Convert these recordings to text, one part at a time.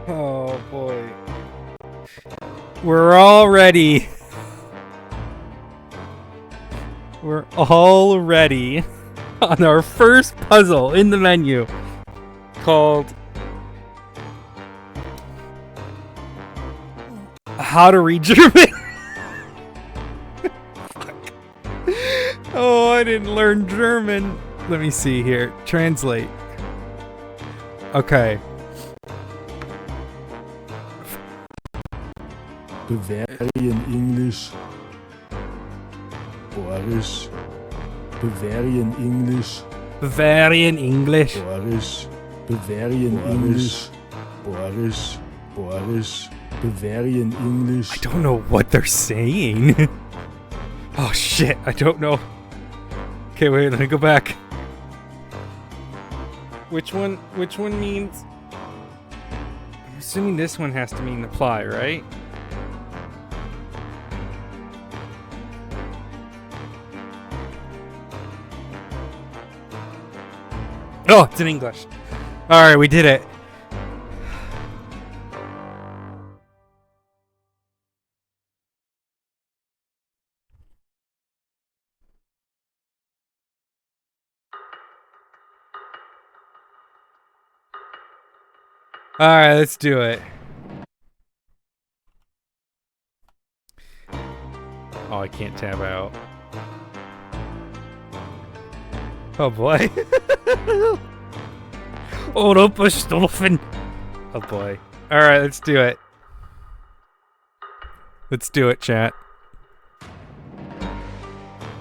Oh boy. We're all ready. We're all ready on our first puzzle in the menu called How to Read German. Oh, I didn't learn German. Let me see here. Translate. Okay. Bavarian English. Boris. Bavarian English. Bavarian English. Boris. Bavarian English. Boris. Boris. Bavarian English. I don't know what they're saying. Oh shit, I don't know. Okay, wait, let me go back. Which one means... I'm assuming this one has to mean apply, right? Oh, it's in English. Alright, we did it. Alright, let's do it. Oh, I can't tab out. Oh boy. Stoffen. Oh boy. Alright, let's do it. Let's do it, chat.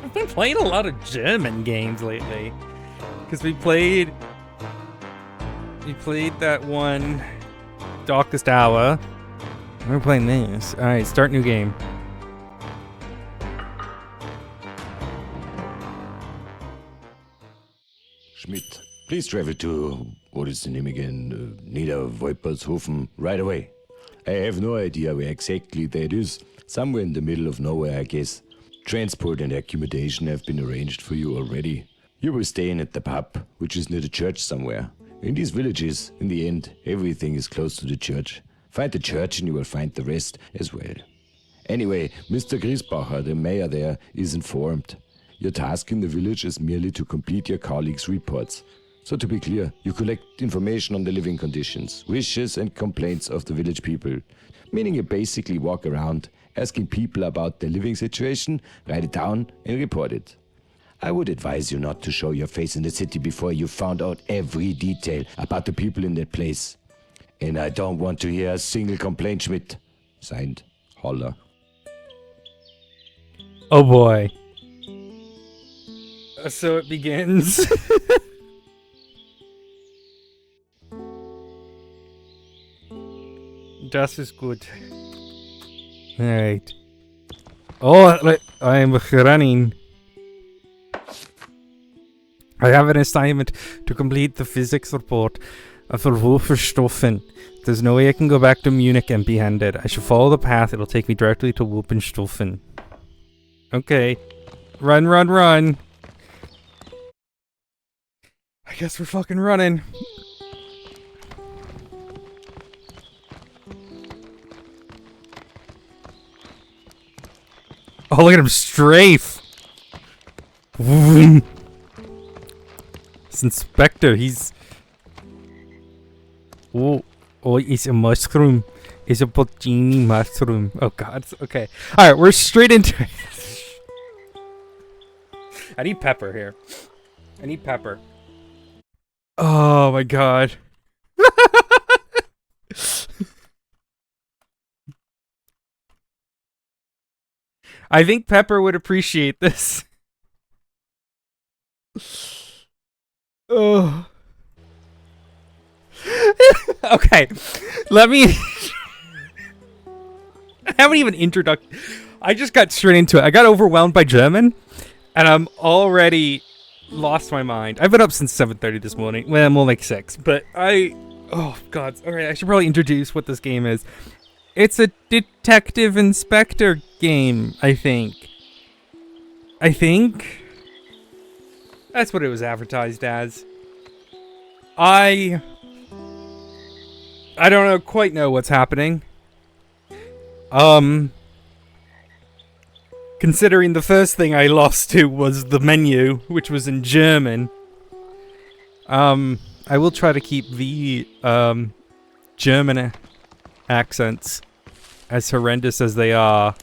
I've been playing a lot of German games lately. Because we played that one Darkest Hour. We're playing this. Alright, start new game. Schmidt, please travel to, what is the name again, Niederwolpershofen right away. I have no idea where exactly that is. Somewhere in the middle of nowhere, I guess. Transport and accommodation have been arranged for you already. You will stay in at the pub, which is near the church somewhere. In these villages, in the end, everything is close to the church. Find the church and you will find the rest as well. Anyway, Mr. Griesbacher, the mayor there, is informed. Your task in the village is merely to complete your colleagues' reports. So to be clear, you collect information on the living conditions, wishes and complaints of the village people. Meaning you basically walk around, asking people about their living situation, write it down and report it. I would advise you not to show your face in the city before you found out every detail about the people in that place. And I don't want to hear a single complaint, Schmidt. Signed, Holler. Oh boy. So it begins. Das ist gut. Alright. Oh, I'm running. I have an assignment to complete the physics report for Wolfenstoffen. There's no way I can go back to Munich empty-handed. I should follow the path. It'll take me directly to Wolfenstoffen. Okay. Run, run, run. I guess we're fucking running. Oh, look at him strafe. This Inspector, he's... Oh, it's a mushroom. It's a porcini mushroom. Oh god, okay. Alright, we're straight into it. I need pepper here. I need pepper. Oh my god. I think Pepper would appreciate this. Oh. Okay. Let me... I haven't even introduced... I just got straight into it. I got overwhelmed by German, and I'm already lost my mind. I've been up since 7:30 this morning. Well, more like 6, but oh, God. Alright, I should probably introduce what this game is. It's a detective inspector game, I think. That's what it was advertised as. I don't quite know what's happening. Considering the first thing I lost to was the menu, which was in German. I will try to keep the German accents, as horrendous as they are,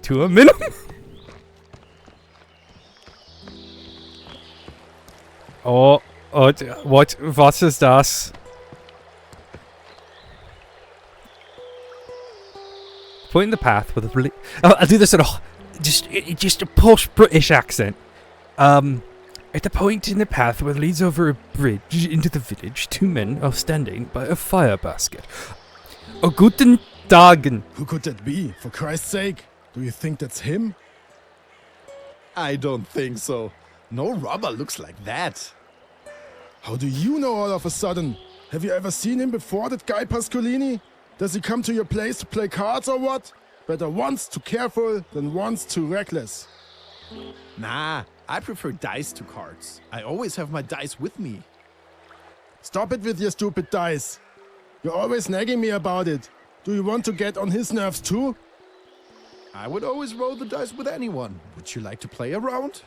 to a minimum. Was ist das? Point in the path with a I'll do this at all. Just a posh British accent. At the point in the path where it leads over a bridge into the village, 2 men are standing by a fire basket. Oh, guten Tagen. Who could that be? For Christ's sake, do you think that's him? I don't think so. No robber looks like that. How do you know all of a sudden? Have you ever seen him before, that guy Pascolini? Does he come to your place to play cards or what? Better once too careful than once too reckless. Nah, I prefer dice to cards. I always have my dice with me. Stop it with your stupid dice. You're always nagging me about it. Do you want to get on his nerves too? I would always roll the dice with anyone. Would you like to play a round?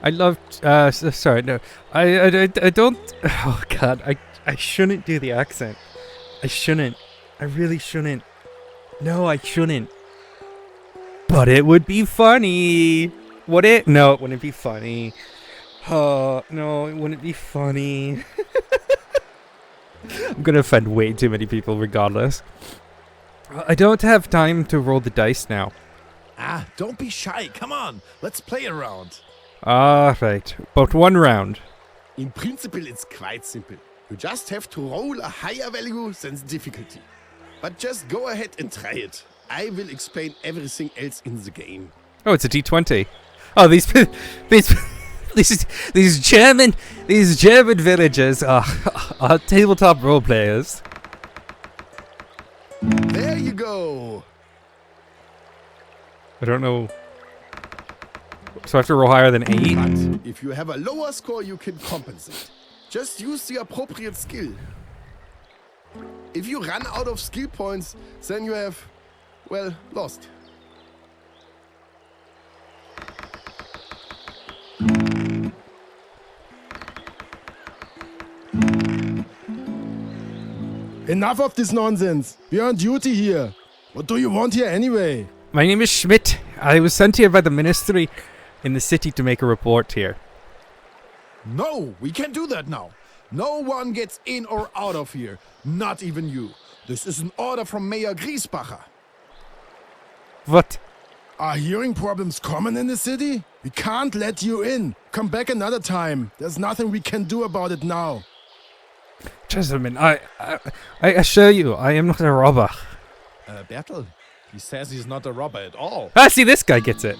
I loved. Sorry, no. I don't. Oh God, I shouldn't do the accent. I shouldn't. I really shouldn't. No, I shouldn't. But it would be funny. Would it? No, it wouldn't be funny. Oh no, it wouldn't be funny. I'm gonna offend way too many people, regardless. I don't have time to roll the dice now. Ah, don't be shy. Come on, let's play a round. Right. But 1 round. In principle, it's quite simple. You just have to roll a higher value than the difficulty. But just go ahead and try it. I will explain everything else in the game. Oh, it's a D20. Oh, these German villagers are tabletop role players. There you go. I don't know. So I have to roll higher than 8? But if you have a lower score, you can compensate. Just use the appropriate skill. If you run out of skill points, then you have, well, lost. Enough of this nonsense. We're on duty here. What do you want here anyway? My name is Schmidt. I was sent here by the ministry in the city to make a report here. No, we can't do that now. No one gets in or out of here. Not even you. This is an order from Mayor Griesbacher. What? Are hearing problems common in the city? We can't let you in. Come back another time. There's nothing we can do about it now. Gentlemen, I assure you, I am not a robber. Bertel, he says he's not a robber at all. Ah, see, this guy gets it.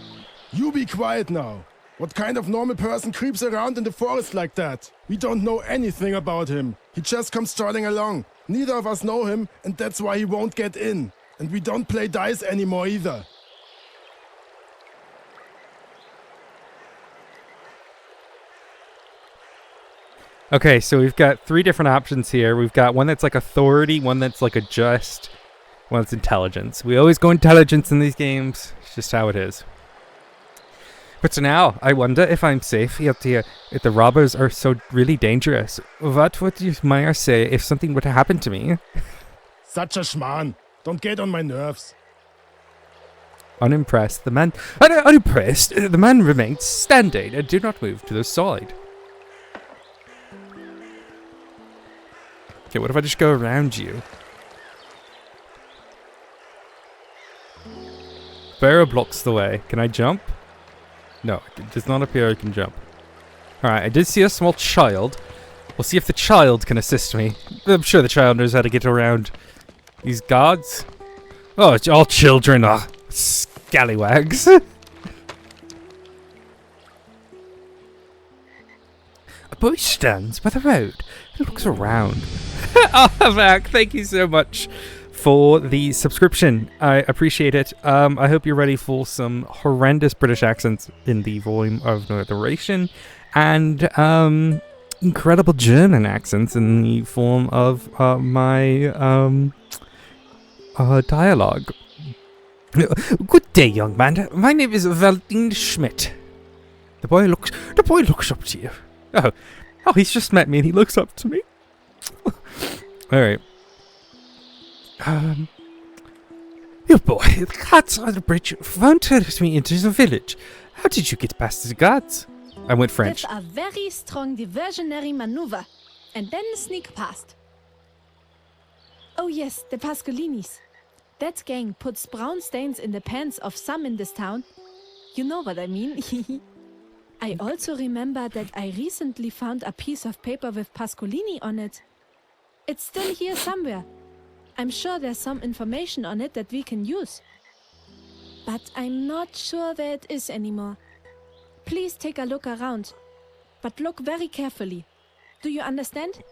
You be quiet now. What kind of normal person creeps around in the forest like that? We don't know anything about him. He just comes strolling along. Neither of us know him, and that's why he won't get in. And we don't play dice anymore either. Okay, so we've got 3 different options here. We've got one that's like authority, one that's like a just, one that's intelligence. We always go intelligence in these games. It's just how it is. But so now, I wonder if I'm safe here if the robbers are so really dangerous. What would you Meyer say if something were to happen to me? Such a schmarrn. Don't get on my nerves. Unimpressed, the man... Unimpressed, the man remained standing and did not move to the side. Okay, what if I just go around you? Barrow blocks the way. Can I jump? No, it does not appear I can jump. Alright, I did see a small child. We'll see if the child can assist me. I'm sure the child knows how to get around these guards. Oh, it's all children are scallywags. A boy stands by the road and looks around. Oh, Mac, thank you so much for the subscription. I appreciate it. I hope you're ready for some horrendous British accents in the volume of narration. And incredible German accents in the form of my dialogue. Good day, young man. My name is Valentin Schmidt. The boy looks up to you. Oh, he's just met me and he looks up to me. All right. Your boy, the guards on the bridge won't let me into the village. How did you get past the guards? I went French. With a very strong diversionary maneuver, and then sneak past. Oh yes, the Pascolinis. That gang puts brown stains in the pants of some in this town. You know what I mean. I also remember that I recently found a piece of paper with Pascolini on it. It's still here somewhere. I'm sure there's some information on it that we can use. But I'm not sure where it is anymore. Please take a look around. But look very carefully. Do you understand?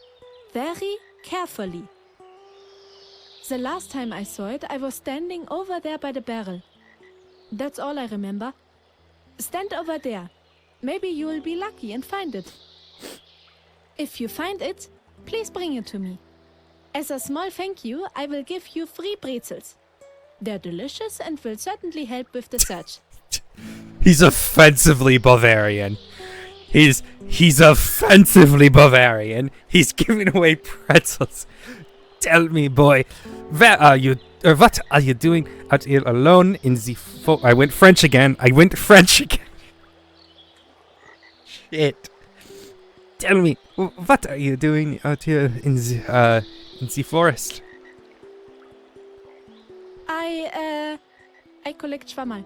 Very carefully. The last time I saw it, I was standing over there by the barrel. That's all I remember. Stand over there. Maybe you will be lucky and find it. If you find it, please bring it to me. As a small thank you, I will give you free pretzels. They're delicious and will certainly help with the search. He's offensively Bavarian. He's offensively Bavarian. He's giving away pretzels. Tell me, boy, where are you? Or what are you doing out here alone in the? I went French again. Shit. Tell me, what are you doing out here in the forest? I collect Schwammerl.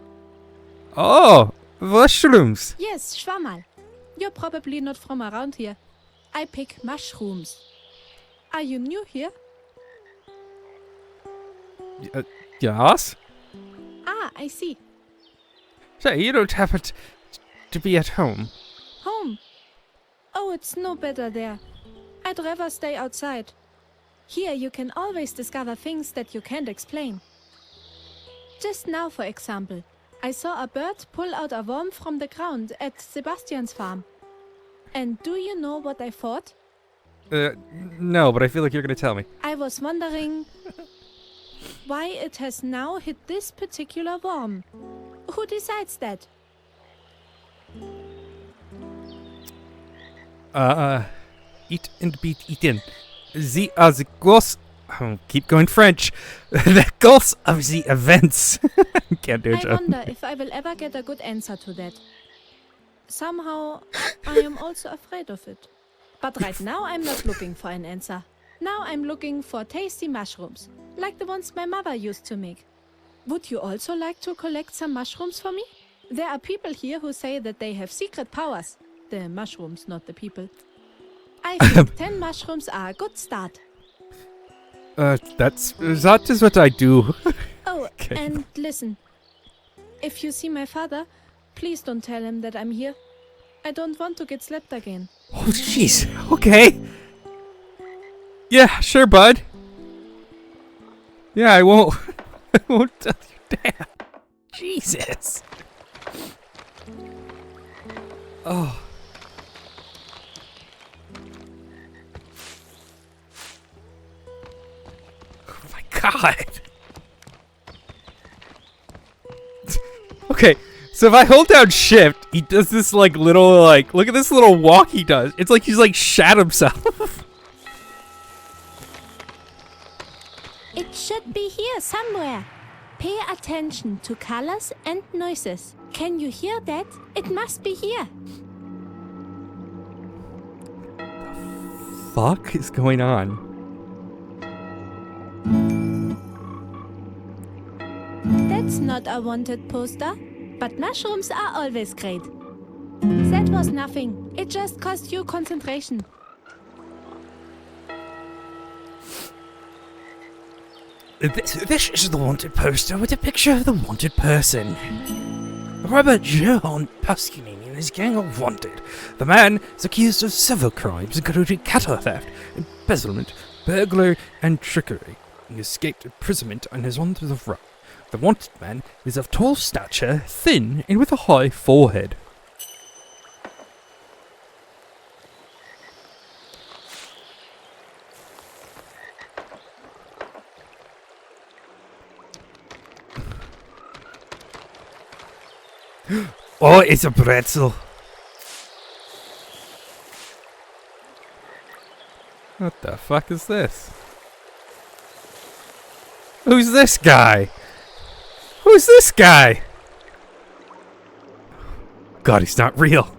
Oh, mushrooms. Yes, Schwammerl. You're probably not from around here. I pick mushrooms. Are you new here? Yes? Ah, I see. So you don't happen to be at home? Home. Oh, it's no better there. I'd rather stay outside. Here you can always discover things that you can't explain. Just now, for example, I saw a bird pull out a worm from the ground at Sebastian's farm. And do you know what I thought? No, but I feel like you're gonna tell me. I was wondering why it has now hit this particular worm. Who decides that? Eat and be eaten. The are the goals. Keep going French. The goals of the events. Can't do it. I wonder if I will ever get a good answer to that. Somehow, I am also afraid of it. But right now, I'm not looking for an answer. Now I'm looking for tasty mushrooms, like the ones my mother used to make. Would you also like to collect some mushrooms for me? There are people here who say that they have secret powers. The mushrooms, not the people. I think 10 mushrooms are a good start. That is what I do. Oh, Okay. and listen. If you see my father, please don't tell him that I'm here. I don't want to get slapped again. Oh, jeez. Okay. Yeah, sure, bud. Yeah, I won't. I won't tell your dad. Jesus. Oh. Oh my God. Okay, so if I hold down shift, he does this like little look at this little walk he does. It's like he's like shat himself. It should be here somewhere. Pay attention to colors and noises. Can you hear that? It must be here. Fuck is going on? That's not a wanted poster, but mushrooms are always great. That was nothing. It just cost you concentration. This is the wanted poster with a picture of the wanted person. Robert Johann Pasquini and his gang are wanted. The man is accused of several crimes, including cattle theft, embezzlement, burglary, and trickery. He escaped imprisonment and is on the run. The wanted man is of tall stature, thin, and with a high forehead. Oh, it's a pretzel. What the fuck is this? Who's this guy? Who's this guy? God, he's not real.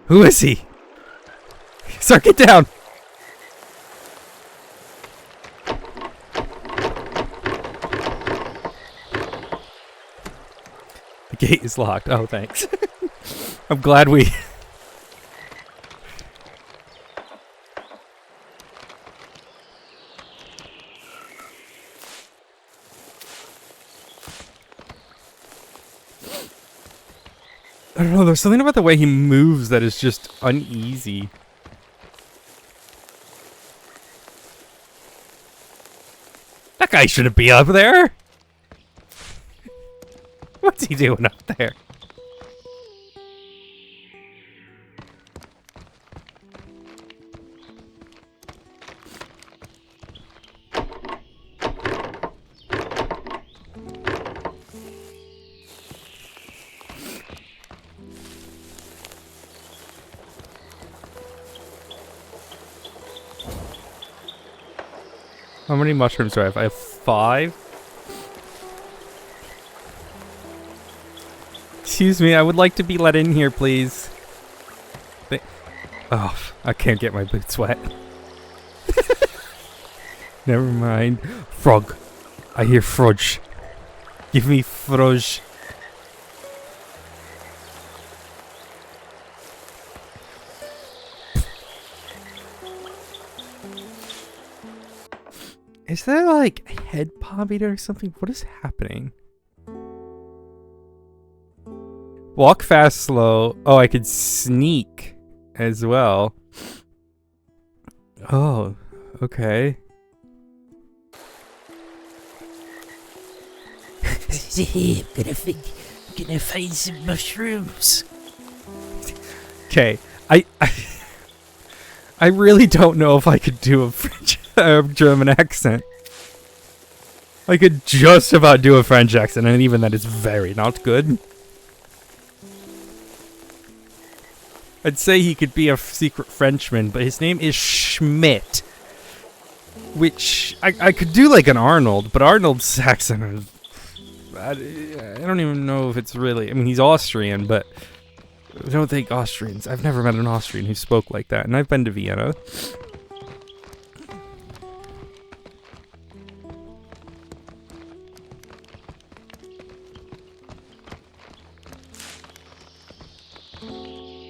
Who is he? Sir, get down! The gate is locked. Oh, thanks. I'm glad we... I don't know, there's something about the way he moves that is just uneasy. That guy shouldn't be up there! What's he doing up there? How many mushrooms do I have? I have 5. Excuse me, I would like to be let in here, please. Oh, I can't get my boots wet. Never mind. Frog. I hear frudge. Give me frudge. Is there like a head popping or something? What is happening? Walk fast, slow. Oh, I could sneak as well. Oh, okay. I'm gonna find some mushrooms. Okay, I really don't know if I could do a French German accent. I could just about do a French accent, and even that is very not good. I'd say he could be a secret Frenchman, but his name is Schmidt. Which, I could do like an Arnold, but Arnold's accent is... I don't even know if it's really... I mean, he's Austrian, but... I don't think Austrians... I've never met an Austrian who spoke like that, and I've been to Vienna.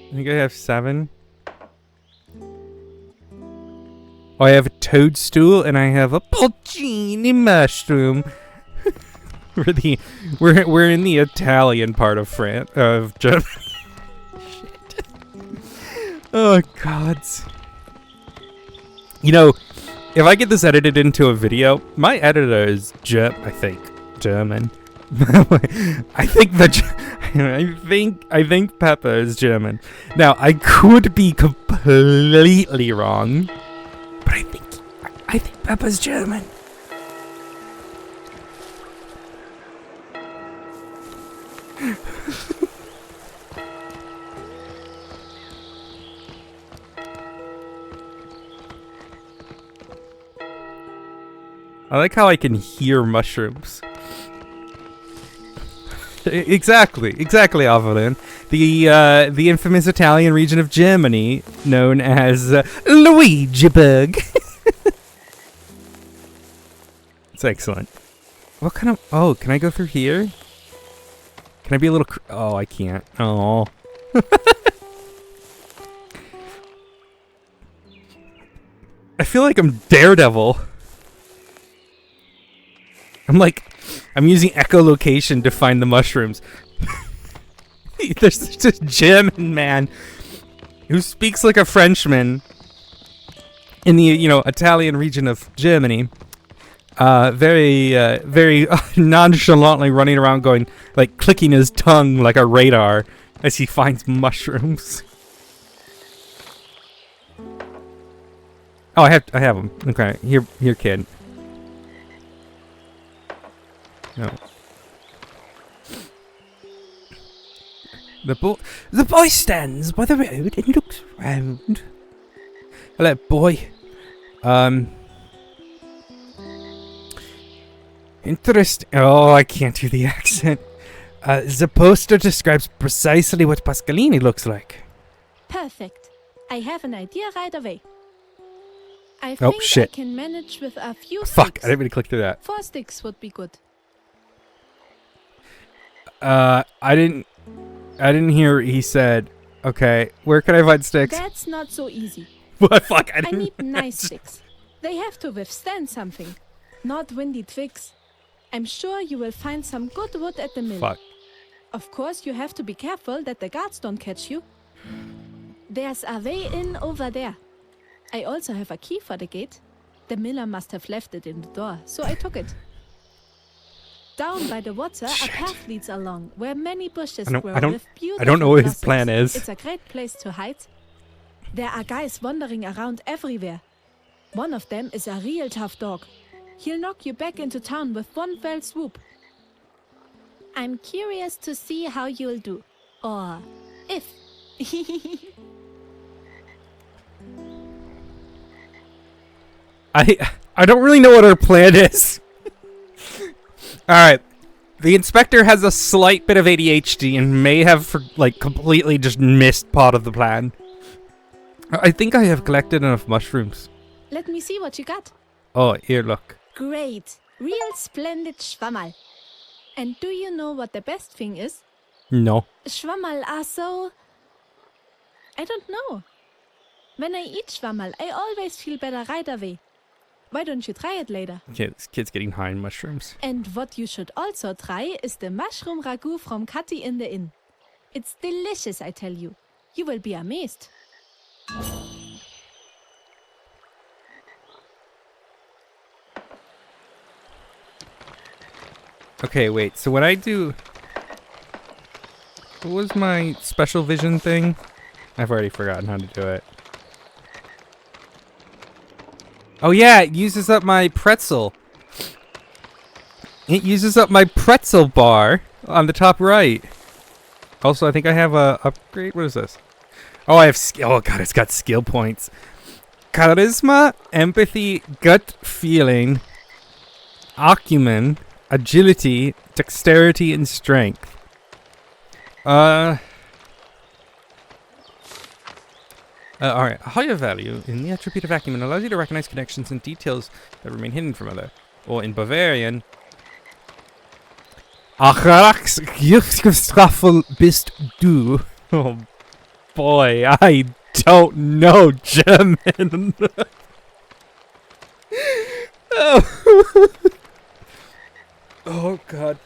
I think I have 7. Oh, I have a toadstool and I have a porcini mushroom. We're in the Italian part of France of Germany. Shit. Oh God. You know, if I get this edited into a video, my editor is German. I think Peppa is German. Now I could be completely wrong, but I think Peppa's German. I like how I can hear mushrooms. Exactly, Avalon. The infamous Italian region of Germany known as Luigiburg. It's excellent. What kind of... Oh, can I go through here? Can I be a little... Oh, I can't. Oh. I feel like I'm Daredevil. I'm using echolocation to find the mushrooms. There's this German man who speaks like a Frenchman in the, Italian region of Germany. Very nonchalantly running around going, like, clicking his tongue like a radar as he finds mushrooms. Oh, I have them. Okay, here, kid. No. The boy stands by the road and looks round. Hello, boy. Interesting. Oh, I can't do the accent. The poster describes precisely what Pasqualini looks like. Perfect. I have an idea right away. I Oh, think shit. I can manage with a few Fuck! sticks. I didn't mean to click through that. 4 sticks would be good. I didn't hear. He said, "Okay, where can I find sticks?" That's not so easy. What? Fuck! I I didn't. need nice sticks. They have to withstand something, not windy twigs. I'm sure you will find some good wood at the mill. Fuck. Of course, you have to be careful that the guards don't catch you. There's a way in over there. I also have a key for the gate. The miller must have left it in the door, so I took it. Down by the water, a path leads along, where many bushes grow with beautiful I don't know what his blossoms. plan is. It's a great place to hide. There are guys wandering around everywhere. One of them is a real tough dog. He'll knock you back into town with one fell swoop. I'm curious to see how you'll do. Or if. I don't really know what our plan is. Alright. The inspector has a slight bit of ADHD and may have completely just missed part of the plan. I think I have collected enough mushrooms. Let me see what you got. Oh, here, look. Great. Real splendid Schwammerl. And do you know what the best thing is? No. Schwammerl are so... I don't know. When I eat Schwammerl, I always feel better right away. Why don't you try it later? Okay, this kid's getting high on mushrooms. And what you should also try is the mushroom ragu from Kati in the Inn. It's delicious, I tell you. You will be amazed. Okay, wait. So when I do... What was my special vision thing? I've already forgotten how to do it. Oh yeah, it uses up my pretzel. It uses up my pretzel bar on the top right. Also, I think I have a upgrade. What is this? Oh, I have oh god, it's got skill points. Charisma, empathy, gut feeling, acumen, agility, dexterity, and strength. Alright, a higher value in the attribute of acumen allows you to recognize connections and details that remain hidden from other. Or in Bavarian, Acharax Giftsstraffel bist du. Oh boy, I don't know German. Oh god.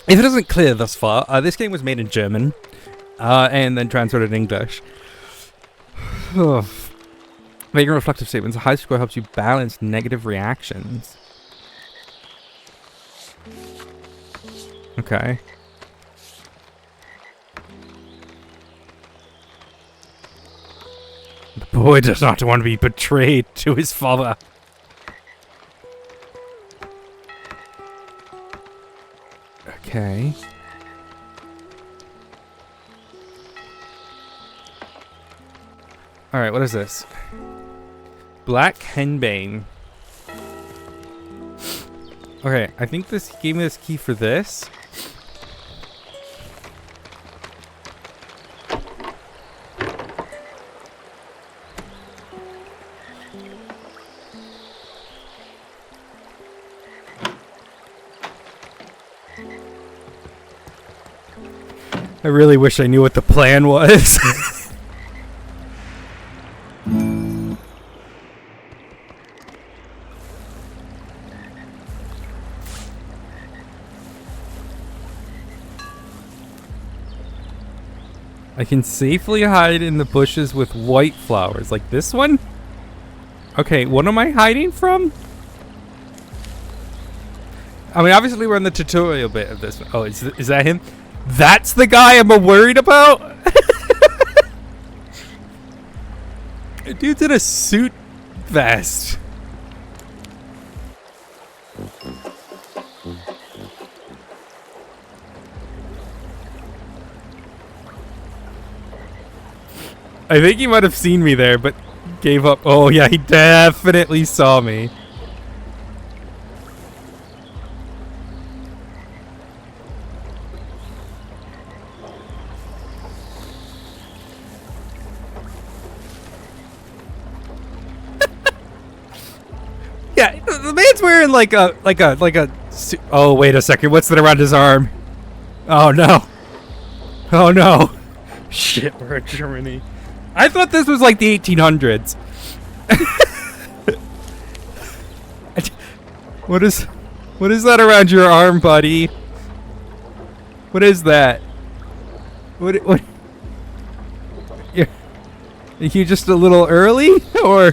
If it isn't clear thus far, this game was made in German, and then translated in English. Making reflective statements, a high score helps you balance negative reactions. Okay. The boy does not want to be betrayed to his father. Okay. Alright, what is this? Black Henbane. Okay, I think this gave me this key for this. I really wish I knew what the plan was. I can safely hide in the bushes with white flowers, like this one? Okay, what am I hiding from? I mean, obviously we're in the tutorial bit of this one. Oh, is that him? That's the guy I'm worried about? Dude's in a suit vest. I think he might have seen me there, but gave up. Oh yeah, he definitely saw me. Yeah, the man's wearing like a oh, wait a second. What's that around his arm? Oh no. Oh no. Shit, we're in Germany. I thought this was like the 1800s. What is that around your arm, buddy? What is that? What? Are you just a little early, or?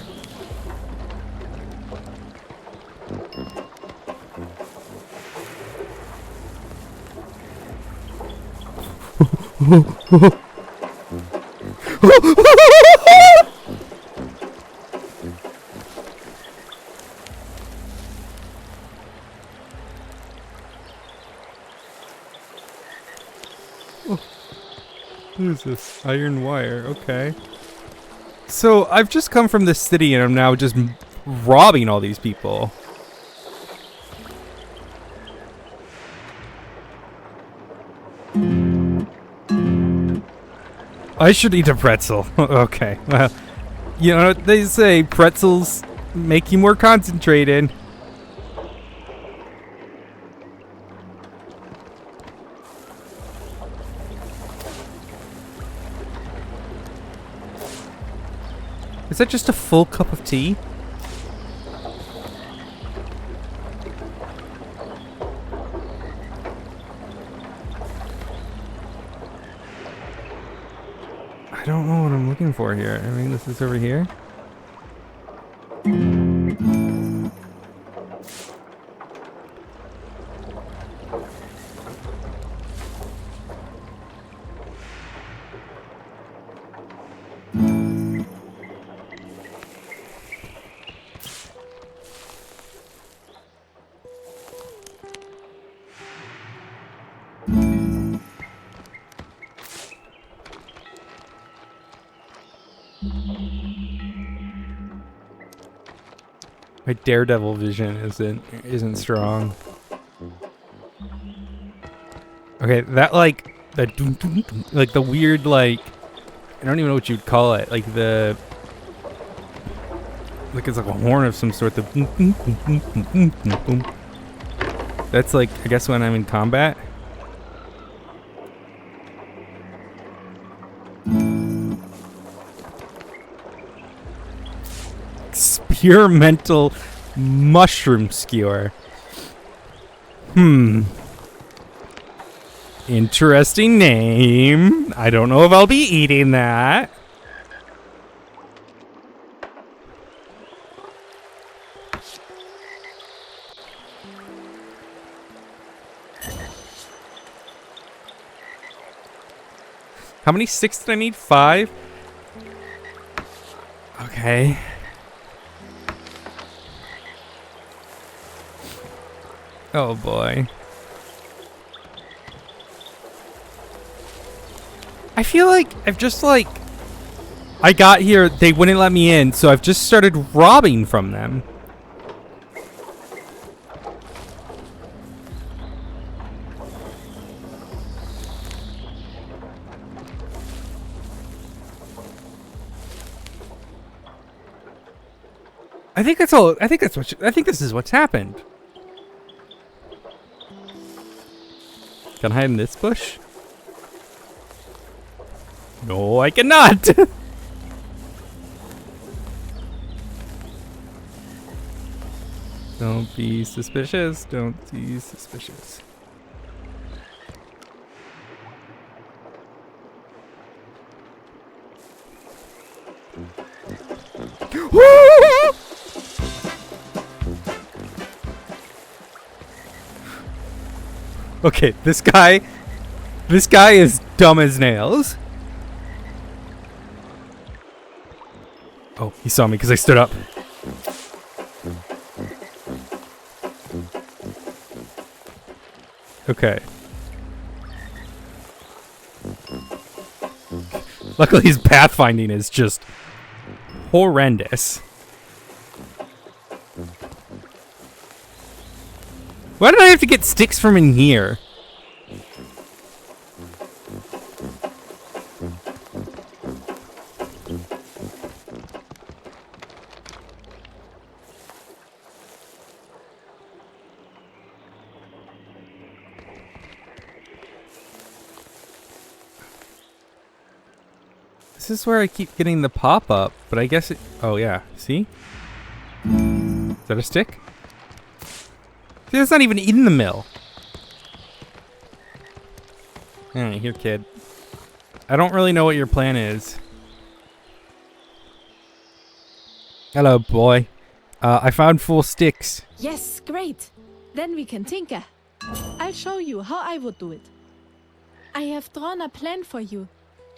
What is this? Iron wire, okay. So, I've just come from this city and I'm now just robbing all these people. I should eat a pretzel. Okay, well, you know, they say pretzels make you more concentrated. Is that just a full cup of tea? I don't know what I'm looking for here. I mean, this is over here. My daredevil vision isn't strong. Okay, that like the like the weird like I don't even know what you'd call it. Like the like it's like a horn of some sort. That's like I guess when I'm in combat. Experimental mushroom skewer. Interesting name. I don't know if I'll be eating that. How many sticks did I need? 5? Okay. Oh boy. I feel like I've just like I got here, they wouldn't let me in, so I've just started robbing from them. I think that's all. I think this is what's happened. Can I hide in this bush? No, I cannot. Don't be suspicious. Don't be suspicious. Okay, this guy is dumb as nails. Oh, he saw me because I stood up. Okay. Luckily, his pathfinding is just horrendous. Why did I have to get sticks from in here? This is where I keep getting the pop-up, but I guess it... Oh, yeah. See? Is that a stick? See, that's not even in the mill. Alright, here, kid. I don't really know what your plan is. Hello, boy. I found 4 sticks. Yes, great. Then we can tinker. I'll show you how I would do it. I have drawn a plan for you.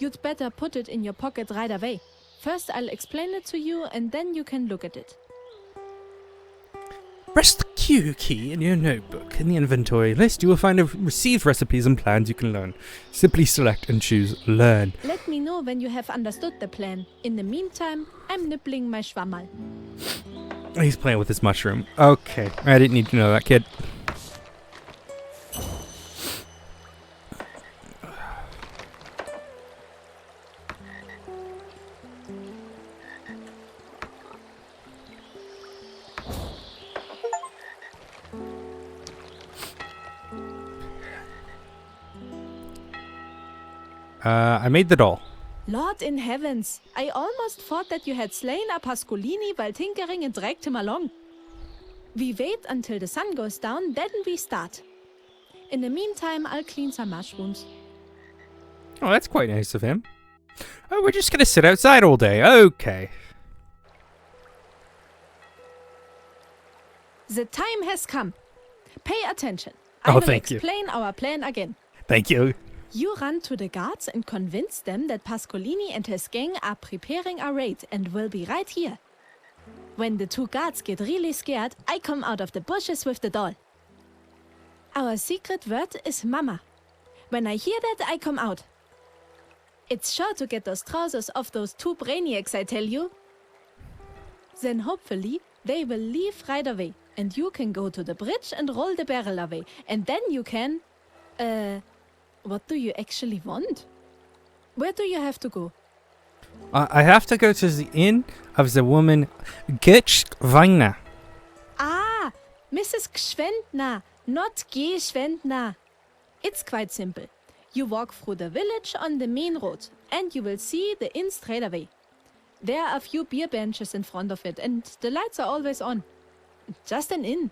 You'd better put it in your pocket right away. First, I'll explain it to you, and then you can look at it. Press the Q key in your notebook. In the inventory list, you will find received recipes and plans you can learn. Simply select and choose Learn. Let me know when you have understood the plan. In the meantime, I'm nibbling my Schwammerl. He's playing with his mushroom. Okay, I didn't need to know that, kid. I made the doll. Lord in heavens, I almost thought that you had slain a Pascolini while tinkering and dragged him along. We wait until the sun goes down, then we start. In the meantime, I'll clean some mushrooms. Oh, that's quite nice of him. Oh, we're just gonna sit outside all day. Okay. The time has come. Pay attention. Oh, I will thank you. explain our plan again. Thank you. You run to the guards and convince them that Pascolini and his gang are preparing a raid and will be right here. When the 2 guards get really scared, I come out of the bushes with the doll. Our secret word is Mama. When I hear that, I come out. It's sure to get those trousers off those 2 brainiacs, I tell you. Then hopefully, they will leave right away, and you can go to the bridge and roll the barrel away, and then you can... What do you actually want? Where do you have to go? I have to go to the inn of the woman Geschwendner. Ah, Mrs. Gschwendner, not Geschwendner. It's quite simple. You walk through the village on the main road, and you will see the inn straight away. There are a few beer benches in front of it, and the lights are always on. Just an inn.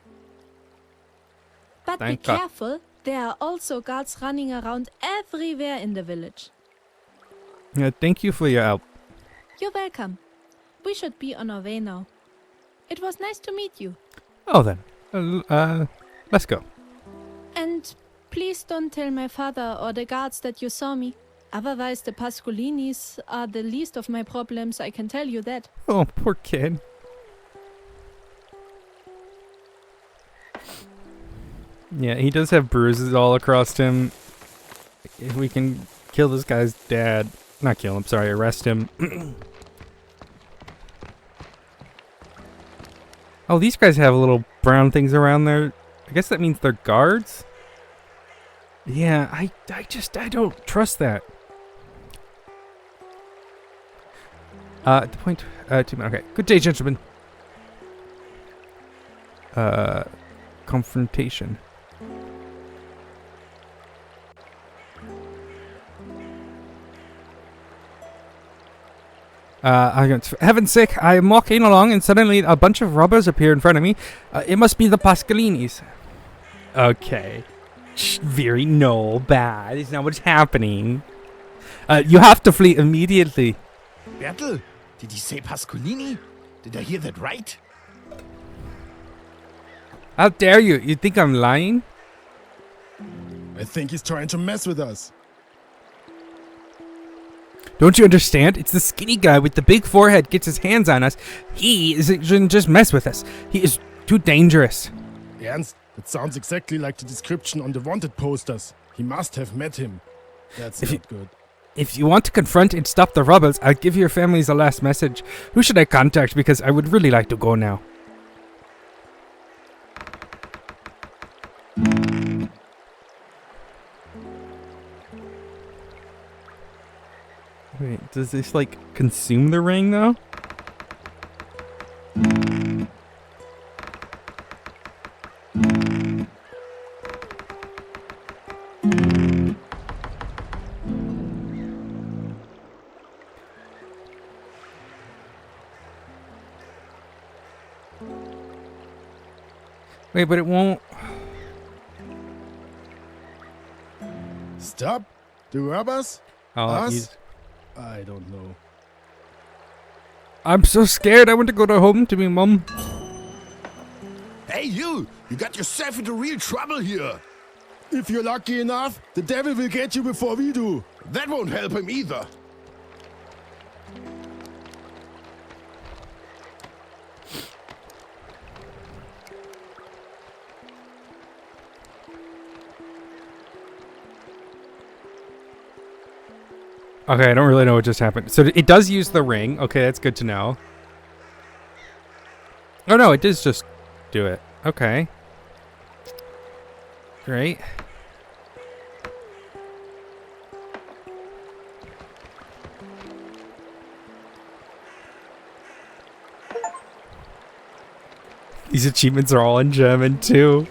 But Thank be God. careful, there are also guards running around everywhere in the village. Thank you for your help. You're welcome. We should be on our way now. It was nice to meet you. Oh, then. Let's go. And please don't tell my father or the guards that you saw me. Otherwise, the Pascolinis are the least of my problems, I can tell you that. Oh, poor kid. Yeah, he does have bruises all across him. If we can kill this guy's dad. Not kill him, sorry, arrest him. Oh, these guys have little brown things around there. I guess that means they're guards? Yeah, I don't trust that. At the point, 2 minutes. Okay, good day, gentlemen. Confrontation. For heaven's sake, I am walking along and suddenly a bunch of robbers appear in front of me. It must be the Pascolinis. Okay. Very bad. It's not what's happening. You have to flee immediately. Bertel, did he say Pascolini? Did I hear that right? How dare you? You think I'm lying? I think he's trying to mess with us. Don't you understand? It's the skinny guy with the big forehead gets his hands on us. He shouldn't just mess with us. He is too dangerous. Ernst, that sounds exactly like the description on the wanted posters. He must have met him. That's If not good. If you want to confront and stop the rebels, I'll give your families a last message. Who should I contact? Because I would really like to go now. Wait, does this, like, consume the ring, though? Wait, but it won't... Stop? The robbers? Oh, Us? I don't know. I'm so scared. I want to go to home to me, Mum. Hey, you! You got yourself into real trouble here. If you're lucky enough, the devil will get you before we do. That won't help him either. Okay, I don't really know what just happened. So it does use the ring. Okay, that's good to know. Oh no, it does just do it. Okay. Great. These achievements are all in German too.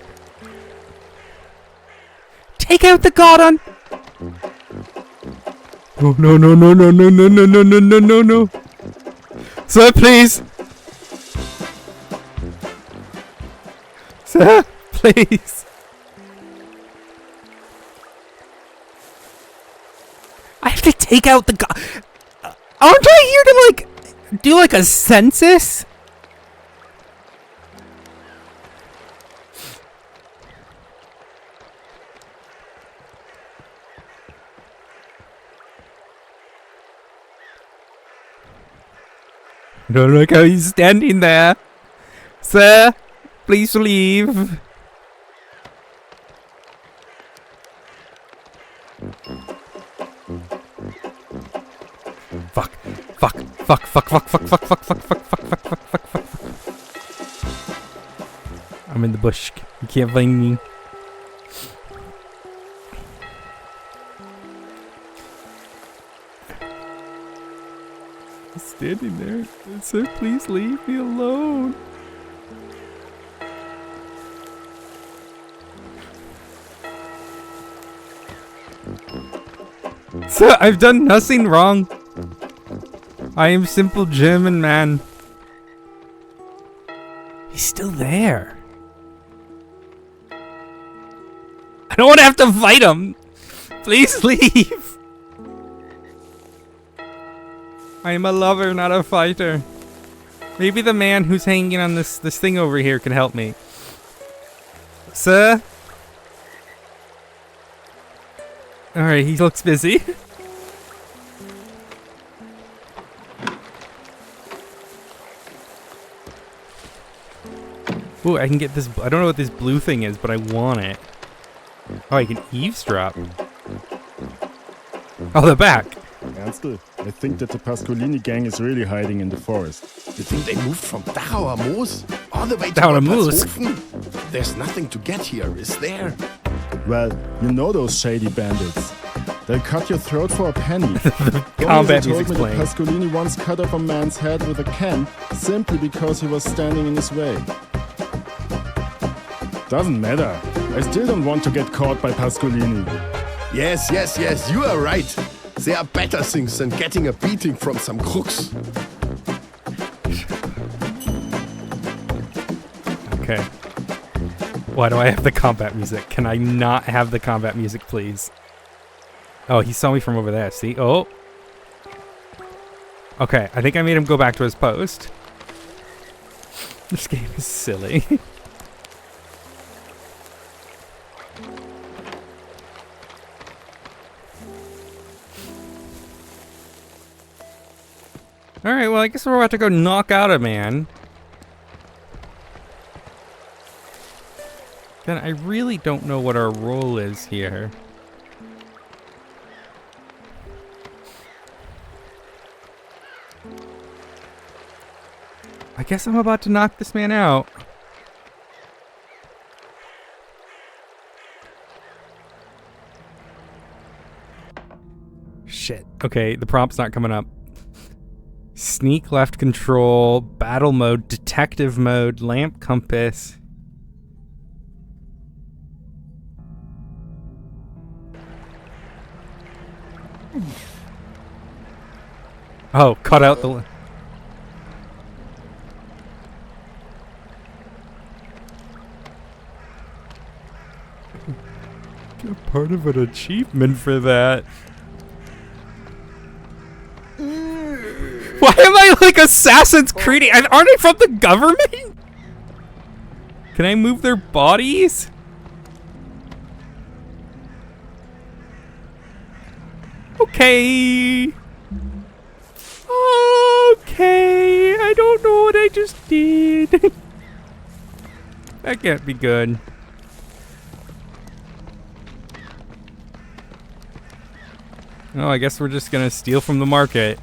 Take out the Gordon! Oh, no, no, no, no, no, no, no, no, no, no, no, no. Sir, please. Sir, please. I have to take out the aren't I here to, like, do, like, a census? Don't look how he's standing there. Sir, please leave. Fuck. Fuck. Fuck. Fuck. Fuck. Fuck. Fuck. Fuck. Fuck. Fuck. Fuck. Fuck. Fuck. Fuck. I'm in the bush. You can't find me. Standing there. Sir, please leave me alone. Sir, I've done nothing wrong. I am simple German man. He's still there. I don't want to have to fight him. Please leave. I am a lover, not a fighter. Maybe the man who's hanging on this thing over here can help me. Sir? Alright, he looks busy. Ooh, I can get this. I don't know what this blue thing is, but I want it. Oh, I can eavesdrop. Oh, the back. Ernstl, I think that the Pascolini gang is really hiding in the forest. You think they moved from Dachauer Moos all the way to Dachauer Moos? Wolfertshofen? There's nothing to get here, is there? Well, you know those shady bandits. They'll cut your throat for a penny. Combat Told music's me that playing. Pascolini once cut off a man's head with a can simply because he was standing in his way. Doesn't matter. I still don't want to get caught by Pascolini. Yes, yes, yes, you are right. There are better things than getting a beating from some crooks. Okay. Why do I have the combat music? Can I not have the combat music, please? Oh, he saw me from over there. See? Oh. Okay, I think I made him go back to his post. This game is silly. Alright, well, I guess we're about to go knock out a man. Then I really don't know what our role is here. guess I'm about to knock this man out. Shit. Okay, the prompt's not coming up. Sneak left control, battle mode, detective mode, lamp compass. Oh, cut out the... Get part of an achievement for that. Why am I like Assassin's Creed? Aren't I from the government? Can I move their bodies? Okay. Okay. I don't know what I just did. That can't be good. Oh, I guess we're just gonna steal from the market.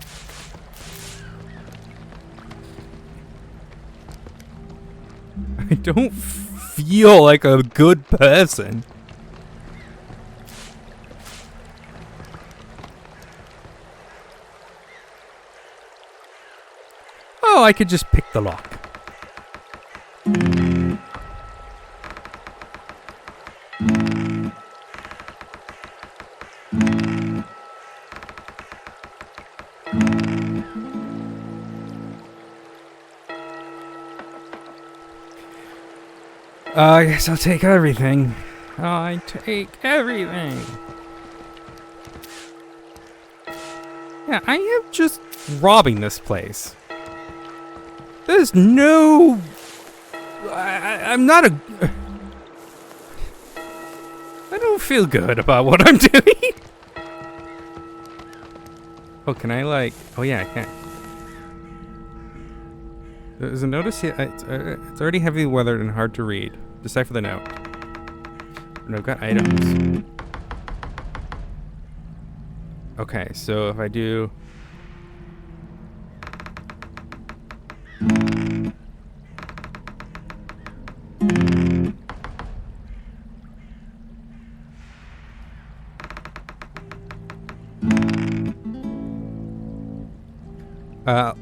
I don't feel like a good person. Oh, I could just pick the lock. I guess I'll take everything. I take everything. Yeah, I am just robbing this place. There's no... I'm not a... I don't feel good about what I'm doing. Oh, can I like... Oh yeah, I can. There's a notice here. It's already heavily weathered and hard to read. Decipher the note. And I've got items. Okay, so if I do...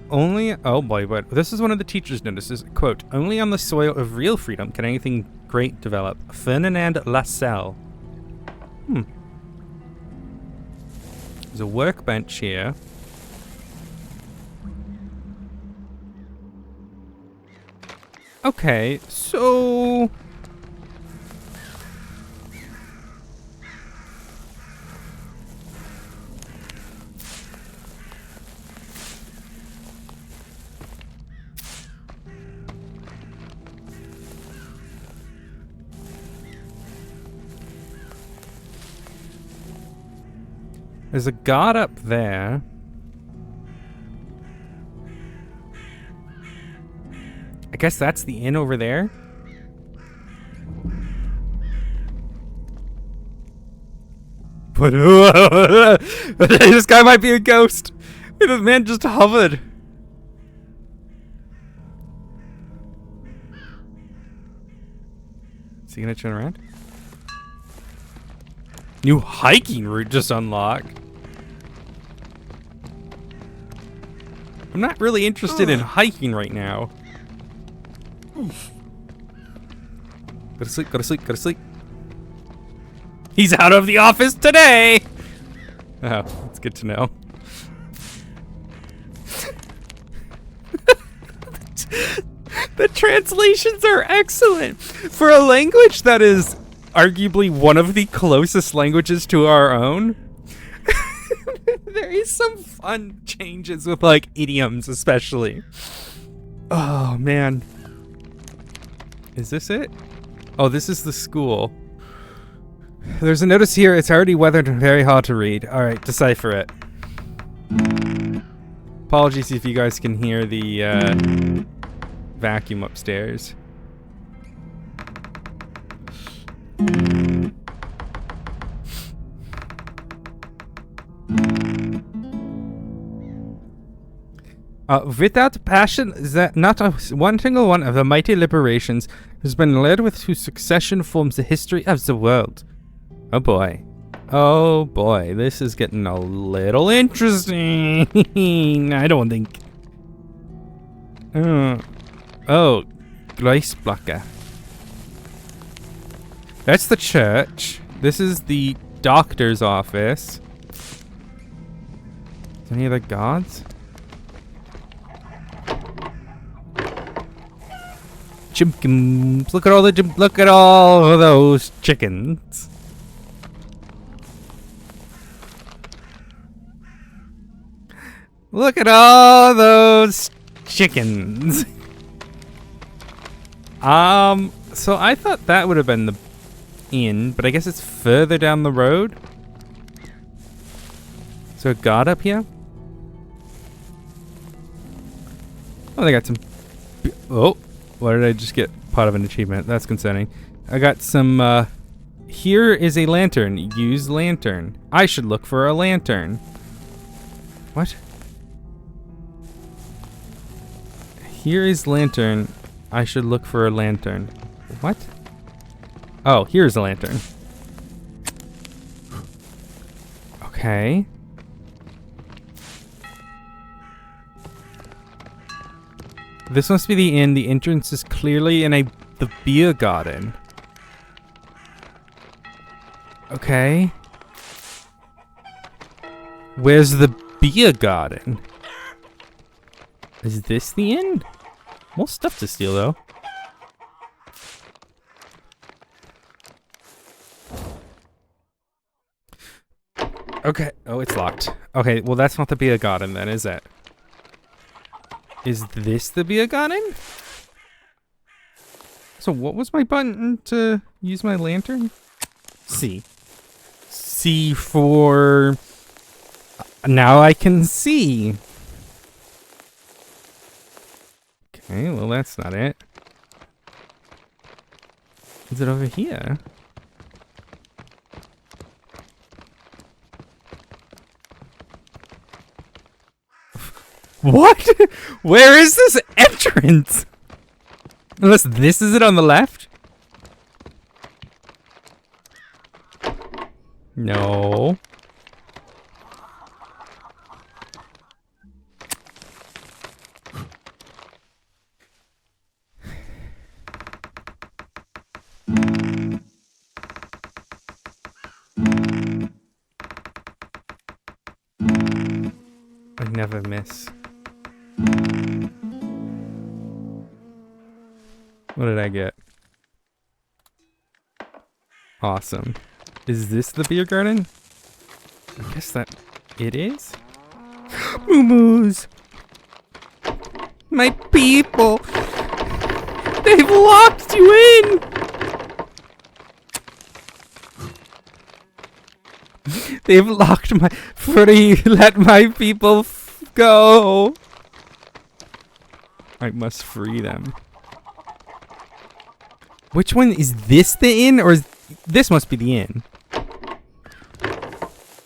only, oh boy, but this is one of the teacher's notices. Quote, only on the soil of real freedom can anything great develop. Ferdinand Lassalle. There's a workbench here. Okay, so... There's a guard up there. I guess that's the inn over there. But this guy might be a ghost. This man just hovered. Is he gonna turn around? New hiking route just unlocked. I'm not really interested in hiking right now. Go to sleep, go to sleep, go to sleep. He's out of the office today! Oh, that's good to know. The translations are excellent! For a language that is arguably one of the closest languages to our own. There is some fun changes with like idioms especially. Oh man. Is this it? Oh, this is the school. There's a notice here. It's already weathered and very hard to read. Alright, decipher it. Apologies if you guys can hear the vacuum upstairs. Without passion, that not one single one of the mighty liberations has been led with whose succession forms the history of the world. Oh boy. Oh boy, this is getting a little interesting. I don't think. Oh, Gleisblocker. That's the church. This is the doctor's office. Is any other gods? Chimkins. Look at all of those chickens. Look at all those chickens. So I thought that would have been the inn, but I guess it's further down the road. Is there a god up here? Oh, they got some. Oh, why did I just get part of an achievement? That's concerning. I got some. Here is a lantern. Use lantern. I should look for a lantern. What? Here is lantern. I should look for a lantern. What? Oh, here's a lantern. Okay. This must be the inn. The entrance is clearly in the beer garden. Okay. Where's the beer garden? Is this the inn? More stuff to steal, though. Okay. Oh, it's locked. Okay, well, that's not the beer garden, then, is it? Is this the beer garden? So what was my button to use my lantern? C. C for... Now I can see. Okay, well, that's not it. Is it over here? What? Where is this entrance? Unless this is it on the left? No. I never miss. What did I get? Awesome. Is this the beer garden? I guess that it is. Moo-moos! My people! They've locked you in! They've locked my... Free! Let my people go! I must free them. Which one is this the inn, or is this must be the inn?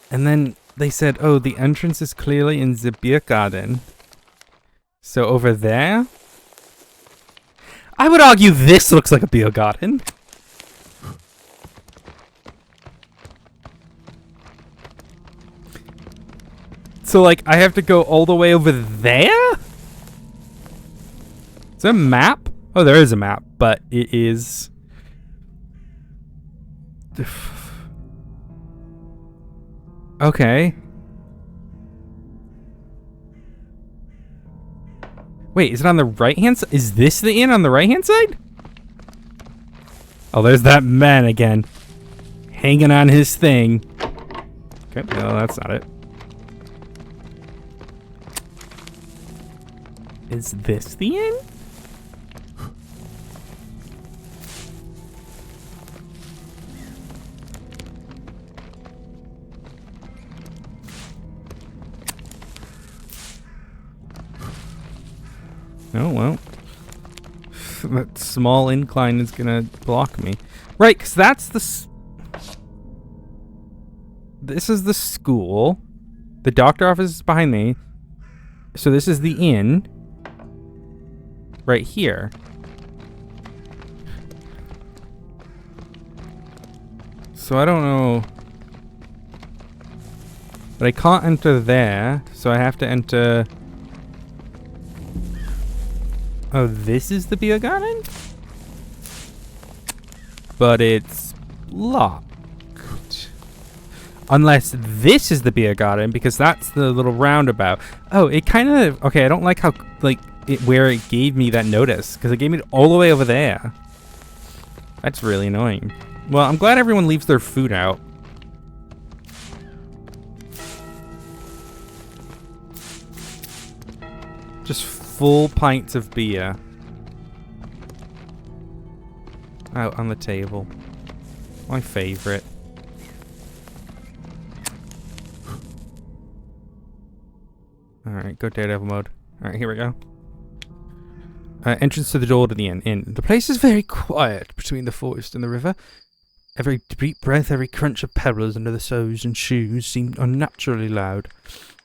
And then they said, oh, the entrance is clearly in the beer garden. So over there? I would argue this looks like a beer garden. So, like, I have to go all the way over there? Is there a map? Oh, there is a map, but it is... Okay. Wait, is it on the right-hand side? Is this the inn on the right-hand side? Oh, there's that man again. Hanging on his thing. Okay, no, that's not it. Is this the inn? Oh, well. That small incline is gonna block me. Right, because that's the... This is the school. The doctor office is behind me. So this is the inn. Right here. So I don't know. But I can't enter there. So I have to enter... Oh, this is the beer garden? But it's locked. Unless this is the beer garden, because that's the little roundabout. Oh, it kind of... Okay, I don't like how, like, where it gave me that notice. Because it gave me it all the way over there. That's really annoying. Well, I'm glad everyone leaves their food out. Just full pints of beer. Out on the table. My favorite. Alright, go Daredevil mode. Alright, here we go. Entrance to the door to the inn. The place is very quiet between the forest and the river. Every deep breath, every crunch of pebbles under the soles and shoes seemed unnaturally loud.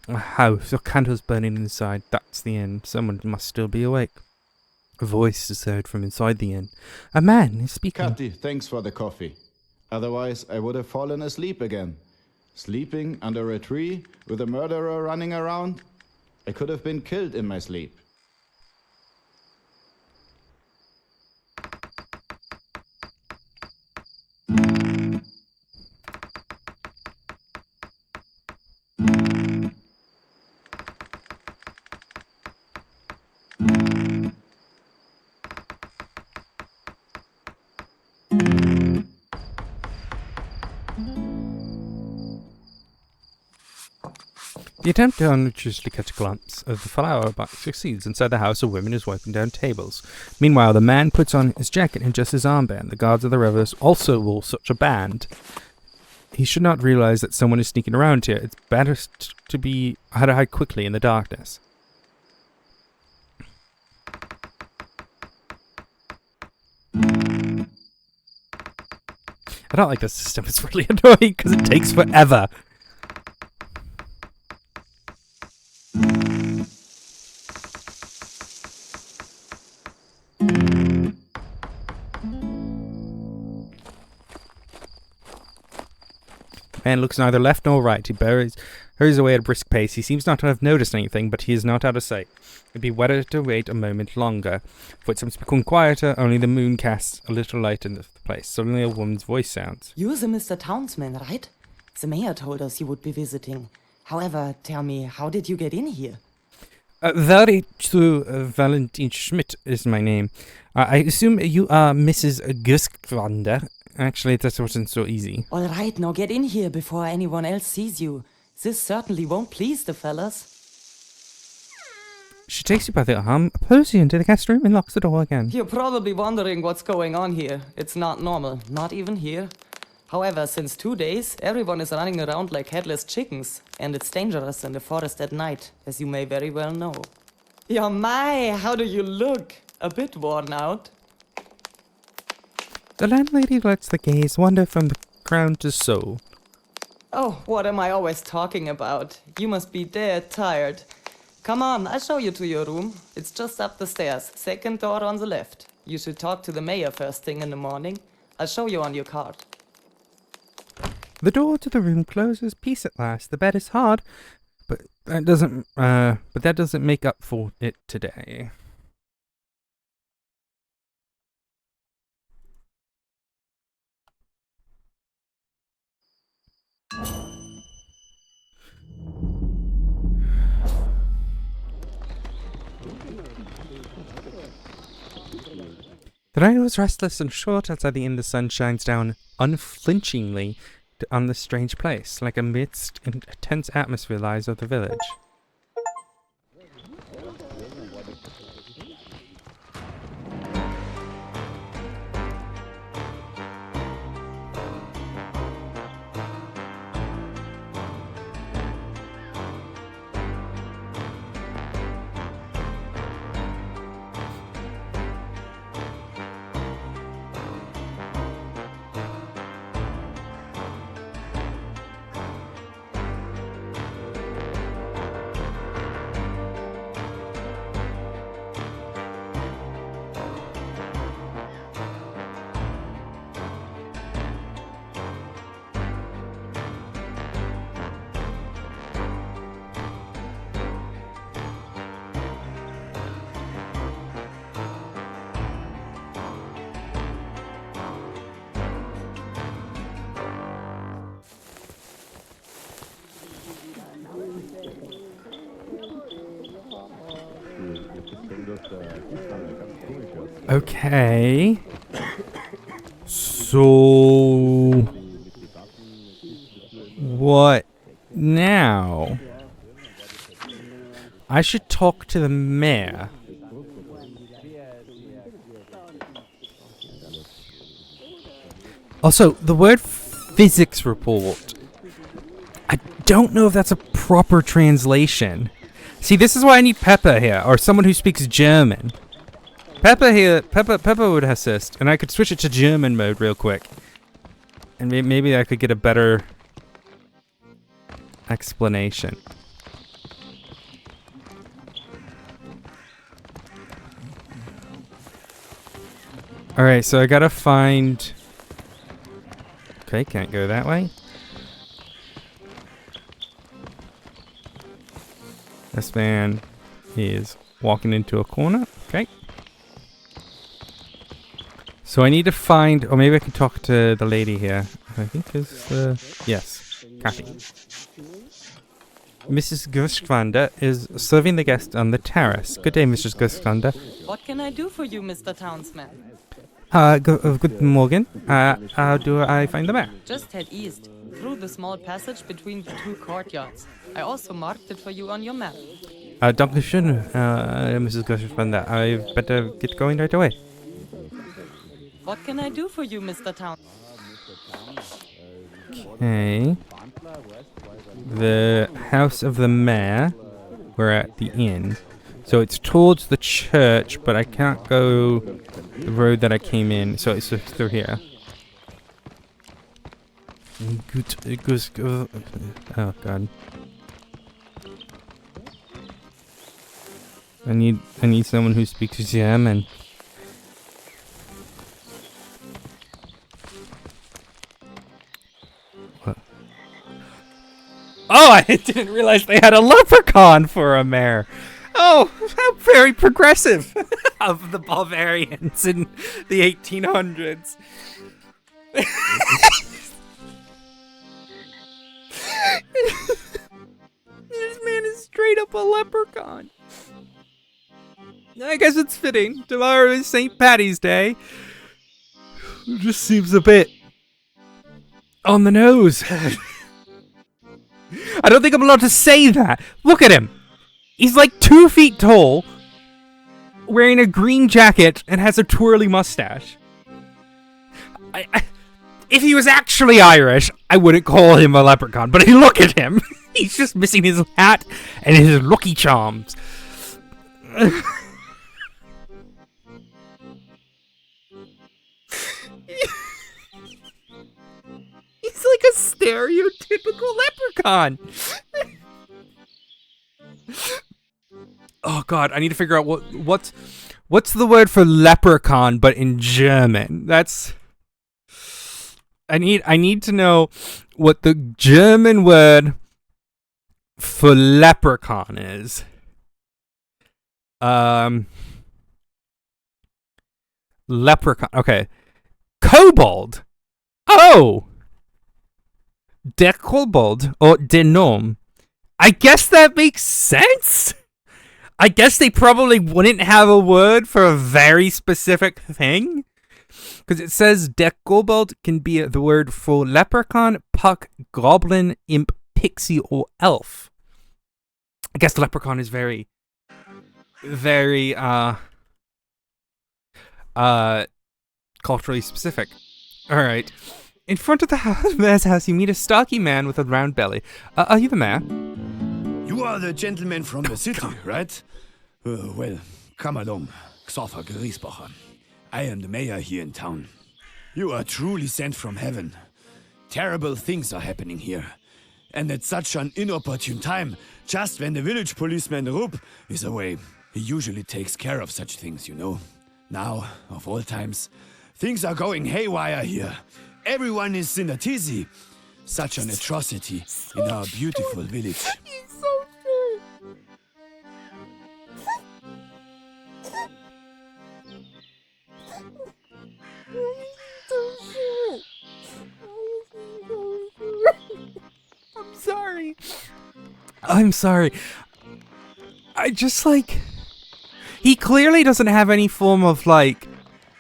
A house, or candles burning inside. That's the inn. Someone must still be awake. A voice is heard from inside the inn. A man is speaking. Cathy, thanks for the coffee. Otherwise, I would have fallen asleep again. Sleeping under a tree with a murderer running around? I could have been killed in my sleep. The attempt to unctuously catch a glimpse of the flower box succeeds. Inside the house, a woman is wiping down tables. Meanwhile, the man puts on his jacket and adjusts his armband. The guards of the revellers also wore such a band. He should not realize that someone is sneaking around here. It's better to be how to hide quickly in the darkness. I don't like this system. It's really annoying because it takes forever. Man looks neither left nor right. He hurries away at a brisk pace. He seems not to have noticed anything, but he is not out of sight. It'd be better to wait a moment longer. Footsteps become quieter. Only the moon casts a little light in the place. Suddenly a woman's voice sounds. You're the Mr. Townsman, right? The mayor told us you would be visiting. However, tell me, how did you get in here? Very true. Valentine Schmidt is my name. I assume you are Mrs. Guskvander. Actually, that wasn't so easy. All right, now get in here before anyone else sees you. This certainly won't please the fellas. She takes you by the arm, pulls you into the guest room, and locks the door again. You're probably wondering what's going on here. It's not normal, not even here. However, since 2 days, everyone is running around like headless chickens, and it's dangerous in the forest at night, as you may very well know. Yeah, my, how do you look? A bit worn out. The landlady lets the gaze wander from the crown to soul. Oh, what am I always talking about? You must be dead tired. Come on, I'll show you to your room. It's just up the stairs, second door on the left. You should talk to the mayor first thing in the morning. I'll show you on your card. The door to the room closes. Peace at last. The bed is hard, but that doesn't make up for it today. The night was restless and short. Outside the inn, the sun shines down unflinchingly on this strange place, like a mist and a tense atmosphere lies over the village. Okay. So... what now? I should talk to the mayor. Also, the word physics report. I don't know if that's a proper translation. See, this is why I need Pepper here, or someone who speaks German. Pepper here, Pepper would assist, and I could switch it to German mode real quick. And maybe I could get a better explanation. Alright, so I gotta find... Okay, can't go that way. This man is walking into a corner. Okay. So I need to find... or maybe I can talk to the lady here. I think is the... yes. Kathy. Mrs. Gerstwander is serving the guest on the terrace. Good day, Mrs. Gerstwander. What can I do for you, Mr. Townsman? Good morning. How do I find the mayor? Just head east, through the small passage between the two courtyards. I also marked it for you on your map. Dankeschön, Mrs. Gerstwander. I better get going right away. What can I do for you, Mr. Townsman? Okay. The house of the mayor. We're at the inn. So it's towards the church, but I can't go the road that I came in. So it's just through here. Oh god. I need someone who speaks German. What? Oh, I didn't realize they had a leprechaun for a mayor. Oh, how very progressive of the Bavarians in the 1800s. This man is straight up a leprechaun. I guess it's fitting. Tomorrow is St. Paddy's Day. It just seems a bit on the nose. I don't think I'm allowed to say that. Look at him. He's like 2 feet tall, wearing a green jacket, and has a twirly mustache. If he was actually Irish, I wouldn't call him a leprechaun, but look at him. He's just missing his hat and his Lucky Charms. He's like a stereotypical leprechaun. Oh god, I need to figure out what's the word for leprechaun but in German. That's I need to know what the German word for leprechaun is. Leprechaun. Okay. Kobold. Oh. Der Kobold or der Gnome. I guess that makes sense. I guess they probably wouldn't have a word for a very specific thing. Because it says der Kobold can be the word for leprechaun, puck, goblin, imp, pixie, or elf. I guess the leprechaun is very culturally specific. Alright. In front of the mayor's house, you meet a stocky man with a round belly. Are you the mayor? You are the gentleman from the city, right? Well, come along, Xoffer Griesbacher. I am the mayor here in town. You are truly sent from heaven. Terrible things are happening here. And at such an inopportune time, just when the village policeman Rupp is away. He usually takes care of such things, you know. Now, of all times, things are going haywire here. Everyone is in a tizzy. Such an atrocity in our beautiful village. He's so true. I'm sorry. I just like... He clearly doesn't have any form of, like,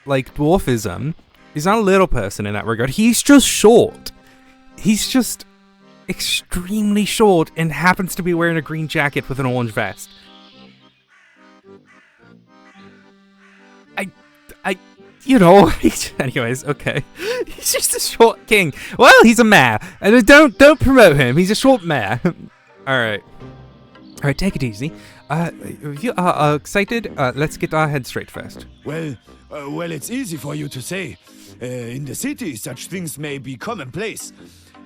like dwarfism. He's not a little person in that regard. He's just short. He's just extremely short and happens to be wearing a green jacket with an orange vest. Anyways, okay. He's just a short king. Well, he's a mayor. And don't promote him. He's a short mayor. Alright, take it easy. If you are excited, let's get our heads straight first. Well, it's easy for you to say. In the city, such things may be commonplace.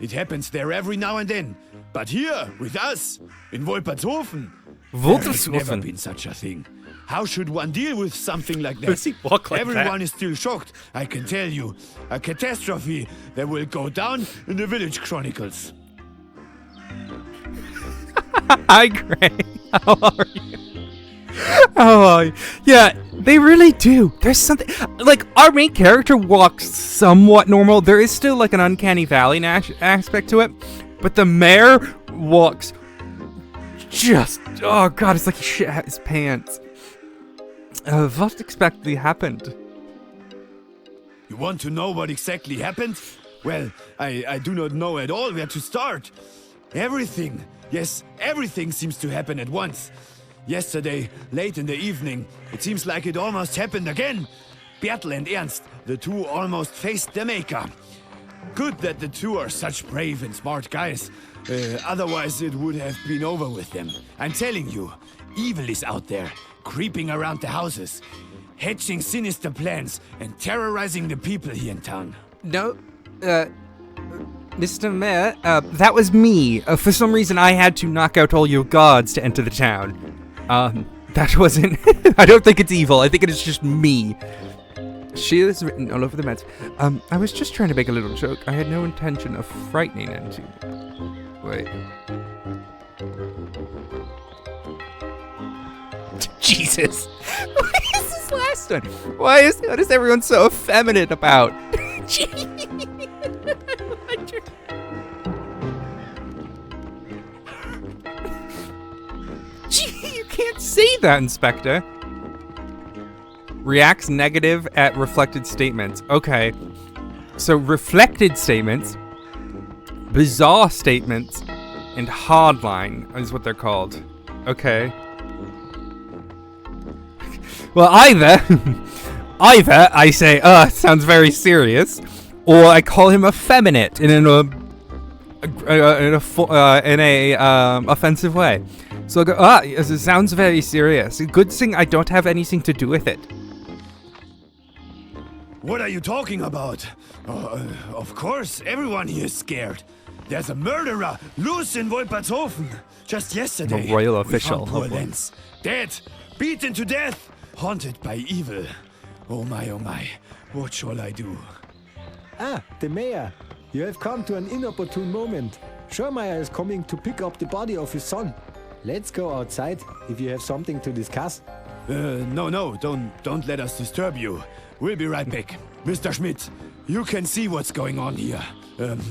It happens there every now and then. But here, with us, in Wolpertshofen, there has never been such a thing. How should one deal with something like that? Does he walk like Everyone that? is still shocked, I can tell you. A catastrophe that will go down in the village chronicles. Hi, Gray. How are you? Oh, yeah, they really do. There's something, like, our main character walks somewhat normal. There is still, like, an uncanny valley aspect to it, but the mayor walks just, oh god, it's like he shit out his pants. What exactly happened? You want to know what exactly happened? Well, I do not know at all where to start. Everything, yes, everything seems to happen at once. Yesterday, late in the evening, it seems like it almost happened again. Bertel and Ernst, the two almost faced the Maker. Good that the two are such brave and smart guys. Otherwise, it would have been over with them. I'm telling you, evil is out there, creeping around the houses, hatching sinister plans, and terrorizing the people here in town. No, Mr. Mayor, that was me. For some reason, I had to knock out all your guards to enter the town. That wasn't... I don't think it's evil. I think it is just me. She is written all over the mats. I was just trying to make a little joke. I had no intention of frightening anyone. Wait. Jesus. What is this last one? What is everyone so effeminate about? Gee, you can't say that, Inspector. Reacts negative at reflected statements. Okay. So reflected statements, bizarre statements, and hardline is what they're called. Okay. Well, either I say, it sounds very serious, or I call him effeminate in an offensive way. So I go, it sounds very serious. Good thing I don't have anything to do with it. What are you talking about? Of course, everyone here is scared. There's a murderer loose in Wolpertshofen. Just yesterday, A royal we official. found poor Lenz, dead, beaten to death, haunted by evil. Oh my, what shall I do? Ah, the mayor. You have come to an inopportune moment. Schurmeier is coming to pick up the body of his son. Let's go outside if you have something to discuss. No, don't let us disturb you. We'll be right back. Mr. Schmidt, you can see what's going on here.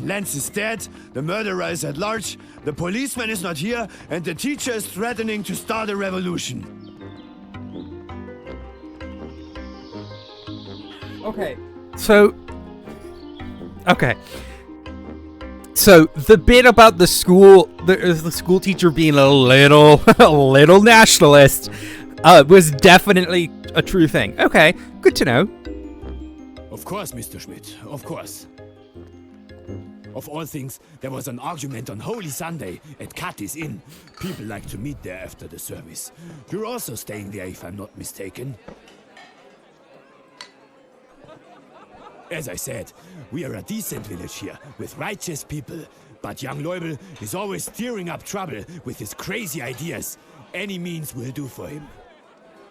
Lenz is dead, the murderer is at large, the policeman is not here, and the teacher is threatening to start a revolution. Okay. So the bit about the school, the school teacher being a little nationalist, was definitely a true thing. Okay, good to know. Of course, Mr. Schmidt, of course. Of all things, there was an argument on Holy Sunday at Kathy's Inn. People like to meet there after the service. You're also staying there, if I'm not mistaken. As I said, we are a decent village here, with righteous people. But young Leubel is always stirring up trouble with his crazy ideas. Any means will do for him.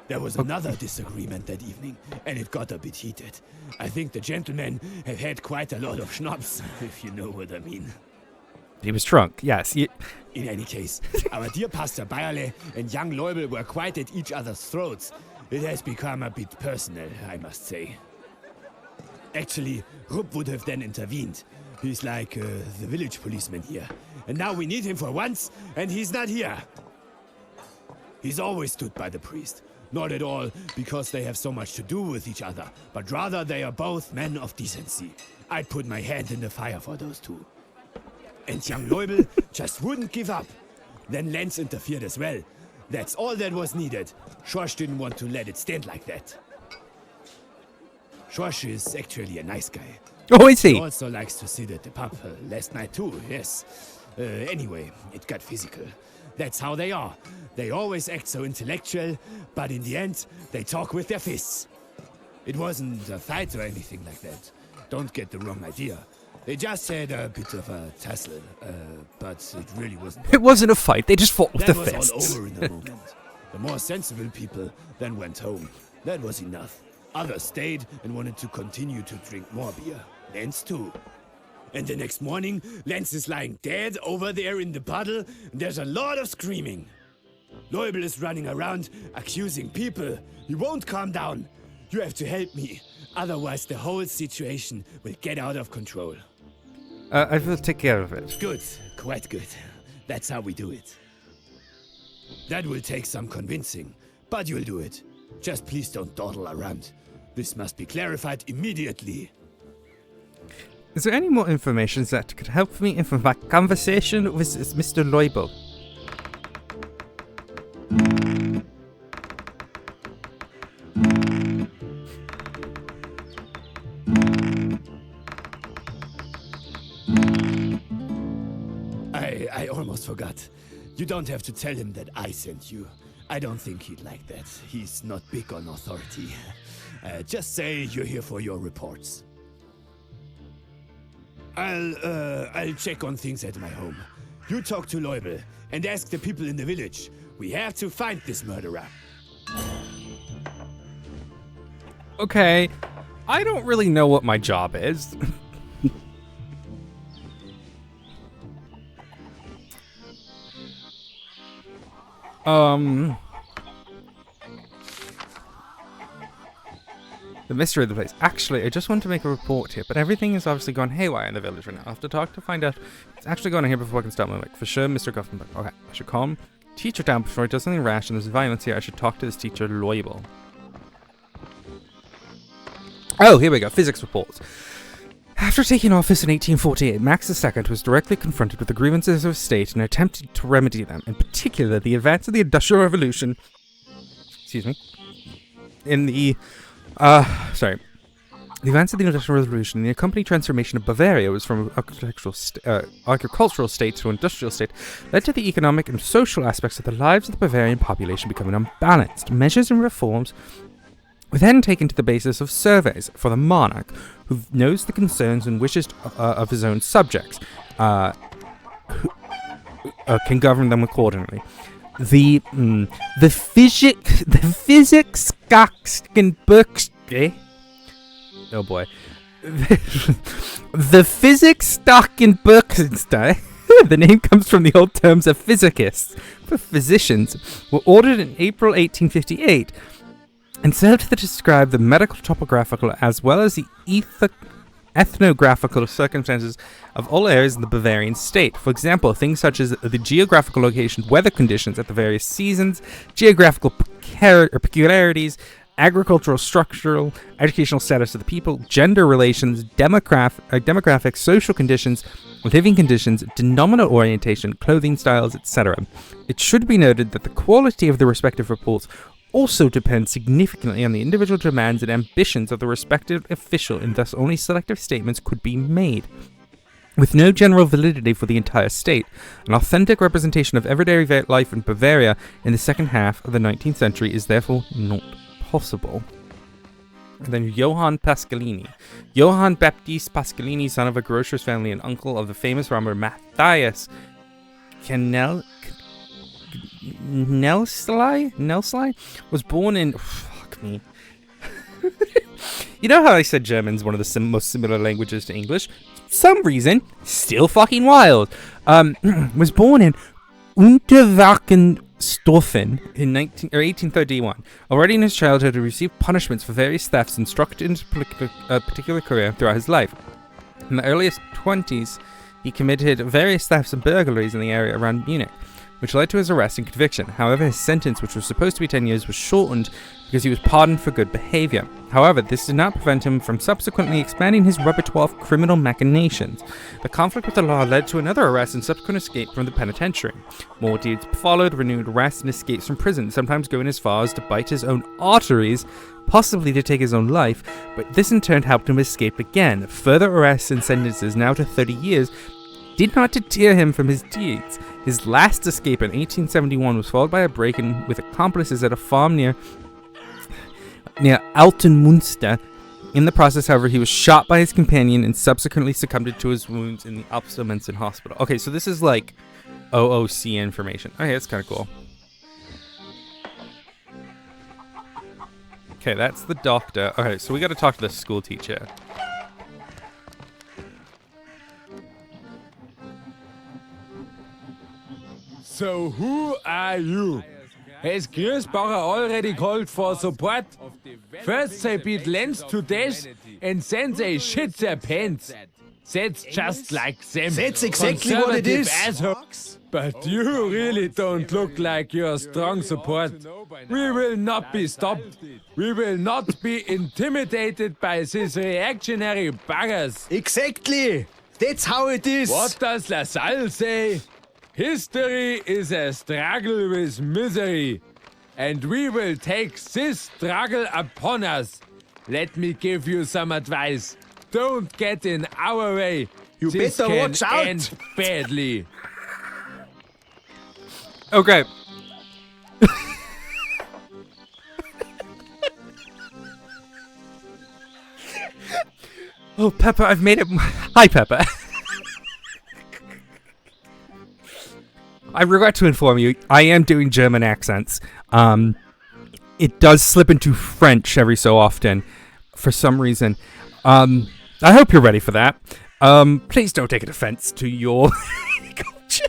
There was another disagreement that evening, and it got a bit heated. I think the gentlemen have had quite a lot of schnapps, if you know what I mean. He was drunk, yes. In any case, our dear Pastor Bayerle and young Leubel were quite at each other's throats. It has become a bit personal, I must say. Actually, Rupp would have then intervened. He's like the village policeman here. And now we need him for once, and he's not here. He's always stood by the priest. Not at all because they have so much to do with each other, but rather they are both men of decency. I'd put my hand in the fire for those two. And young Leubel just wouldn't give up. Then Lenz interfered as well. That's all that was needed. Schorsch didn't want to let it stand like that. Schorsch is actually a nice guy. Oh, is he? He also likes to sit at the pub last night too, yes. Anyway, it got physical. That's how they are. They always act so intellectual, but in the end, they talk with their fists. It wasn't a fight or anything like that. Don't get the wrong idea. They just had a bit of a tussle, but it really wasn't. It wasn't a fight. They just fought with That the was fists. all over in a moment. The more sensible people then went home. That was enough. Others stayed and wanted to continue to drink more beer. Lenz too. And the next morning, Lenz is lying dead over there in the puddle, and there's a lot of screaming. Leubel is running around, accusing people. He won't calm down. You have to help me. Otherwise, the whole situation will get out of control. I will take care of it. Good. Quite good. That's how we do it. That will take some convincing, but you'll do it. Just please don't dawdle around. This must be clarified immediately. Is there any more information that could help me in my conversation with Mr. Leubel? I almost forgot. You don't have to tell him that I sent you. I don't think he'd like that. He's not big on authority. Just say you're here for your reports. I'll check on things at my home. You talk to Leubel and ask the people in the village. We have to find this murderer. Okay, I don't really know what my job is. The mystery of the place. Actually, I just want to make a report here, but everything has obviously gone haywire in the village right now. I have to talk to find out it's actually going on here before I can start my mic. For sure, Mr. Guffenberg. Okay, I should calm teacher down before he does something rash and there's violence here. I should talk to this teacher, Leubel. Oh, here we go. Physics reports. After taking office in 1848, Max II was directly confronted with the grievances of state and attempted to remedy them, in particular the advance of the Industrial Revolution. Excuse me. The advance of the Industrial Revolution and the accompanying transformation of Bavaria was from an agricultural state to an industrial state, led to the economic and social aspects of the lives of the Bavarian population becoming unbalanced. Measures and reforms were then taken to the basis of surveys for the monarch, who knows the concerns and wishes of his own subjects, who can govern them accordingly. The physics oh boy. The physics stock in Berkenstein, the name comes from the old terms of physicists for physicians, were ordered in April 1858 and served to describe the medical, topographical, as well as the ethnographical circumstances of all areas in the Bavarian state. For example, things such as the geographical location, weather conditions at the various seasons, geographical peculiarities, agricultural, structural, educational status of the people, gender relations, demographics, social conditions, living conditions, denominal orientation, clothing styles, etc. It should be noted that the quality of the respective reports also depends significantly on the individual demands and ambitions of the respective official, and thus only selective statements could be made. With no general validity for the entire state, an authentic representation of everyday life in Bavaria in the second half of the 19th century is therefore not possible. And then Johann Pasqualini. Johann Baptiste Pasqualini, son of a grocer's family and uncle of the famous farmer Matthias Nelsly, was born in... Fuck me. You know how I said German's one of the most similar languages to English? Some reason, still fucking wild. Was born in Unterwalkenstoffen in 1831. Already in his childhood, he received punishments for various thefts and struck into a particular career throughout his life. In the earliest 20s, he committed various thefts and burglaries in the area around Munich. which led to his arrest and conviction. However, his sentence, which was supposed to be 10 years, was shortened because he was pardoned for good behavior. However, this did not prevent him from subsequently expanding his repertoire of criminal machinations. The conflict with the law led to another arrest and subsequent escape from the penitentiary. More deeds followed, renewed arrests and escapes from prison, sometimes going as far as to bite his own arteries, possibly to take his own life, but this in turn helped him escape again. Further arrests and sentences, now to 30 years, did not deter him from his deeds. His last escape in 1871 was followed by a break-in with accomplices at a farm near Altenmünster. In the process, however, he was shot by his companion and subsequently succumbed to his wounds in the Upsilmensen hospital. Okay, so this is like OOC information. Okay, that's kind of cool. Okay, that's the doctor. Okay, so we got to talk to the school teacher. So who are you? Has Griesbacher already called for support? First they beat Lenz to death and then they shit their pants. That's just like them. That's exactly what it is. Assholes. But you really don't look like your strong support. We will not be stopped. We will not be intimidated by these reactionary buggers. Exactly. That's how it is. What does LaSalle say? History is a struggle with misery, and we will take this struggle upon us. Let me give you some advice. Don't get in our way. You this better can watch out. end badly. Okay. Oh, Peppa, I've made it. Hi, Peppa. I regret to inform you, I am doing German accents. It does slip into French every so often, for some reason. I hope you're ready for that. Please don't take offense to your culture.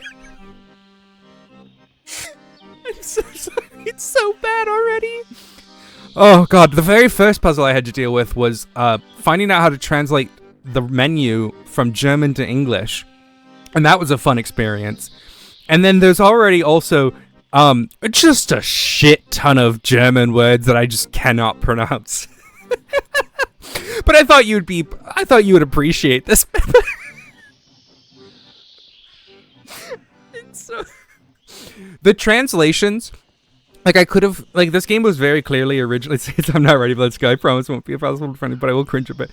I'm so sorry. It's so bad already. Oh god, the very first puzzle I had to deal with was finding out how to translate the menu from German to English. And that was a fun experience. And then there's already also just a shit ton of German words that I just cannot pronounce. But I thought you would appreciate this. The translations, like I could have, like this game was very clearly originally. I'm not ready, but let's go. I promise it won't be a problem for me, but I will cringe a bit.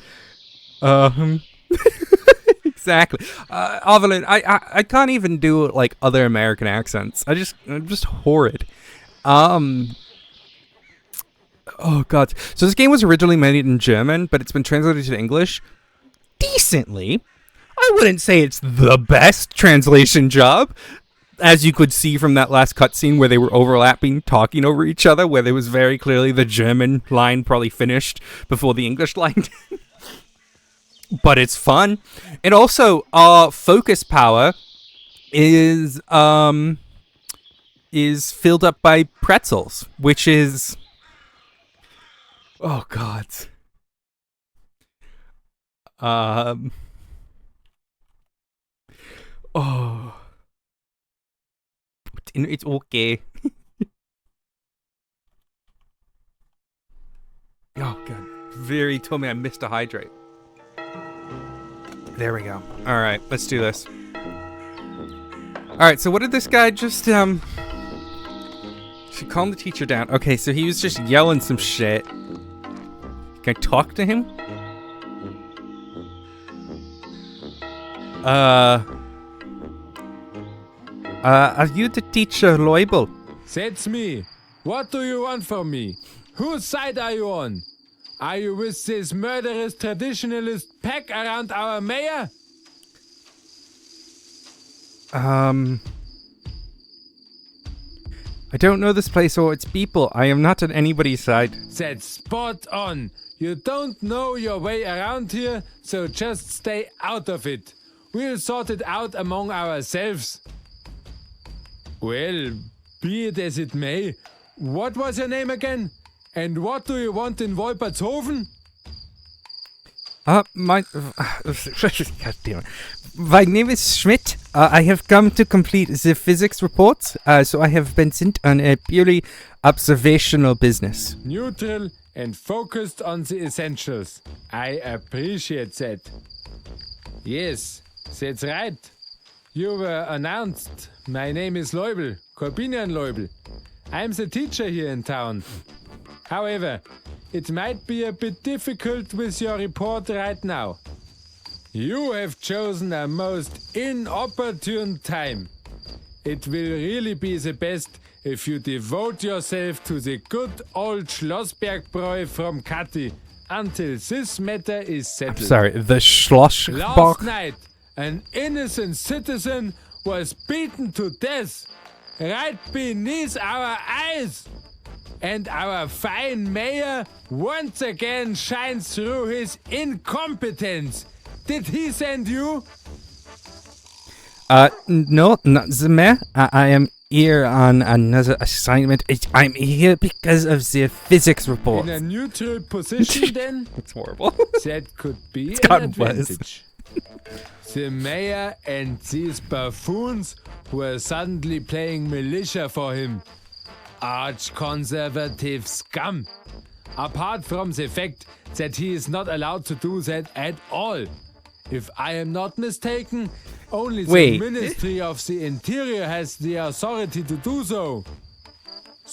Exactly. Evelyn, I can't even do like other American accents. I'm just horrid. Oh god. So this game was originally made in German, but it's been translated to English decently. I wouldn't say it's the best translation job, as you could see from that last cutscene where they were overlapping, talking over each other, where there was very clearly the German line probably finished before the English line did. But it's fun. And also, focus power is filled up by pretzels, which is, oh god. Oh, it's okay. Oh god, very told me I missed a hydrate. There we go. All right, let's do this. All right, so what did this guy just she calmed the teacher down. Okay, so he was just yelling some shit. Can I talk to him? Are you the teacher, Leubel? That's me. What do you want from me? Whose side are you on? Are you with this murderous traditionalist pack around our mayor? I don't know this place or its people. I am not on anybody's side. That's spot on. You don't know your way around here, so just stay out of it. We'll sort it out among ourselves. Well, be it as it may. What was your name again? And what do you want in Wolpertshofen? God damn it. My name is Schmidt. I have come to complete the physics report, so I have been sent on a purely observational business. Neutral and focused on the essentials. I appreciate that. Yes, that's right. You were announced. My name is Leubel, Corbinian Leubel. I'm the teacher here in town. However, it might be a bit difficult with your report right now. You have chosen a most inopportune time. It will really be the best if you devote yourself to the good old Schlossbergbräu from Katy until this matter is settled. I'm sorry, the Schlossberg. Last night, an innocent citizen was beaten to death right beneath our eyes. And our fine mayor once again shines through his incompetence. Did he send you? No, not the mayor. I am here on another assignment. I'm here because of the physics report. In a neutral position, then? It's horrible. That could be It's an gotten worse. advantage. The mayor and these buffoons were suddenly playing militia for him. Arch-conservative scum. Apart from the fact that he is not allowed to do that at all. If I am not mistaken, only the Ministry of the Interior has the authority to do so.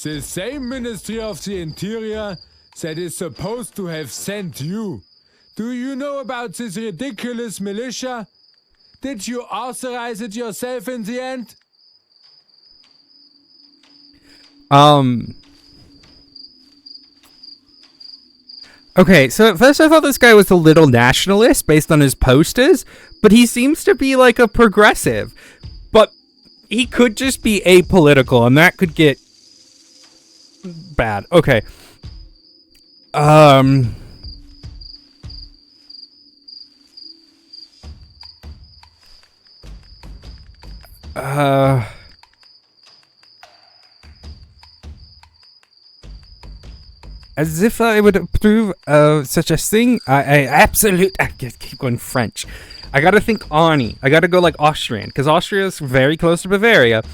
The same Ministry of the Interior that is supposed to have sent you. Do you know about this ridiculous militia? Did you authorize it yourself in the end? Okay, so at first I thought this guy was a little nationalist based on his posters, but he seems to be like a progressive. But he could just be apolitical, and that could get bad. Okay. As if I would approve of such a thing. I keep going French. I gotta think Arnie. I gotta go like Austrian, because Austria is very close to Bavaria.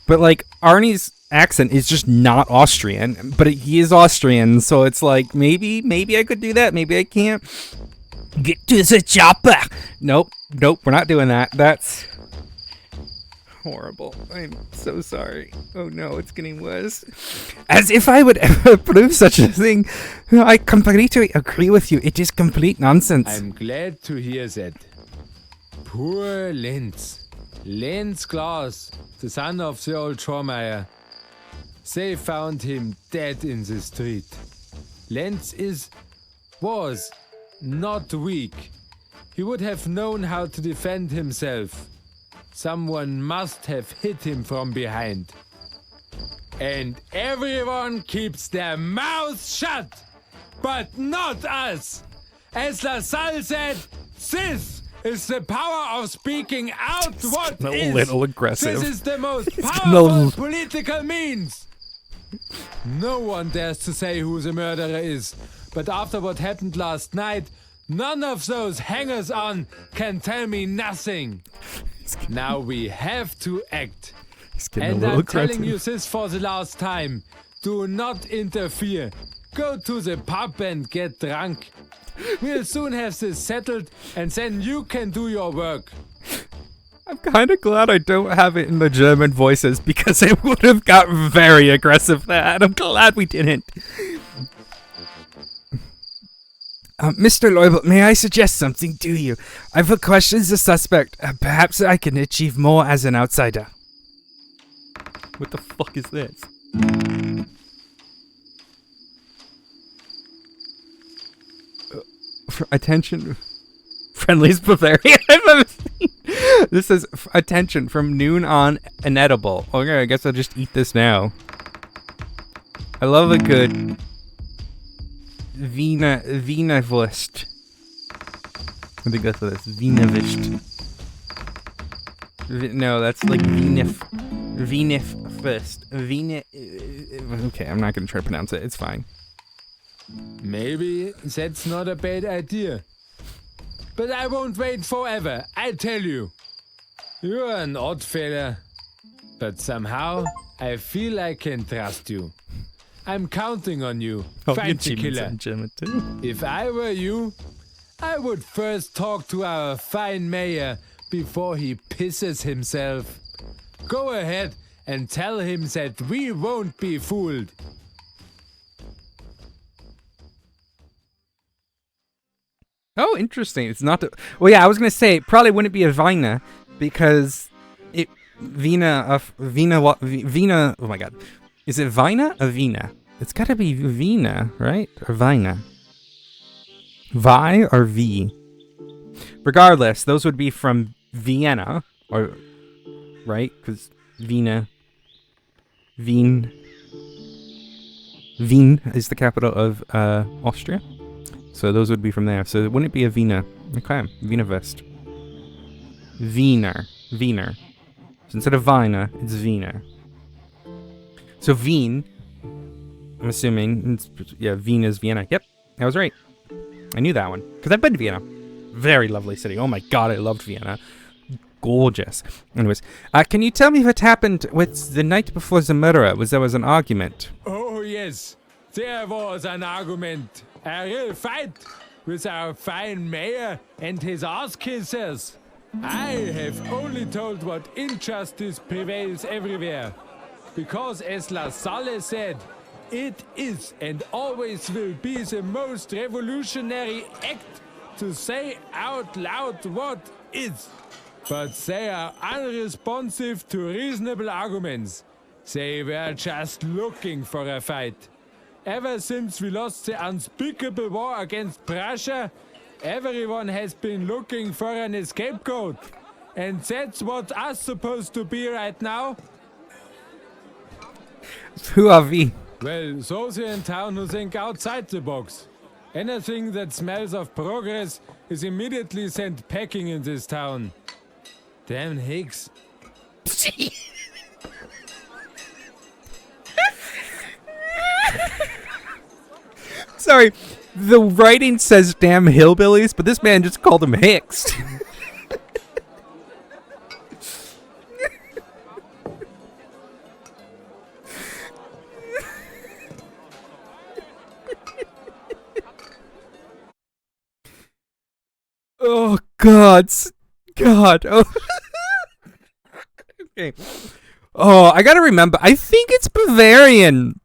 But like Arnie's accent is just not Austrian, but he is Austrian, so it's like maybe I could do that. Maybe I can't. Get to the chopper. Nope, we're not doing that. That's horrible. I'm so sorry. Oh no, it's getting worse. As if I would ever approve such a thing. I completely agree with you. It is complete nonsense. I'm glad to hear that. Poor Lenz. Lenz Klaus, the son of the old Schormeyer. They found him dead in the street. Lenz was not weak. He would have known how to defend himself. Someone must have hit him from behind. And everyone keeps their mouths shut, but not us. As LaSalle said, this is the power of speaking out what is. A little aggressive. This is the most powerful political means. No one dares to say who the murderer is, but after what happened last night, none of those hangers-on can tell me nothing. Now we have to act. And I'm telling you this for the last time. Do not interfere. Go to the pub and get drunk. We'll soon have this settled, and then you can do your work. I'm kind of glad I don't have it in the German voices, because it would have got very aggressive there, and I'm glad we didn't. Mr. Leubel, may I suggest something to you? I've questioned the suspect. Perhaps I can achieve more as an outsider. What the fuck is this? Attention. Friendliest Bavaria I've ever seen. This says, attention, from noon on, inedible. Okay, I guess I'll just eat this now. I love a good Wienerwurst. I think that's what it is. Wienerwurst. No, that's like Wienerwurst. Okay, I'm not gonna try to pronounce it. It's fine. Maybe that's not a bad idea. But I won't wait forever, I tell you. You're an odd fella, but somehow I feel I can trust you. I'm counting on you. Oh, Fight the Jimin's killer. in German too. If I were you, I would first talk to our fine mayor before he pisses himself. Go ahead and tell him that we won't be fooled. Oh, interesting. It's not. Well, yeah, I was gonna say it probably wouldn't be a Vina because it Vina. Oh my God, is it Vina or Vina? It's gotta be Vina, right? Or Vina. Vi or V? Regardless, those would be from Vienna, or right? Because Wien is the capital of Austria. So those would be from there. So wouldn't it be a Wiener? Okay, Wiener West. Wiener. So instead of Wiener, it's Wiener. So Wien, I'm assuming, yeah, Wien is Vienna. Yep, I was right. I knew that one. Because I've been to Vienna. Very lovely city. Oh my God, I loved Vienna. Gorgeous. Anyways, can you tell me what happened with the night before the murder? There was an argument? Oh, yes. There was an argument. A real fight with our fine mayor and his ass-kissers. I have only told what injustice prevails everywhere. Because as La Salle said, it is and always will be the most revolutionary act to say out loud what is. But they are unresponsive to reasonable arguments. They were just looking for a fight. Ever since we lost the unspeakable war against Prussia, everyone has been looking for an scapegoat. And that's what us supposed to be right now. Who are we? Well, those here in town who think outside the box. Anything that smells of progress is immediately sent packing in this town. Damn Higgs. Sorry, the writing says damn hillbillies, but this man just called them Hicks. Oh, God. Oh. Okay. Oh, I gotta remember. I think it's Bavarian.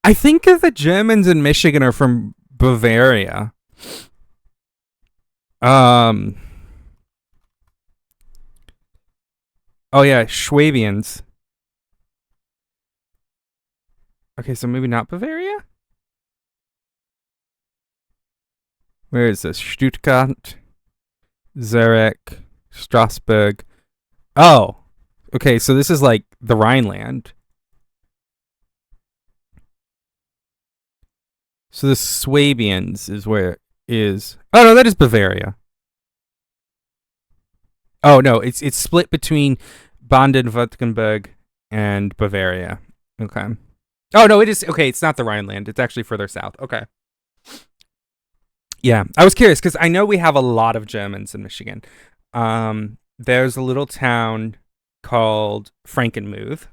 I think that the Germans in Michigan are from Bavaria. Oh yeah, Schwabians. Okay, so maybe not Bavaria? Where is this? Stuttgart, Zurich, Strasbourg. Oh, okay, so this is like the Rhineland. So the Swabians is where it is. Oh no, that is Bavaria. Oh no, it's split between Baden-Württemberg and Bavaria. Okay. Oh no, it is okay. It's not the Rhineland. It's actually further south. Okay. Yeah, I was curious because I know we have a lot of Germans in Michigan. There's a little town called Frankenmuth.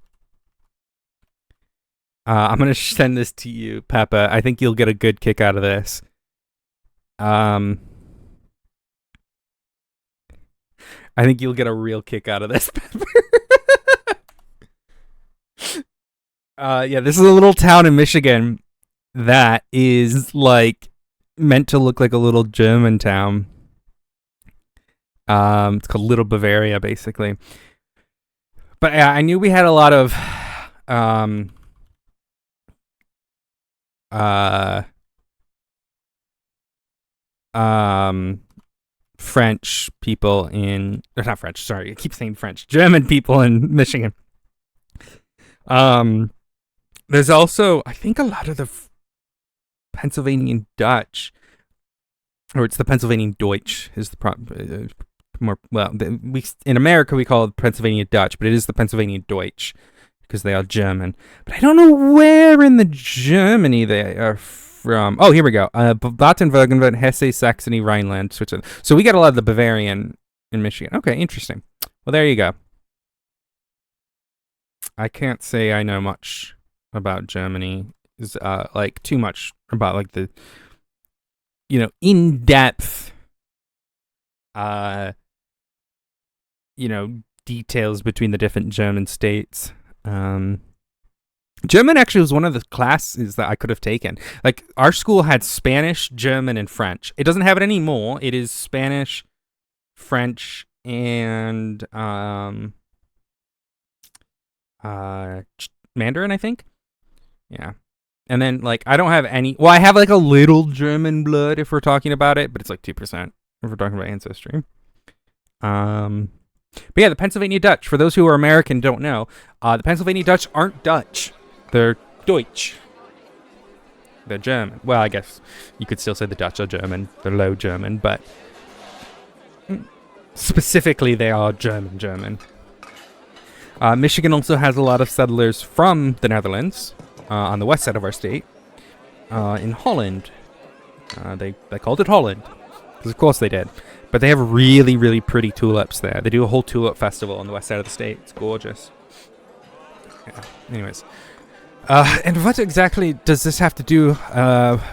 I'm gonna send this to you, Peppa. I think you'll get a good kick out of this. I think you'll get a real kick out of this, Pepper. Yeah, this is a little town in Michigan that is like meant to look like a little German town. It's called Little Bavaria, basically. But yeah, I knew we had a lot of French people in, or not French, sorry, I keep saying French, German people in Michigan. There's also, I think, a lot of the Pennsylvanian Dutch, or it's the Pennsylvanian Deutsch is the more, well, we in America we call it Pennsylvania Dutch, but it is the Pennsylvania Deutsch because they are German. But I don't know where in the Germany they are from... Oh, here we go. Baden-Württemberg, Hesse, Saxony, Rhineland, Switzerland. So we got a lot of the Bavarian in Michigan. Okay, interesting. Well, there you go. I can't say I know much about Germany. Like, too much about, like, the, you know, in-depth, you know, details between the different German states. German actually was one of the classes that I could have taken. Like, our school had Spanish, German, and French. It doesn't have it anymore. It is Spanish, French, and Mandarin, I think. Yeah. And then, like, I don't have any... Well, I have, like, a little German blood if we're talking about it, but it's, like, 2% if we're talking about ancestry. But yeah, the Pennsylvania Dutch, for those who are American don't know, the Pennsylvania Dutch aren't Dutch. They're Deutsch. They're German. Well, I guess you could still say the Dutch are German. They're Low German, but specifically they are German. Michigan also has a lot of settlers from the Netherlands on the west side of our state. In Holland. They called it Holland. Because of course they did. But they have really, really pretty tulips there. They do a whole tulip festival on the west side of the state. It's gorgeous. Yeah. Anyways. And what exactly does this have to do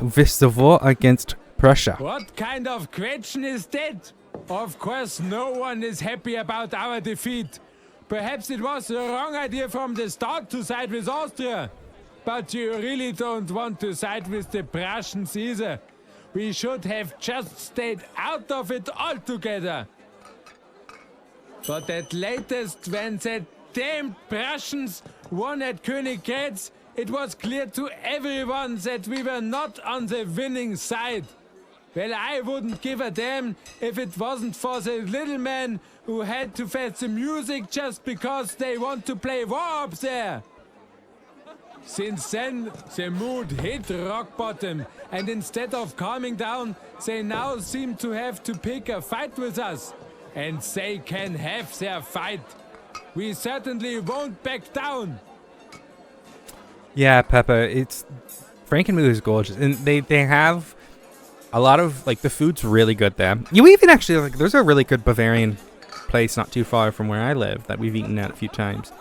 with the war against Prussia? What kind of question is that? Of course, no one is happy about our defeat. Perhaps it was the wrong idea from the start to side with Austria. But you really don't want to side with the Prussians either. We should have just stayed out of it altogether. But at latest, when the damn Prussians won at Königgrätz, it was clear to everyone that we were not on the winning side. Well, I wouldn't give a damn if it wasn't for the little man who had to face the music just because they want to play war up there. Since then, the mood hit rock bottom, and instead of calming down, they now seem to have to pick a fight with us. And they can have their fight. We certainly won't back down. Yeah, Peppa, Frankenmuth is gorgeous, and they have a lot of, like, the food's really good there. You even actually, like, there's a really good Bavarian place not too far from where I live that we've eaten at a few times.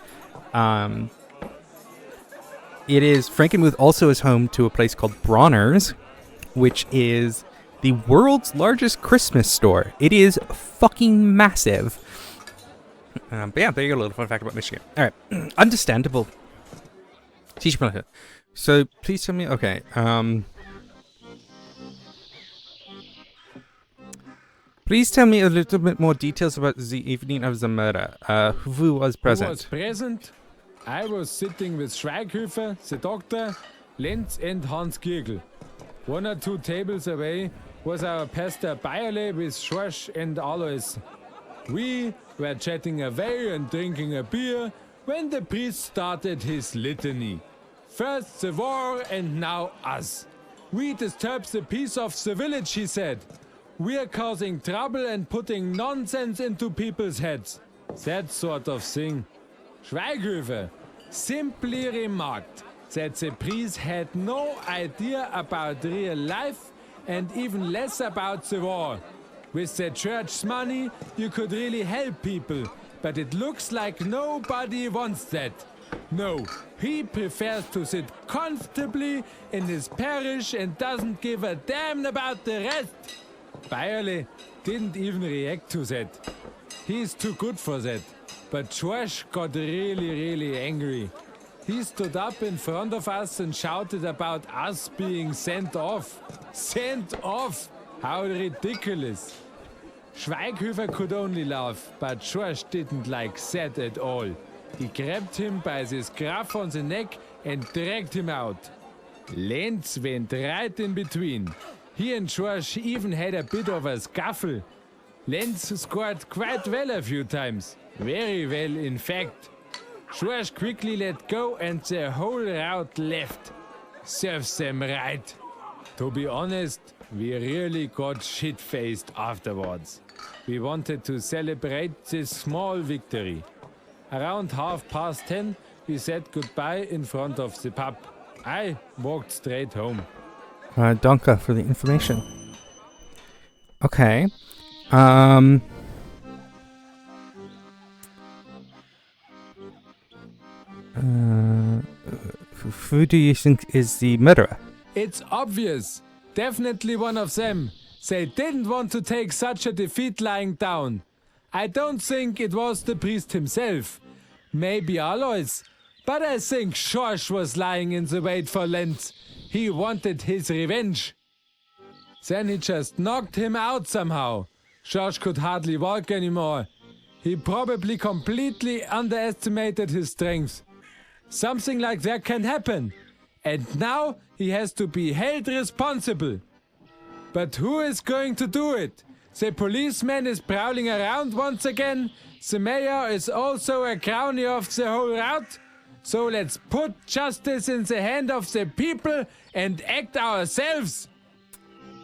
Frankenmuth also is home to a place called Bronner's, which is the world's largest Christmas store. It is fucking massive. But yeah, there you go, a little fun fact about Michigan. Alright, understandable. So, please tell me, okay, please tell me a little bit more details about the evening of the murder. Who was present? Who was present? I was sitting with Schweighöfer, the doctor, Lenz and Hans Kirgel. 1 or 2 tables away was our pastor Bayerle with Schorsch and Alois. We were chatting away and drinking a beer when the priest started his litany. First the war and now us. We disturb the peace of the village, he said. We're causing trouble and putting nonsense into people's heads. That sort of thing. Schweighöfer simply remarked that the priest had no idea about real life and even less about the war. With the church's money, you could really help people, but it looks like nobody wants that. No, he prefers to sit comfortably in his parish and doesn't give a damn about the rest. Bayerle didn't even react to that. He's too good for that. But Schorsch got really angry. He stood up in front of us and shouted about us being sent off. Sent off! How ridiculous! Schweighöfer could only laugh, but Schorsch didn't like that at all. He grabbed him by the scruff on the neck and dragged him out. Lenz went right in between. He and Schorsch even had a bit of a scuffle. Lenz scored quite well a few times. Very well, in fact. Schorsch quickly let go and the whole rout left. Serves them right. To be honest, we really got shit-faced afterwards. We wanted to celebrate this small victory. Around 10:30, we said goodbye in front of the pub. I walked straight home. Danke for the information. Okay. Who do you think is the murderer? It's obvious. Definitely one of them. They didn't want to take such a defeat lying down. I don't think it was the priest himself. Maybe Alois. But I think George was lying in the wait for Lenz. He wanted his revenge. Then he just knocked him out somehow. George could hardly walk anymore. He probably completely underestimated his strength. Something like that can happen. And now he has to be held responsible. But who is going to do it? The policeman is prowling around once again. The mayor is also a crony of the whole route. So let's put justice in the hand of the people and act ourselves.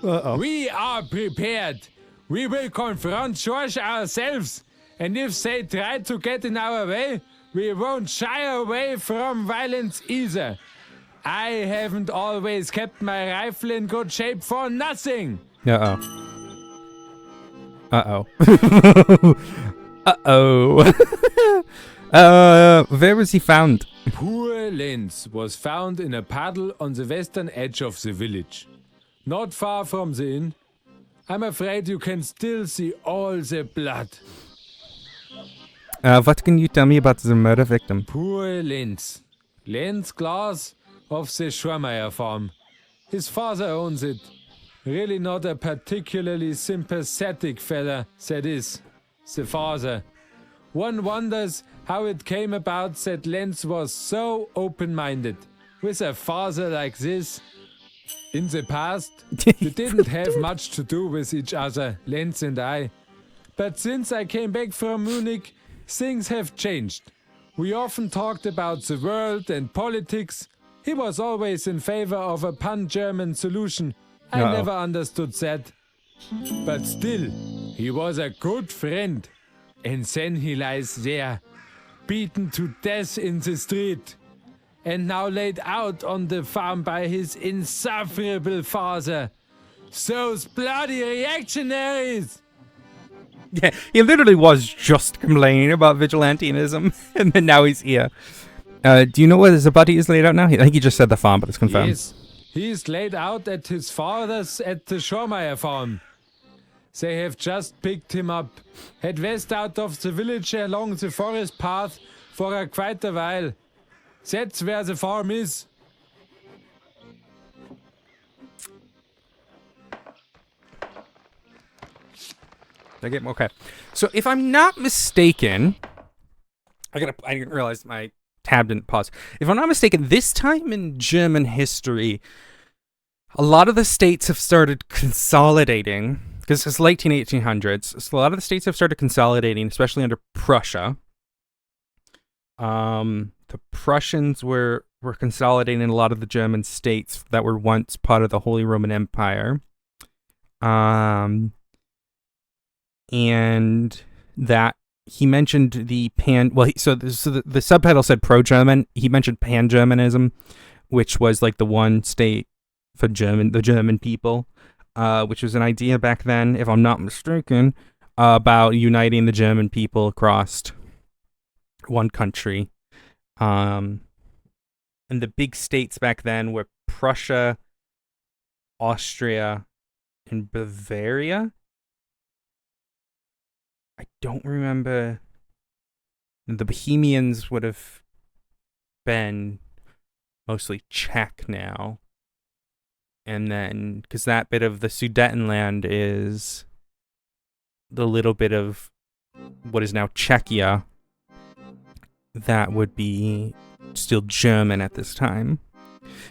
Uh-oh. We are prepared. We will confront George ourselves. And if they try to get in our way, we won't shy away from violence either. I haven't always kept my rifle in good shape for nothing. Uh-oh. Uh-oh. Where was he found? Poor Lenz was found in a puddle on the western edge of the village. Not far from the inn. I'm afraid you can still see all the blood. What can you tell me about the murder victim? Poor Lenz. Lenz Glass of the Schwameyer farm. His father owns it. Really not a particularly sympathetic fella, that is. The father. One wonders how it came about that Lenz was so open-minded. With a father like this. In the past, we didn't have much to do with each other, Lenz and I. But since I came back from Munich, things have changed. We often talked about the world and politics. He was always in favor of a pan-German solution. I never understood that. But still, he was a good friend. And then he lies there, beaten to death in the street. And now laid out on the farm by his insufferable father. Those bloody reactionaries! Yeah, he literally was just complaining about vigilantism, and then now he's here. Do you know where his body is laid out now? I think he just said the farm, but it's confirmed. Yes, he's laid out at his father's at the Schormeyer farm. They have just picked him up. Head west out of the village along the forest path for quite a while. That's where the farm is. Okay. So if I'm not mistaken, I didn't realize my tab didn't pause. If I'm not mistaken, this time in German history, a lot of the states have started consolidating, because it's late 1800s, so a lot of the states have started consolidating, especially under Prussia. The Prussians were consolidating a lot of the German states that were once part of the Holy Roman Empire. And that he mentioned the the subtitle said pro-German. He mentioned pan-Germanism, which was like the one state for the German people, which was an idea back then, if I'm not mistaken, about uniting the German people across one country. And the big states back then were Prussia, Austria, and Bavaria. I don't remember. The Bohemians would have been mostly Czech now. And then, because that bit of the Sudetenland is the little bit of what is now Czechia, that would be still German at this time.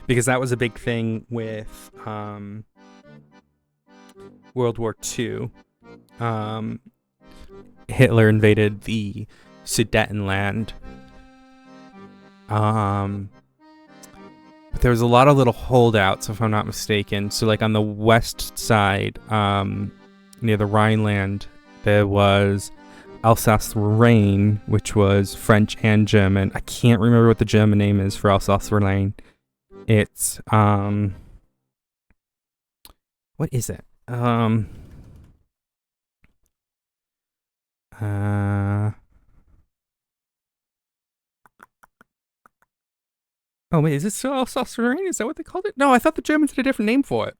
Because that was a big thing with World War II. Hitler invaded the Sudetenland. But there was a lot of little holdouts, if I'm not mistaken. So like on the west side, near the Rhineland, there was Alsace-Lorraine, which was French and German. I can't remember what the German name is for Alsace-Lorraine. It's What is it? Oh wait, is it still Alsace-Lorraine? Is that what they called it? No, I thought the Germans had a different name for it.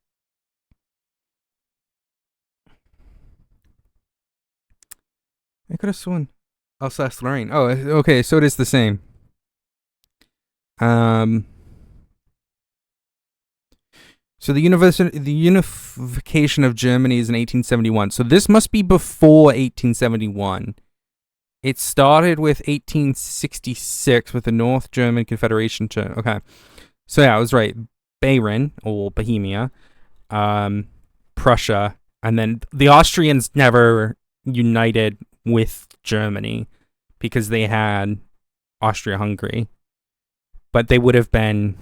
I could have sworn Alsace-Lorraine. Oh, okay, so it is the same. So the unification of Germany is in 1871. So this must be before 1871. It started with 1866 with the North German Confederation. Okay. So yeah, I was right. Bayern, or Bohemia, Prussia, and then the Austrians never united with Germany because they had Austria-Hungary. But they would have been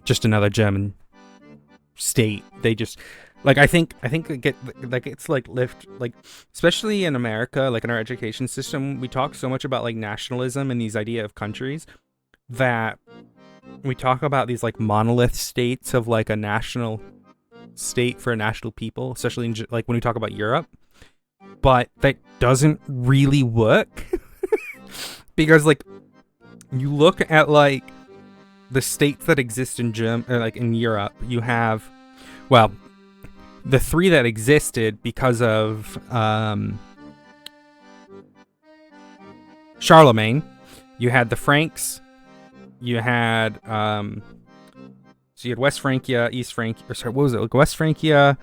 just another German state. They just... Like, I think it's like especially in America, like in our education system, we talk so much about like nationalism and these idea of countries that we talk about these like monolith states of like a national state for a national people, especially in like when we talk about Europe, but that doesn't really work because like you look at like the states that exist in in Europe, you have, well, the three that existed because of Charlemagne. You had the Franks, you had so you had West Francia, East Francia, or sorry, what was it? Like West Francia.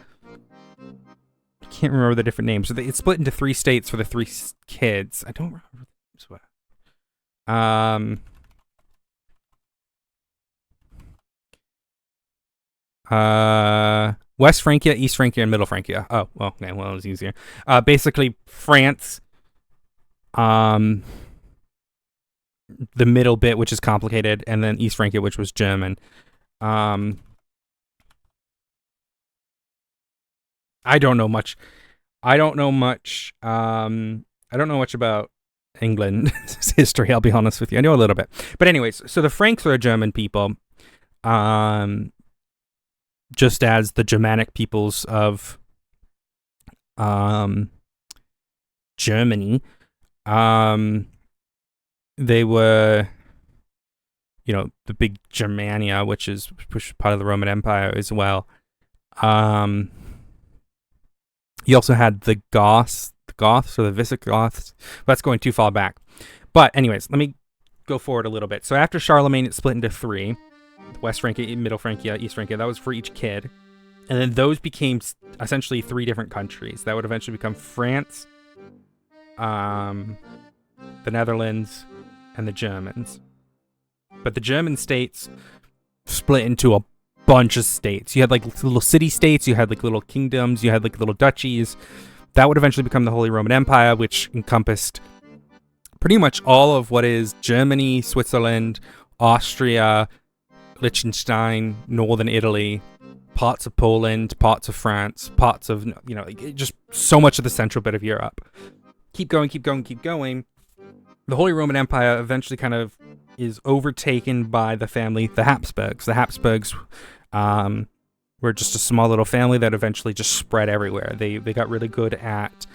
I can't remember the different names. So it split into three states for the three kids. I don't remember West Francia, East Francia, and Middle Francia. Oh, well, okay, well, it was easier. Basically, France, the middle bit, which is complicated, and then East Francia, which was German. I don't know much. I don't know much about England's history, I'll be honest with you. I know a little bit. But anyways, so the Franks are a German people. Just as the Germanic peoples of Germany, they were, the big Germania, which is part of the Roman Empire as well. You also had the Goths or the Visigoths. That's going too far back. But anyways, let me go forward a little bit. So after Charlemagne, it split into three. West Francia, Middle Francia, East Francia. That was for each kid. And then those became essentially three different countries. That would eventually become France, the Netherlands, and the Germans. But the German states split into a bunch of states. You had like little city-states, you had like little kingdoms, you had like little duchies. That would eventually become the Holy Roman Empire, which encompassed pretty much all of what is Germany, Switzerland, Austria, Liechtenstein, northern Italy, parts of Poland, parts of France, parts of, just so much of the central bit of Europe. Keep going. The Holy Roman Empire eventually kind of is overtaken by the Habsburgs. The Habsburgs were just a small little family that eventually just spread everywhere. They got really good at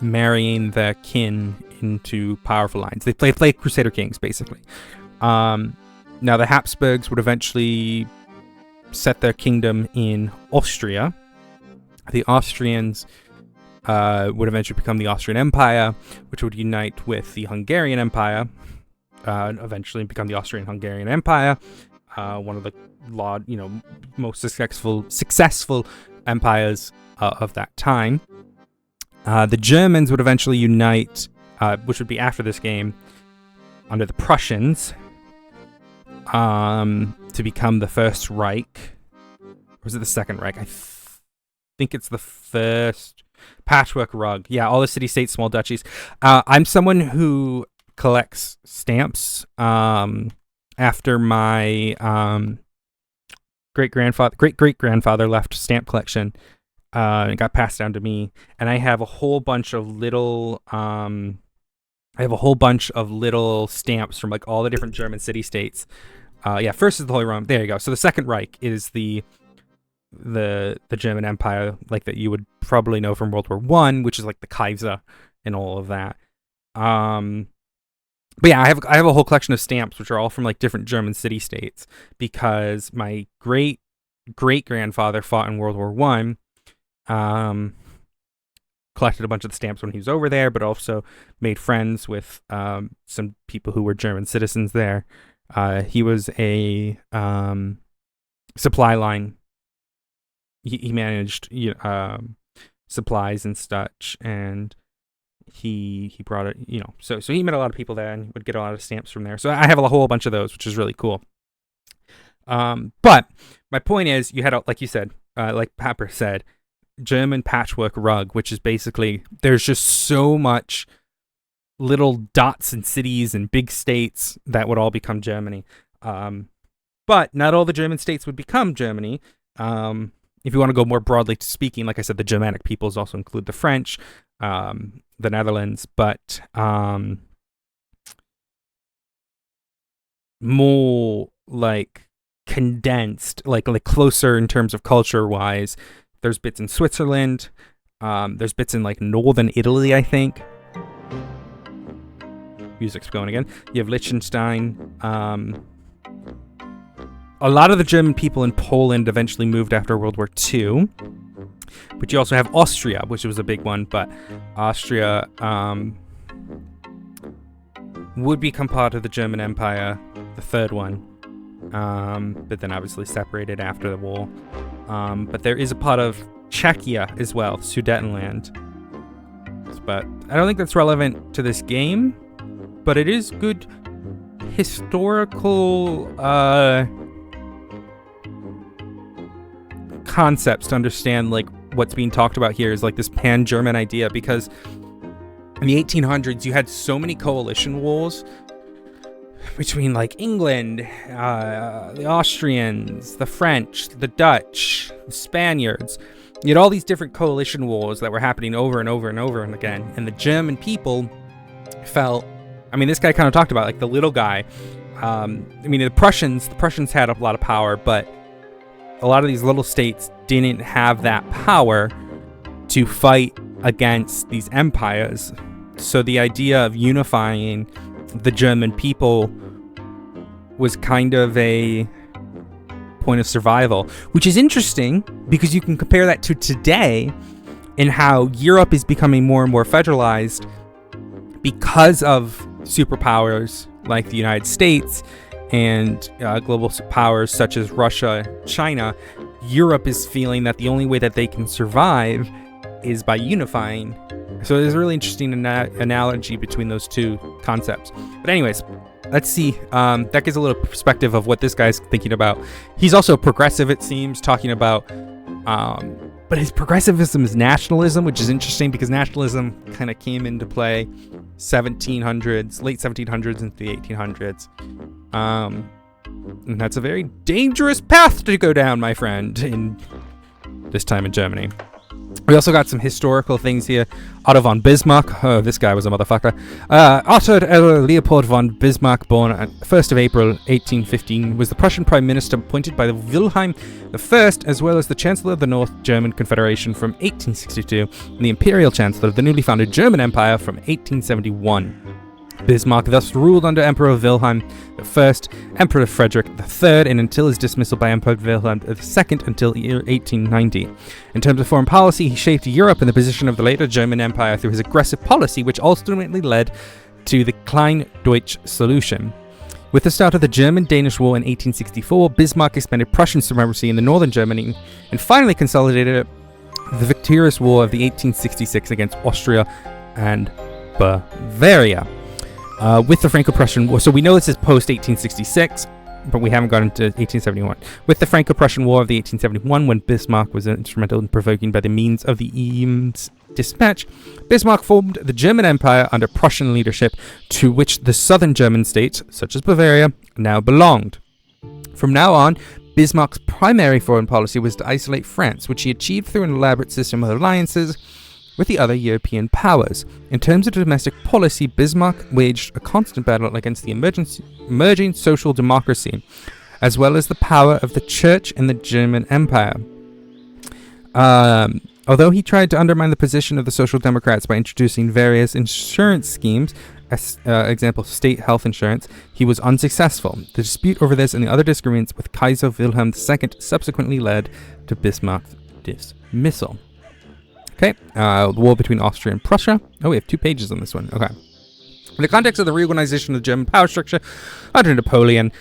marrying their kin into powerful lines. They played Crusader Kings, basically. Now, the Habsburgs would eventually set their kingdom in Austria. The Austrians would eventually become the Austrian Empire, which would unite with the Hungarian Empire, eventually become the Austrian-Hungarian Empire, one of the most successful empires of that time. The Germans would eventually unite, which would be after this game, under the Prussians, to become the First Reich. Or is it the Second Reich? I think it's the first. Patchwork rug. Yeah, all the city-states, small duchies. I'm someone who collects stamps. After my great-great-grandfather left stamp collection, it got passed down to me, and I have a whole bunch of little stamps from like all the different German city-states. First is the Holy Roman. There you go. So the Second Reich is the the German Empire, like that you would probably know from World War One, which is like the Kaiser and all of that. But yeah, I have a whole collection of stamps which are all from like different German city-states, because my great grandfather fought in World War One. Collected a bunch of the stamps when he was over there, but also made friends with some people who were German citizens there. He was a supply line. He managed supplies and such, and he brought it, so he met a lot of people there and would get a lot of stamps from there. So I have a whole bunch of those, which is really cool. But my point is, you had, like you said, like Pepper said, German patchwork rug, which is basically, there's just so much little dots and cities and big states that would all become Germany. But not all the German states would become Germany. If you want to go more broadly speaking, like I said, the Germanic peoples also include the French, the Netherlands, but more like condensed, like closer in terms of culture wise. There's bits in Switzerland. There's bits in like northern Italy, I think. Music's going again. You have Liechtenstein. A lot of the German people in Poland eventually moved after World War II. But you also have Austria, which was a big one. But Austria would become part of the German Empire, the third one. But then obviously separated after the war. But there is a part of Czechia as well, Sudetenland. But I don't think that's relevant to this game. But it is good historical concepts to understand, like, what's being talked about here is like this pan-German idea, because in the 1800s you had so many coalition wars between like England, the Austrians, the French, the Dutch, the Spaniards. You had all these different coalition wars that were happening over and over and over and again, and the German people felt, I mean, this guy kind of talked about like the little guy. I mean, the Prussians had a lot of power, but a lot of these little states didn't have that power to fight against these empires. So the idea of unifying the German people was kind of a point of survival, which is interesting because you can compare that to today and how Europe is becoming more and more federalized because of superpowers like the United States and global powers such as Russia, China. Europe is feeling that the only way that they can survive is by unifying. So there's a really interesting analogy between those two concepts. But anyways, let's see. That gives a little perspective of what this guy's thinking about. He's also progressive, it seems, talking about... but his progressivism is nationalism, which is interesting because nationalism kind of came into play late 1700s into the 1800s. And that's a very dangerous path to go down, my friend, in this time in Germany. We also got some historical things here. Otto von Bismarck. Oh, this guy was a motherfucker. Otto Leopold von Bismarck, born on 1st of April 1815, was the Prussian Prime Minister appointed by Wilhelm I, as well as the Chancellor of the North German Confederation from 1862, and the Imperial Chancellor of the newly founded German Empire from 1871. Bismarck thus ruled under Emperor Wilhelm I, Emperor Frederick III, and until his dismissal by Emperor Wilhelm II until 1890. In terms of foreign policy, he shaped Europe and the position of the later German Empire through his aggressive policy, which ultimately led to the Klein-Deutsch solution. With the start of the German-Danish War in 1864, Bismarck expanded Prussian supremacy in the northern Germany and finally consolidated the victorious war of the 1866 against Austria and Bavaria. With the Franco-Prussian War, so we know this is post-1866, but we haven't gone into 1871. With the Franco-Prussian War of the 1871, when Bismarck was instrumental in provoking by the means of the Eames Dispatch, Bismarck formed the German Empire under Prussian leadership, to which the southern German states, such as Bavaria, now belonged. From now on, Bismarck's primary foreign policy was to isolate France, which he achieved through an elaborate system of alliances with the other European powers. In terms of domestic policy, Bismarck waged a constant battle against the emerging social democracy, as well as the power of the Church in the German Empire. Although he tried to undermine the position of the Social Democrats by introducing various insurance schemes, as example state health insurance, he was unsuccessful. The dispute over this and the other disagreements with Kaiser Wilhelm II subsequently led to Bismarck's dismissal. Okay, the war between Austria and Prussia. Oh, we have 2 pages on this one. Okay. In the context of the reorganization of the German power structure under Napoleon,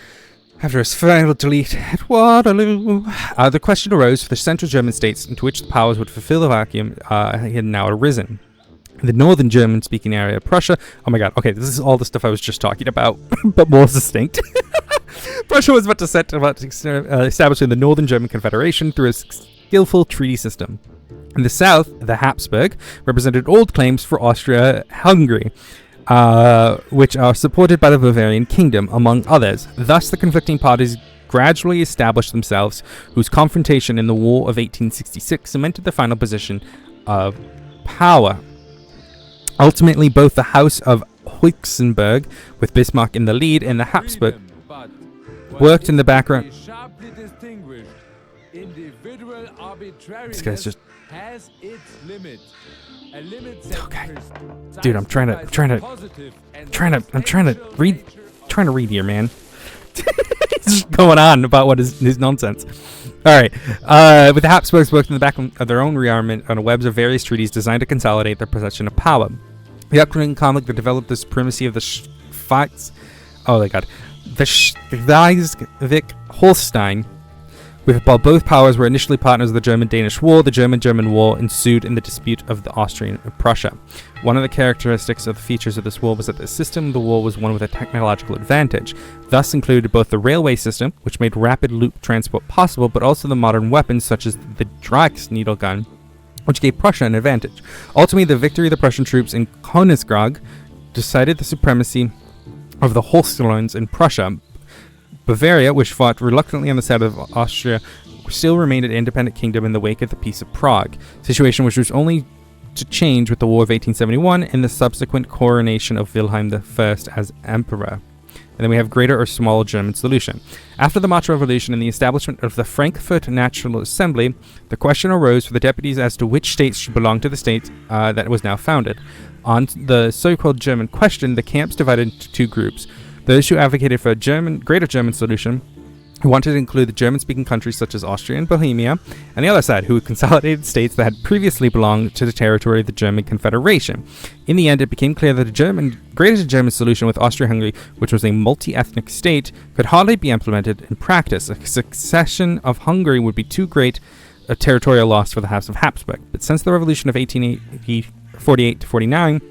after his final defeat at Waterloo, the question arose for the Central German states into which the powers would fulfill the vacuum had now arisen. The northern German-speaking area of Prussia. Oh my god, okay, this is all the stuff I was just talking about, but more distinct. Prussia was about to set about establishing the Northern German Confederation through a skillful treaty system. In the south, the Habsburg represented old claims for Austria-Hungary, which are supported by the Bavarian Kingdom, among others. Thus, the conflicting parties gradually established themselves, whose confrontation in the War of 1866 cemented the final position of power. Ultimately, both the House of Hohenzollern, with Bismarck in the lead, and the Habsburg worked in the background. This guy's just... Okay, dude, I'm trying to read here, man. It's just going on about what is nonsense. All right, with the Habsburgs working in the back of their own rearmament on a webs of various treaties designed to consolidate their possession of power. The upcoming conflict that developed the supremacy of the Schleswig Holstein. While both powers were initially partners of the German-Danish War, the German-German War ensued in the dispute of the Austrian and Prussia. One of the characteristics of the features of this war was that the system of the war was one with a technological advantage. Thus included both the railway system, which made rapid loop transport possible, but also the modern weapons such as the Drax needle gun, which gave Prussia an advantage. Ultimately, the victory of the Prussian troops in Königsberg decided the supremacy of the Hohenzollern in Prussia. Bavaria, which fought reluctantly on the side of Austria, still remained an independent kingdom in the wake of the Peace of Prague, situation which was only to change with the War of 1871 and the subsequent coronation of Wilhelm I as emperor. And then we have Greater or Small German Solution. After the March Revolution and the establishment of the Frankfurt National Assembly, the question arose for the deputies as to which states should belong to the state that was now founded. On the so-called German question, the camps divided into 2 groups. Those who advocated for a Greater German Solution, who wanted to include the German-speaking countries such as Austria and Bohemia, and the other side, who consolidated states that had previously belonged to the territory of the German Confederation. In the end, it became clear that a Greater German Solution with Austria-Hungary, which was a multi-ethnic state, could hardly be implemented in practice. A succession of Hungary would be too great a territorial loss for the House of Habsburg. But since the revolution of 1848-49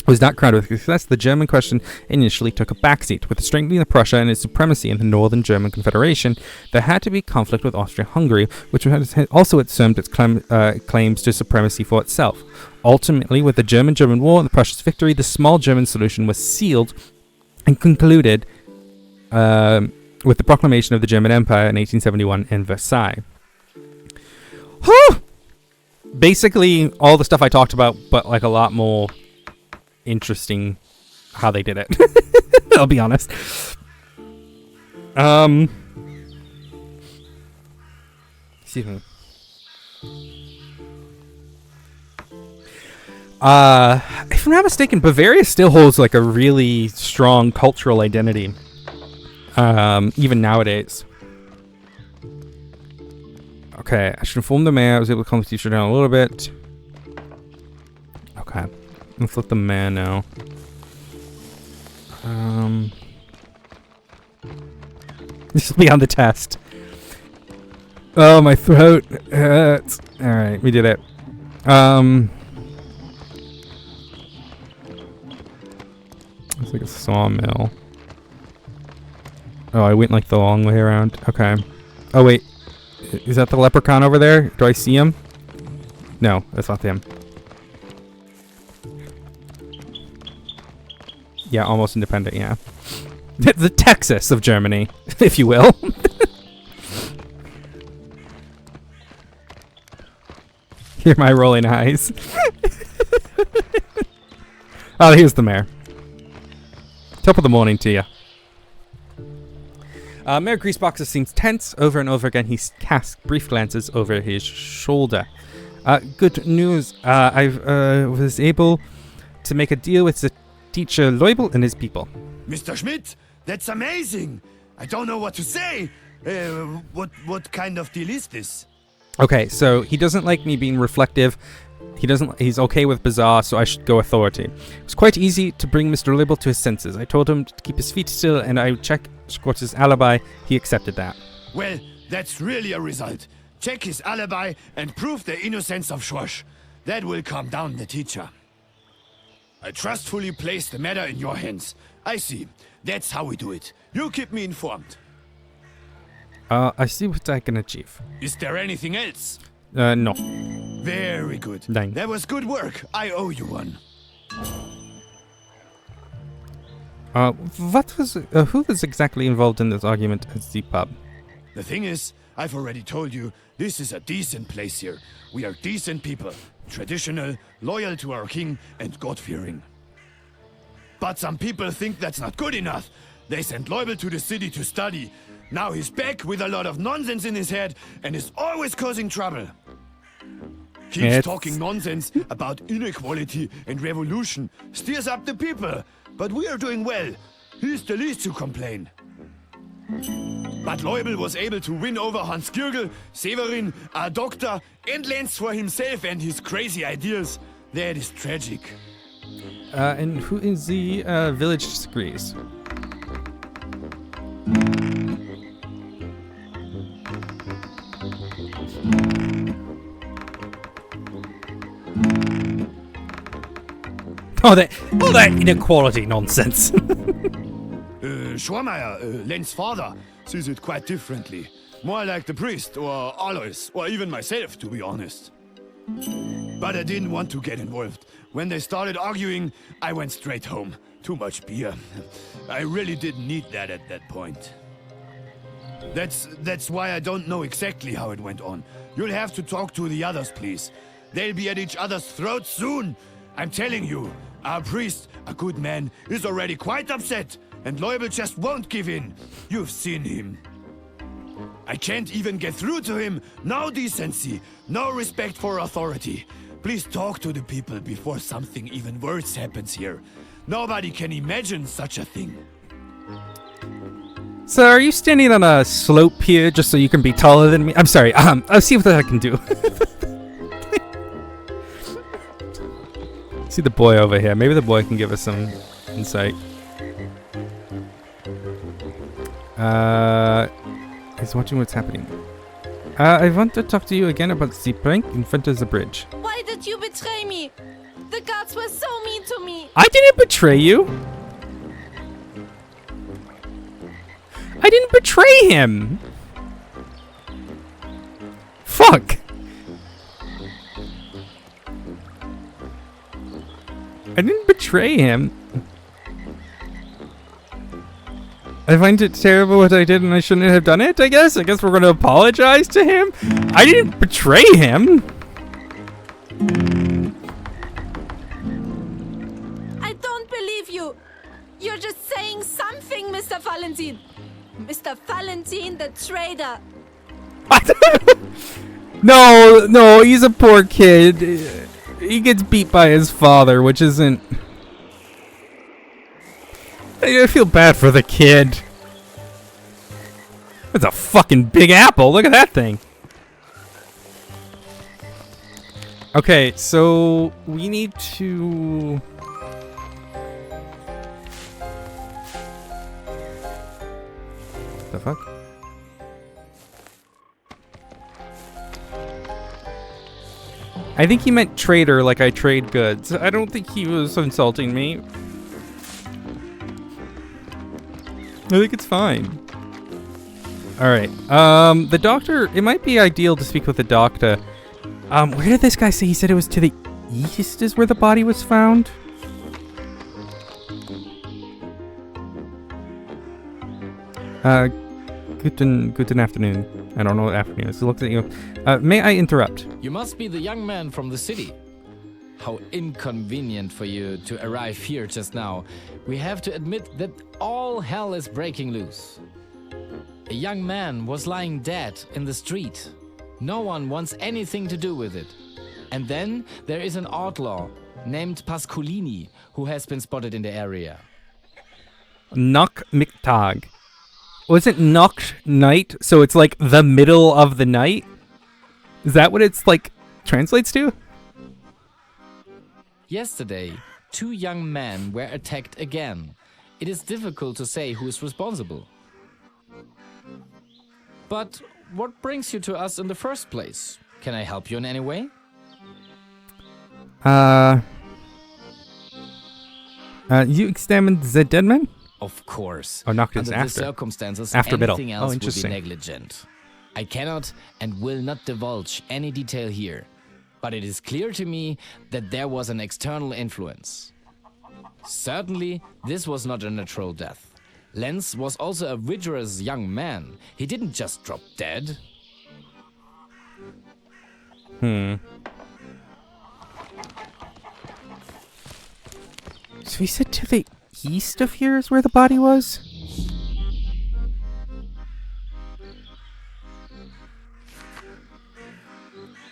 was not crowned with success, the German question initially took a backseat. With the strengthening of Prussia and its supremacy in the Northern German Confederation, there had to be conflict with Austria-Hungary, which had also assumed its claims to supremacy for itself. Ultimately, with the German-German War and the Prussia's victory, the Small German Solution was sealed and concluded with the proclamation of the German Empire in 1871 in Versailles. Basically, all the stuff I talked about, but like a lot more interesting how they did it. I'll be honest. Excuse me. If I'm not mistaken, Bavaria still holds like a really strong cultural identity, even nowadays. Okay, I should inform the mayor. I was able to calm the teacher down a little bit. Okay. Let's let the man know. This will be on the test. Oh, my throat hurts. Alright, we did it. It's like a sawmill. Oh, I went like the long way around. Okay. Oh, wait. Is that the leprechaun over there? Do I see him? No, that's not him. Yeah, almost independent, yeah. The Texas of Germany, if you will. Hear my rolling eyes. Oh, here's the mayor. Top of the morning to you. Mayor Greaseboxer seems tense. Over and over again, he casts brief glances over his shoulder. Good news. I was able to make a deal with the teacher Leubel and his people. Mr. Schmidt, that's amazing. I don't know what to say. What kind of deal is this? Okay, so he doesn't like me being reflective. He's okay with bizarre, so I should go authority. It was quite easy to bring Mr. Leubel to his senses. I told him to keep his feet still, and I would check Schwartz's alibi. He accepted that. Well, that's really a result. Check his alibi and prove the innocence of Schwarz. That will calm down the teacher. I trustfully place the matter in your hands. I see. That's how we do it. You keep me informed. I see what I can achieve. Is there anything else? No. Very good. Nein. That was good work. I owe you one. Who was exactly involved in this argument at the pub? The thing is, I've already told you, this is a decent place here. We are decent people. Traditional, loyal to our king, and God-fearing. But some people think that's not good enough. They sent Leubel to the city to study. Now he's back with a lot of nonsense in his head and is always causing trouble. Keeps talking nonsense about inequality and revolution. Steers up the people. But we are doing well. He's the least to complain. But Leubel was able to win over Hans Gürgel, Severin, our doctor, and Lenz for himself and his crazy ideas. That is tragic. And who is the village disagrees? All that inequality nonsense. Schwarmeyer, Lenz's father, sees it quite differently. More like the priest, or Alois, or even myself, to be honest. But I didn't want to get involved. When they started arguing, I went straight home. Too much beer. I really didn't need that at that point. That's why I don't know exactly how it went on. You'll have to talk to the others, please. They'll be at each other's throats soon. I'm telling you, our priest, a good man, is already quite upset, and Leubel just won't give in. You've seen him. I can't even get through to him. No decency, no respect for authority. Please talk to the people before something even worse happens here. Nobody can imagine such a thing. So are you standing on a slope here just so you can be taller than me? I'm sorry, I'll see what I can do. See the boy over here. Maybe the boy can give us some insight. He's watching what's happening. I want to talk to you again about the prank in front of the bridge. Why did you betray me? The guards were so mean to me. I didn't betray you. I didn't betray him. Fuck. I didn't betray him. I find it terrible what I did and I shouldn't have done it, I guess. I guess we're going to apologize to him. I didn't betray him. I don't believe you. You're just saying something, Mr. Valentin. Mr. Valentin, the traitor. No, he's a poor kid. He gets beat by his father, which isn't... I feel bad for the kid. That's a fucking big apple. Look at that thing. Okay, so we need to... The fuck? I think he meant trader, like I trade goods. I don't think he was insulting me. I think it's fine. Alright. The doctor... It might be ideal to speak with the doctor. Where did this guy say? He said it was to the east is where the body was found? Guten afternoon. I don't know what afternoon is. He looks at you. May I interrupt? You must be the young man from the city. How inconvenient for you to arrive here just now. We have to admit that all hell is breaking loose. A young man was lying dead in the street. No one wants anything to do with it. And then there is an outlaw named Pascolini who has been spotted in the area. Knock McTag. Wasn't Noct night? So it's like the middle of the night? Is that what it's like translates to? Yesterday, 2 young men were attacked again. It is difficult to say who is responsible. But what brings you to us in the first place? Can I help you in any way? You examined the dead man? Of course. Oh, Noct is Under after. the circumstances, After middle. anything Oh, else would be interesting. negligent. I cannot and will not divulge any detail here, but it is clear to me that there was an external influence. Certainly, this was not a natural death. Lenz was also a vigorous young man. He didn't just drop dead. So he said to the east of here is where the body was?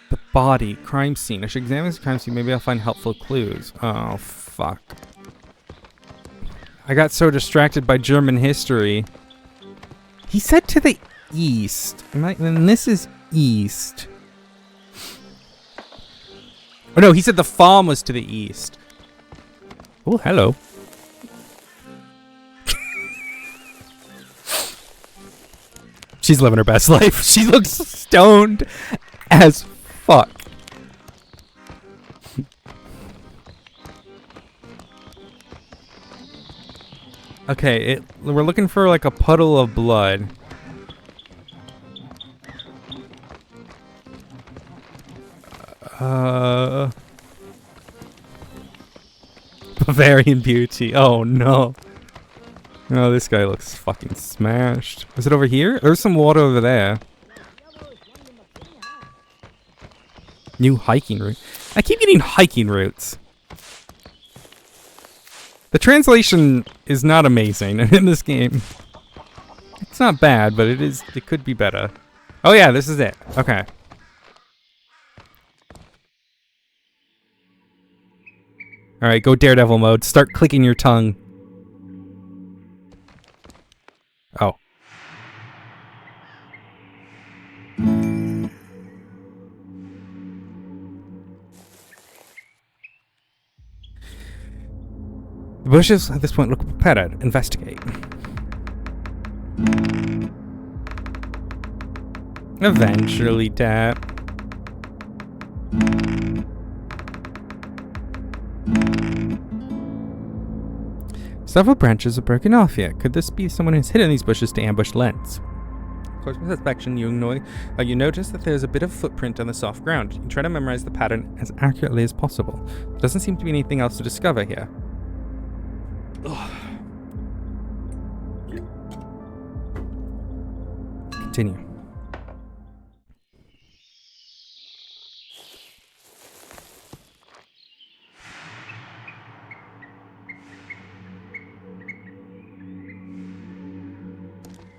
The body. Crime scene. I should examine this crime scene. Maybe I'll find helpful clues. Oh, fuck. I got so distracted by German history. He said to the east. And this is east. Oh no, he said the farm was to the east. Oh, hello. She's living her best life. She looks stoned as fuck. Okay, we're looking for like a puddle of blood. Bavarian beauty. Oh no. Oh, this guy looks fucking smashed. Is it over here? There's some water over there. New hiking route. I keep getting hiking routes. The translation is not amazing in this game. It's not bad, but it could be better. Oh yeah, this is it. Okay. Alright, go Daredevil mode. Start clicking your tongue. Oh. The bushes at this point look prepared. Investigate. Eventually, Dad. Several branches are broken off here. Could this be someone who's hidden these bushes to ambush Lenz? Close inspection, you notice that there's a bit of footprint on the soft ground. You try to memorize the pattern as accurately as possible. There doesn't seem to be anything else to discover here. Ugh. Continue.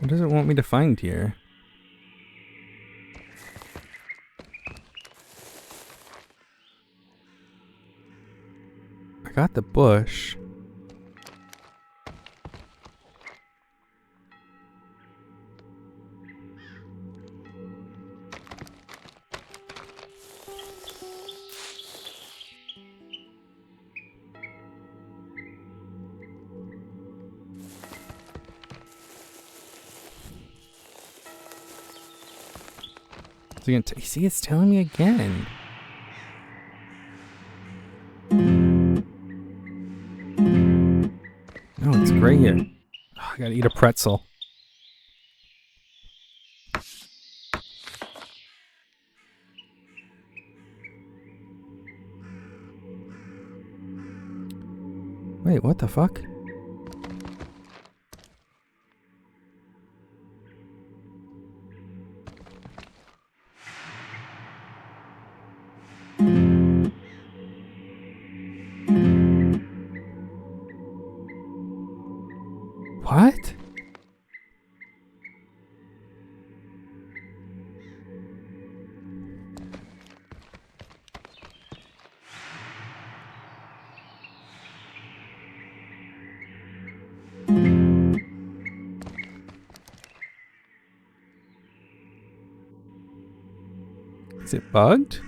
What does it want me to find here? I got the bush. See, it's telling me again. No, it's gray here. Oh, I gotta eat a pretzel. Wait, what the fuck? What? Is it bugged?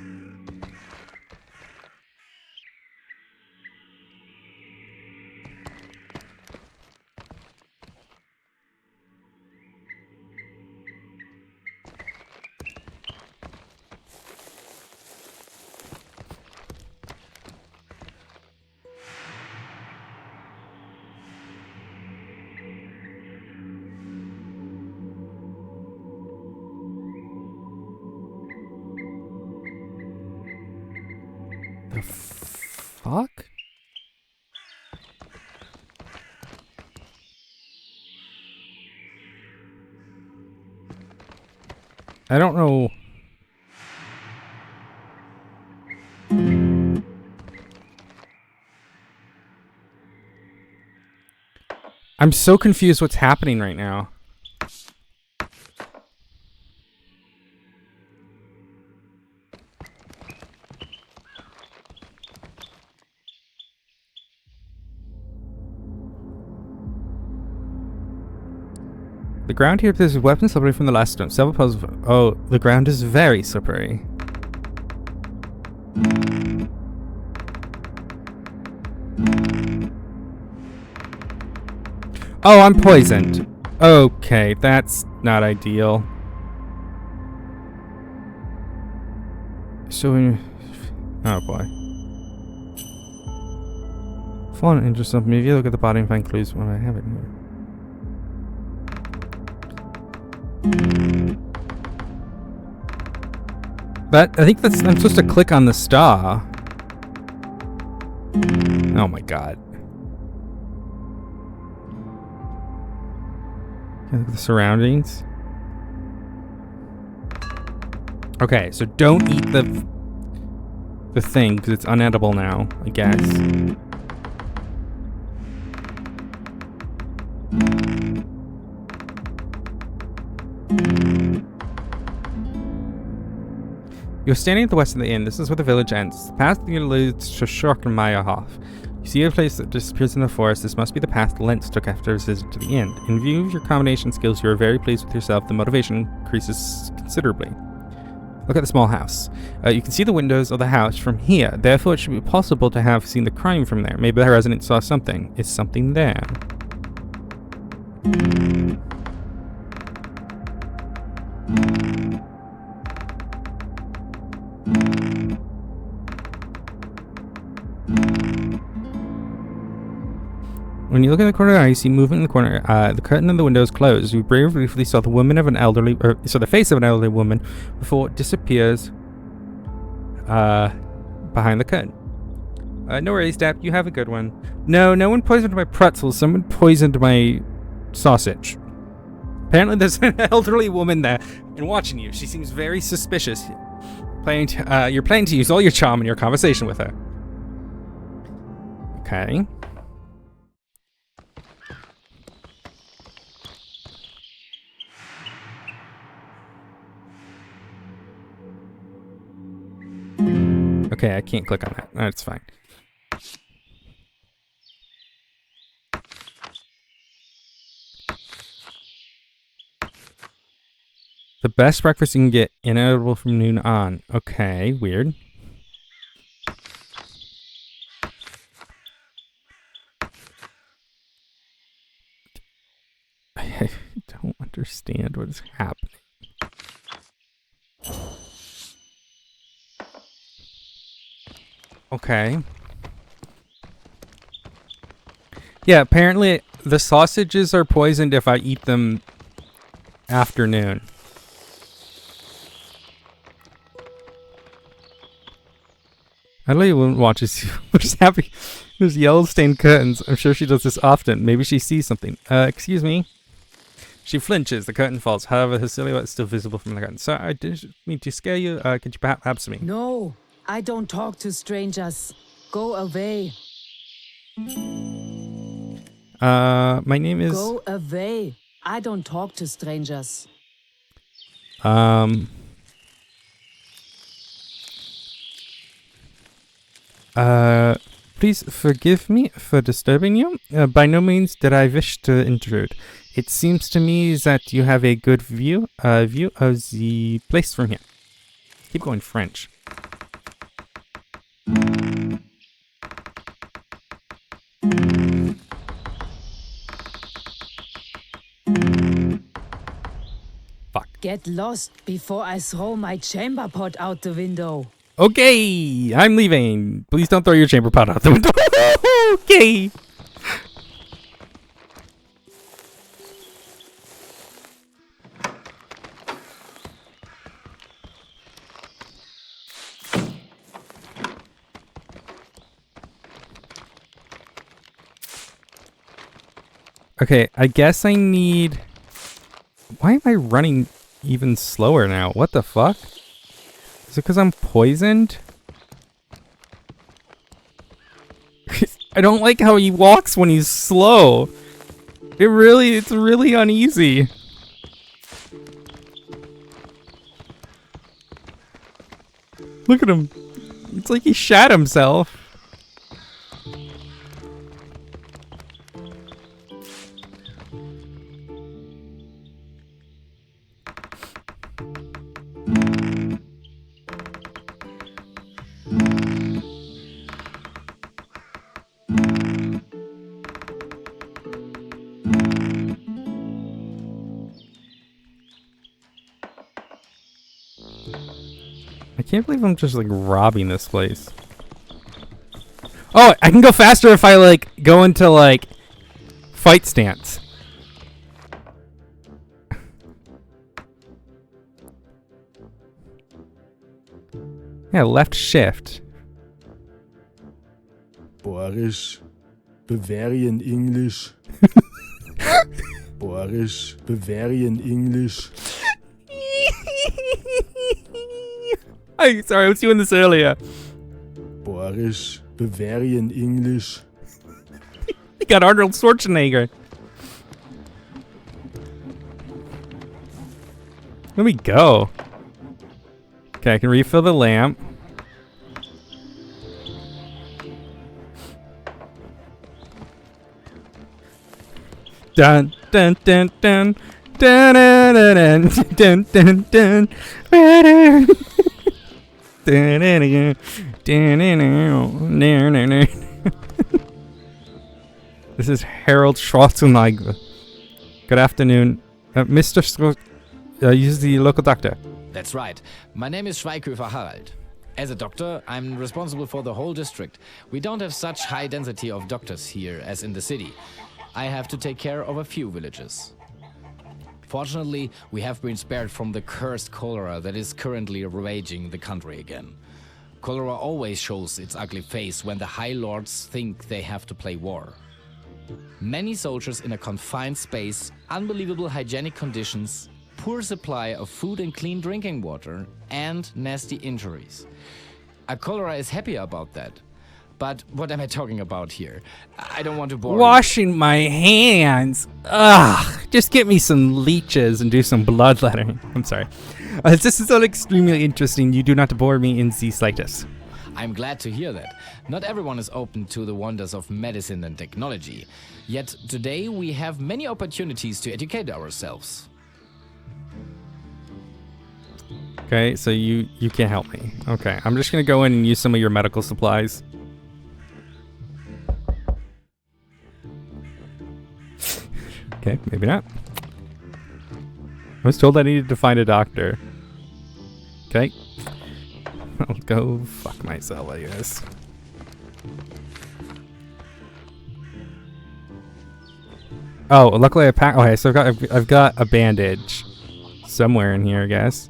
The fuck? I don't know. I'm so confused what's happening right now. The ground here appears with weapons slippery from the last stone. Several puzzles. Oh, the ground is very slippery. Oh, I'm poisoned. Okay, that's not ideal. So, oh boy. Fallen into something. If you look at the body and find clues, when I have it here. But I think that's, I'm supposed to click on the star. Oh my god. Look at the surroundings. Okay, so don't eat the thing because it's unedible now, I guess. You're standing at the west of the inn. This is where the village ends. The path leads to Schorkenmeyerhof. You see a place that disappears in the forest. This must be the path Lentz took after his visit to the inn. In view of your combination skills, you are very pleased with yourself. The motivation increases considerably. Look at the small house. You can see the windows of the house from here. Therefore, it should be possible to have seen the crime from there. Maybe the resident saw something. Is something there? When you look in the corner, you see movement in the corner. The curtain in the window is closed. You very briefly saw the the face of an elderly woman before it disappears behind the curtain. No worries, Dap. You have a good one. No one poisoned my pretzels. Someone poisoned my sausage. Apparently, there's an elderly woman there and watching you. She seems very suspicious. You're planning to use all your charm in your conversation with her. Okay. Okay, I can't click on that. That's fine. The best breakfast you can get, inedible from noon on. Okay, weird. I don't understand what is happening. Okay. Yeah, apparently the sausages are poisoned if I eat them after noon. I know you wouldn't watch this. We're just happy. There's yellow stained curtains. I'm sure she does this often. Maybe she sees something. Excuse me. She flinches. The curtain falls. However, her silhouette is still visible from the curtain. So I didn't mean to scare you. Could you perhaps me? No, I don't talk to strangers. Go away. My name is... Go away. I don't talk to strangers. Please forgive me for disturbing you. By no means did I wish to intrude. It seems to me that you have a good view of the place from here. keep going French. Get lost before I throw my chamber pot out the window. Okay, I'm leaving. Please don't throw your chamber pot out the window. Okay. Okay, I guess I need... Why am I running even slower now? What the fuck? Is it because I'm poisoned? I don't like how he walks when he's slow. It's really uneasy. Look at him. It's like he shat himself. I can't believe I'm just like robbing this place. Oh, I can go faster if I like go into like fight stance. Yeah, left shift. Boris, Bavarian English. Boris, Bavarian English. Sorry, I was doing this earlier. Boris, Bavarian English. You got Arnold Schwarzenegger. Let me go. Okay, I can refill the lamp. Dun dun dun dun dun dun dun dun dun dun dun. This is Harold Schwarzenegger. Good afternoon. Mr. Use the local doctor. That's right. My name is Schweighöfer Harald. As a doctor, I'm responsible for the whole district. We don't have such high density of doctors here as in the city. I have to take care of a few villages. Fortunately, we have been spared from the cursed cholera that is currently ravaging the country again. Cholera always shows its ugly face when the High Lords think they have to play war. Many soldiers in a confined space, unbelievable hygienic conditions, poor supply of food and clean drinking water, and nasty injuries. A cholera is happy about that. But what am I talking about here? I don't want to bore you. Washing my hands. Ugh. Just get me some leeches and do some bloodletting. I'm sorry. This is all extremely interesting. You do not bore me in the slightest. I'm glad to hear that. Not everyone is open to the wonders of medicine and technology. Yet today we have many opportunities to educate ourselves. Okay, so you can't help me. Okay, I'm just gonna go in and use some of your medical supplies. Okay, maybe not. I was told I needed to find a doctor. Okay. I'll go fuck myself, I guess. Oh, luckily I packed. Okay, so I've got a bandage somewhere in here, I guess.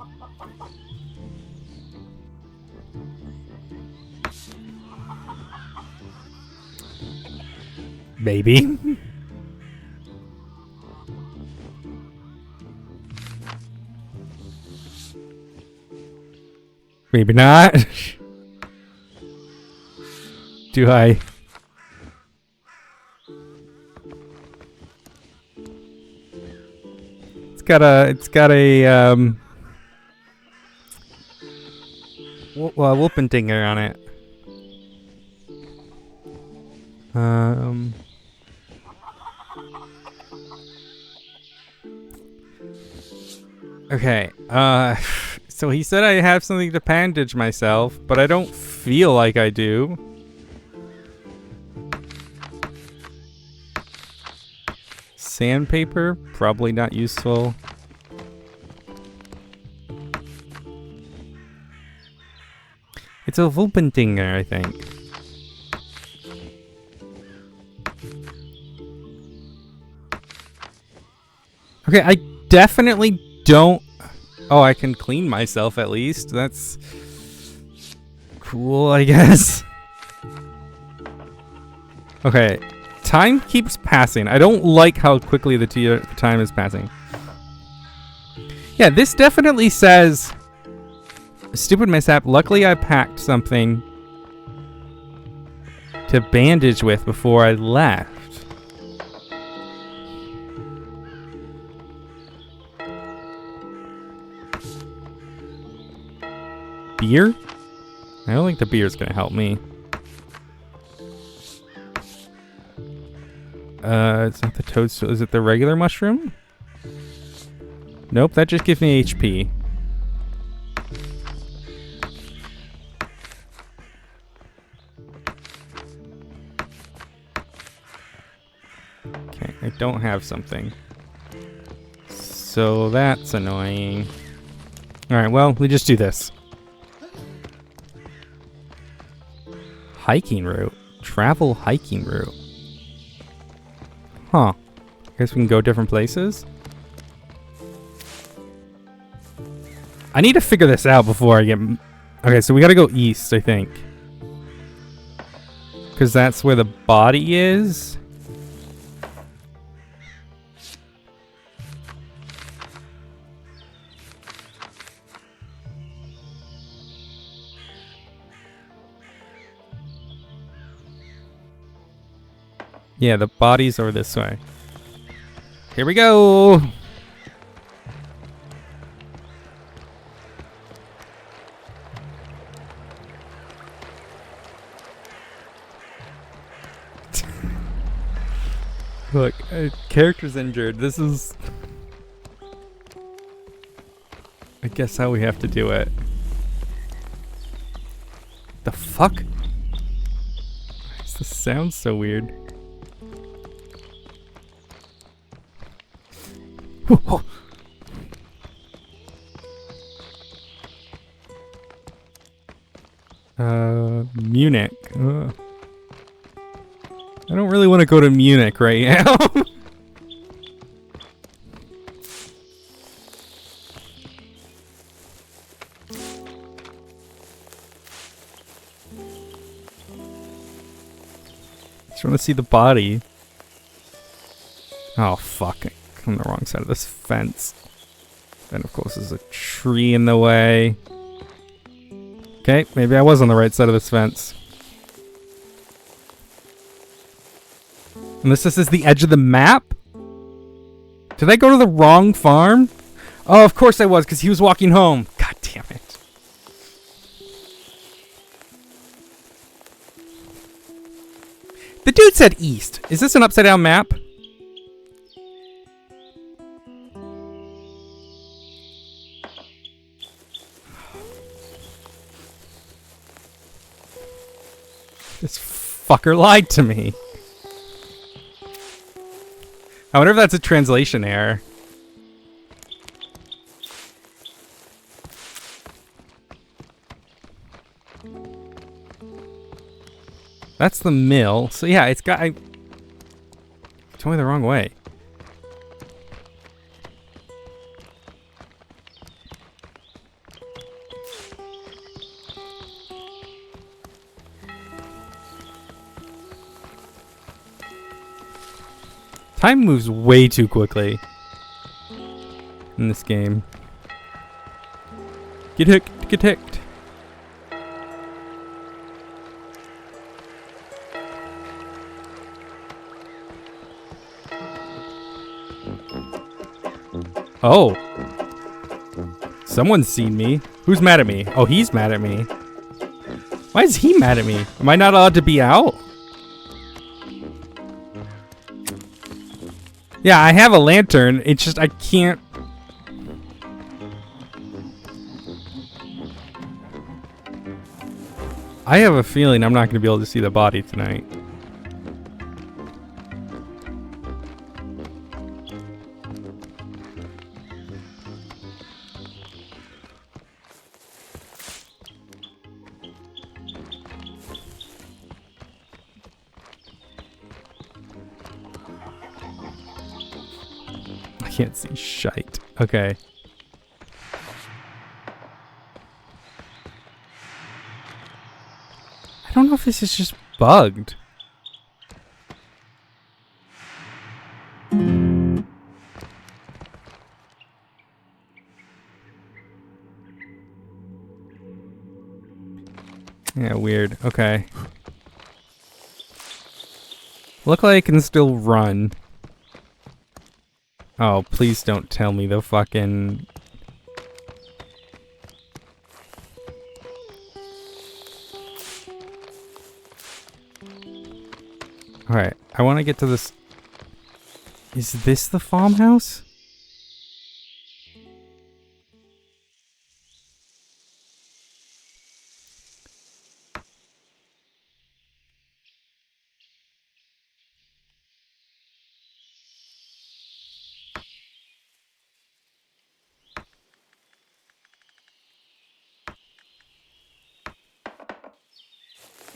Maybe. Maybe not. Do I? It's got a whooping dinger on it. Okay. So he said I have something to bandage myself, but I don't feel like I do. Sandpaper? Probably not useful. It's a Wulpendinger, I think. Okay, I definitely don't... Oh, I can clean myself at least. That's cool, I guess. Okay, time keeps passing. I don't like how quickly the time is passing. Yeah, this definitely says... Stupid mishap. Luckily, I packed something to bandage with before I left. Beer? I don't think the beer's gonna help me. It's not the toadstool. Is it the regular mushroom? Nope, that just gives me HP. Okay, I don't have something. So that's annoying. Alright, well, we just do this. Hiking route. Travel hiking route. Huh. I guess we can go different places. I need to figure this out before I get... Okay, so we gotta go east, I think. Because that's where the body is. Yeah, the bodies are this way. Here we go! Look, character's injured. This is... I guess how we have to do it. The fuck? Why does this sound so weird? Munich. I don't really want to go to Munich right now. Just want to see the body. Oh fuck. I'm on the wrong side of this fence. And of course there's a tree in the way. Okay, maybe I was on the right side of this fence. Unless this is the edge of the map? Did I go to the wrong farm? Oh, of course I was, because he was walking home. God damn it. The dude said east. Is this an upside down map? This fucker lied to me. I wonder if that's a translation error. That's the mill. So yeah, it's got... It's only the wrong way. Time moves way too quickly in this game. Get hooked, get hooked. Oh. Someone's seen me. Who's mad at me? Oh, he's mad at me. Why is he mad at me? Am I not allowed to be out? Yeah, I have a lantern. It's just I can't. I have a feeling I'm not going to be able to see the body tonight. I can't see shite. Okay. I don't know if this is just bugged. Yeah, weird. Okay. Look like I can still run. Oh, please don't tell me the fucking... Alright, I want to get to this... Is this the farmhouse?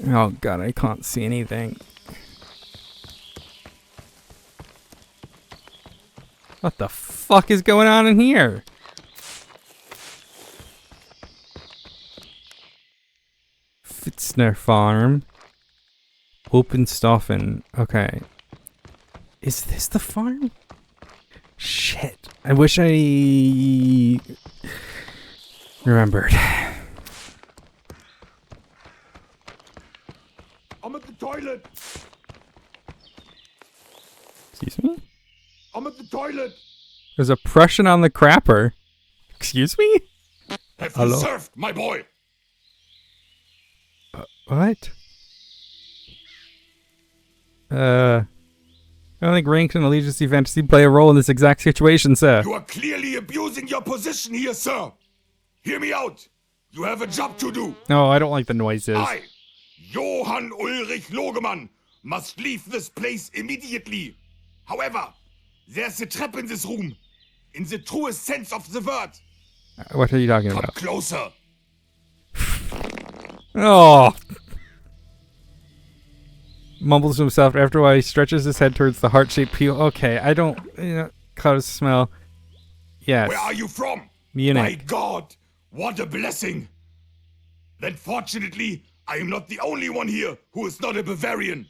Oh god, I can't see anything. What the fuck is going on in here? Fitzner Farm. Open Stoffen. Okay. Is this the farm? Shit. I wish I remembered. I'm at the toilet. Excuse me? I'm at the toilet. There's a Prussian on the crapper. Excuse me? Have Hello? you served, my boy? What? I don't think rank and allegiance fantasy play a role in this exact situation, sir. You are clearly abusing your position here, sir. Hear me out. You have a job to do. No, I don't like the noises. I, Johann Ulrich Logemann, must leave this place immediately. However, there's a trap in this room. In the truest sense of the word. What are you talking Come about? closer. Oh! Mumbles to himself after a while. He stretches his head towards the heart-shaped peel. Okay, I don't... cloud smell. Yes. Where are you from? Munich. My God, what a blessing. Then fortunately, I am not the only one here who is not a Bavarian.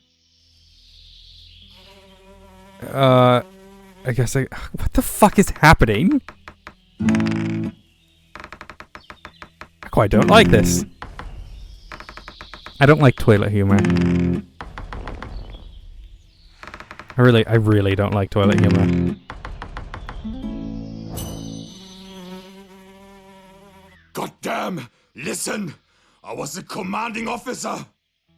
I guess I... What the fuck is happening? I quite don't like this. I don't like toilet humor. I really don't like toilet humor. God damn! Listen! I was a commanding officer!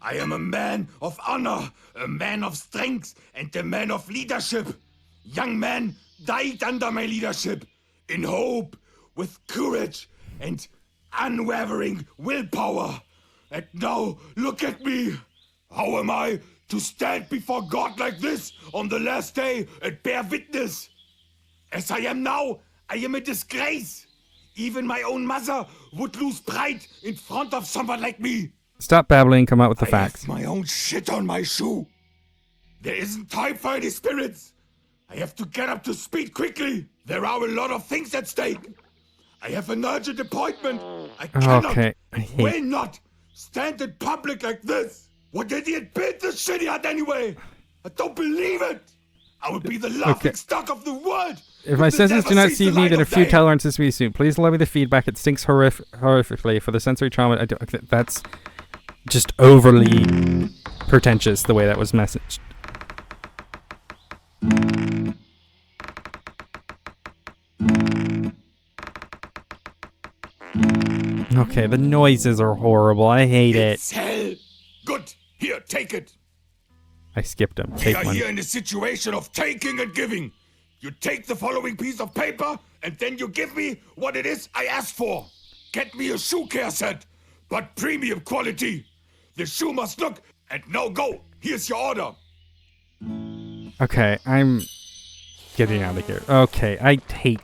I am a man of honor, a man of strength, and a man of leadership! Young men died under my leadership, in hope, with courage, and unwavering willpower! And now, look at me! How am I to stand before God like this on the last day and bear witness? As I am now, I am a disgrace! Even my own mother would lose pride in front of someone like me. Stop babbling, come out with the I facts. have my own shit on my shoe. There isn't time for any spirits. I have to get up to speed quickly. There are a lot of things at stake. I have an urgent appointment. I cannot, Okay, will not stand in public like this. What idiot built this shitty hut anyway? I don't believe it. I would be the laughing stock of the world. If my senses do not see me, then a few tolerances to be soon. Please allow me the feedback. It stinks horrifically for the sensory trauma. That's just overly pretentious the way that was messaged. Okay, the noises are horrible. I hate It's hell. Good. Here, take it. I skipped them. We Take are one. here in a situation of taking and giving. You take the following piece of paper, and then you give me what it is I asked for. Get me a shoe care set, but premium quality. The shoe must look, and now go. Here's your order. Okay, I'm getting out of here. Okay, I hate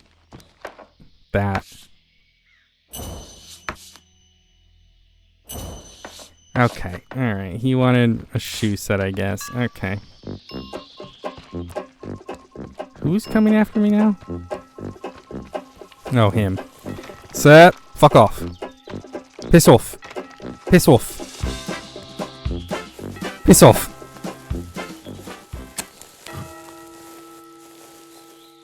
that. Okay, alright. He wanted a shoe set, I guess. Okay. Who's coming after me now? Oh, him. Sir, fuck off. Piss off. Piss off. Piss off.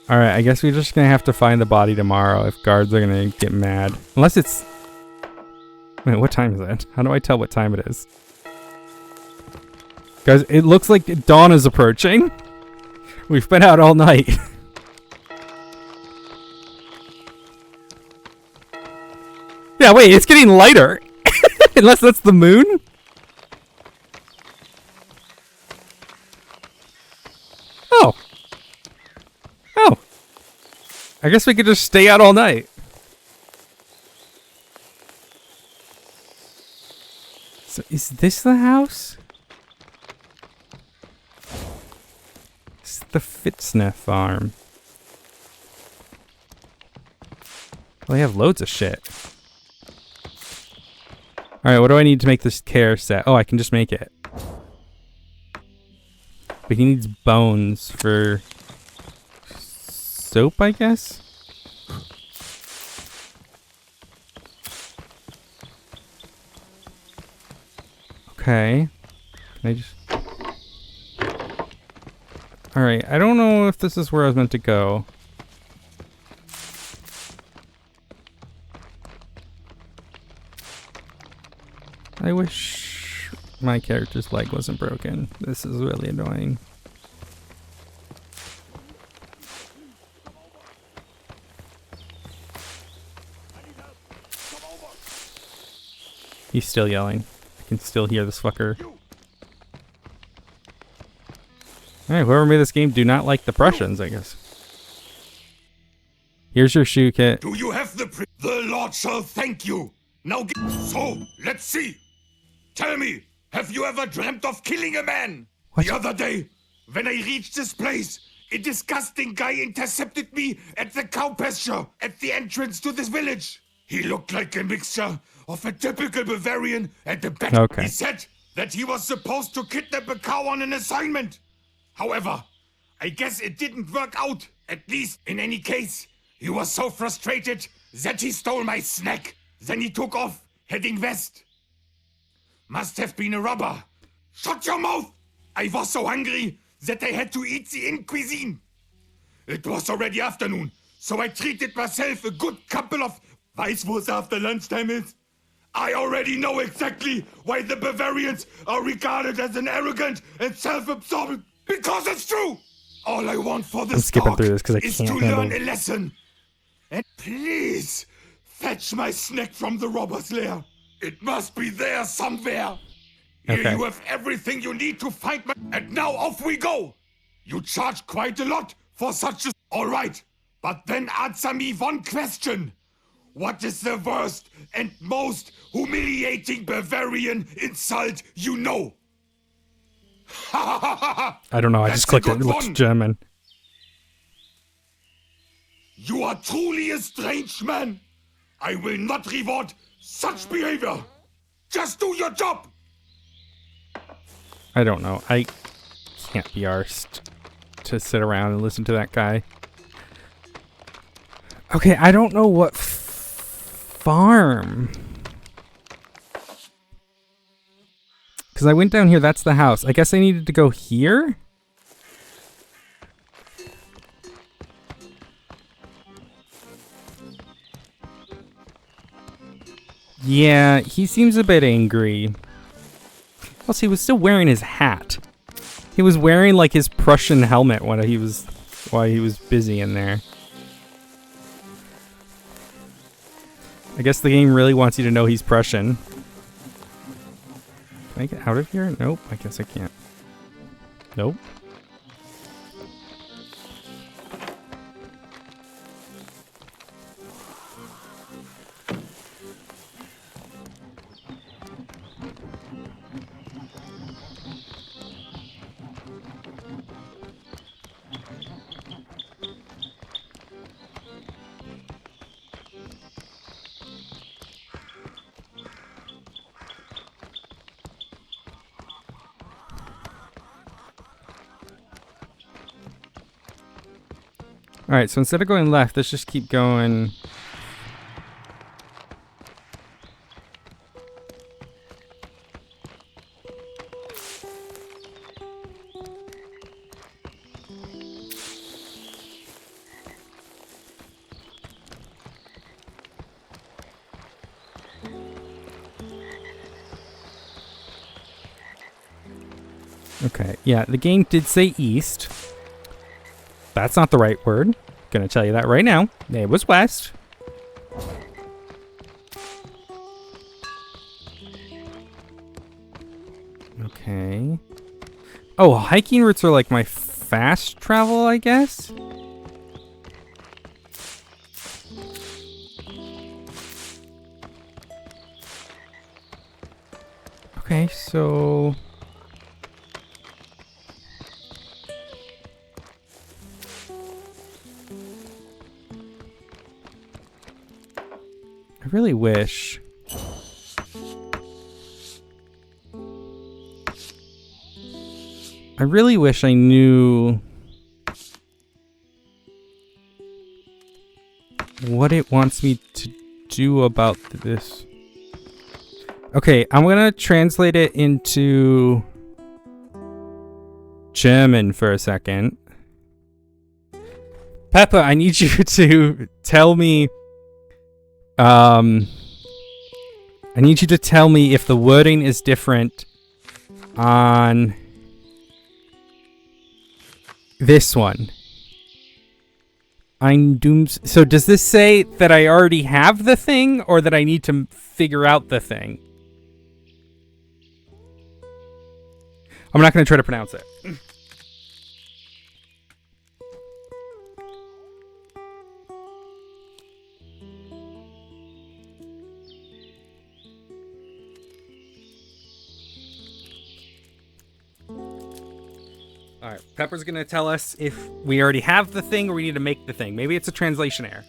Alright, I guess we're just gonna have to find the body tomorrow if guards are gonna get mad. Unless it's... Wait, what time is it? How do I tell what time it is? Guys, it looks like dawn is approaching. We've been out all night. Yeah, wait, it's getting lighter. Unless that's the moon? Oh. Oh. I guess we could just stay out all night. So is this the house? It's the Fitzner farm. Well, they have loads of shit. Alright, what do I need to make this care set? Oh, I can just make it. But he needs bones for soap, I guess? Okay. Can I just... Alright, I don't know if this is where I was meant to go. I wish my character's leg wasn't broken. This is really annoying. He's still yelling. I can still hear this fucker. Alright, whoever made this game do not like the Prussians, I guess. Here's your shoe kit. Do you have the Lord shall thank you. Now so, let's see. Tell me, have you ever dreamt of killing a man? What? The other day, when I reached this place, a disgusting guy intercepted me at the cow pasture at the entrance to this village. He looked like a mixture of a typical Bavarian and a bat. Okay. He said that he was supposed to kidnap a cow on an assignment. However, I guess it didn't work out. At least, in any case, he was so frustrated that he stole my snack. Then he took off, heading west. Must have been a robber. Shut your mouth! I was so hungry that I had to eat the inn cuisine. It was already afternoon, so I treated myself a good couple of... Weißt wo's after lunchtime is? I already know exactly why the Bavarians are regarded as an arrogant and self-absorbed. Because it's true! All I want for this skipping through this 'cause I is can't to handle learn a lesson. And please, fetch my snack from the robber's lair. It must be there somewhere. Here Okay. you have everything you need to find my... And now off we go. You charge quite a lot for such a... All right, but then answer me one question. What is the worst and most humiliating Bavarian insult you know? I don't know, I just That's a clicked it. good It looks one. German. You are truly a strange man. I will not reward such behavior. Just do your job. I don't know. I can't be arsed to sit around and listen to that guy. Okay, I don't know what farm. Because I went down here, that's the house. I guess I needed to go here? Yeah, he seems a bit angry. Plus, he was still wearing his hat. He was wearing like his Prussian helmet while he was busy in there. I guess the game really wants you to know he's Prussian. Can I get out of here? Nope, I guess I can't. Nope. Alright, so instead of going left, let's just keep going. Okay, yeah, the game did say east. That's not the right word. Gonna tell you that right now. It was west. Okay. Oh, hiking routes are like my fast travel, I guess? Okay, so... I really wish... I knew what it wants me to do about this. Okay, I'm gonna translate it into German for a second. Peppa, I need you to tell me I need you to tell me if the wording is different on this one. I'm doomed. So does this say that I already have the thing or that I need to figure out the thing? I'm not going to try to pronounce it. Alright, Pepper's gonna tell us if we already have the thing or we need to make the thing. Maybe it's a translation error.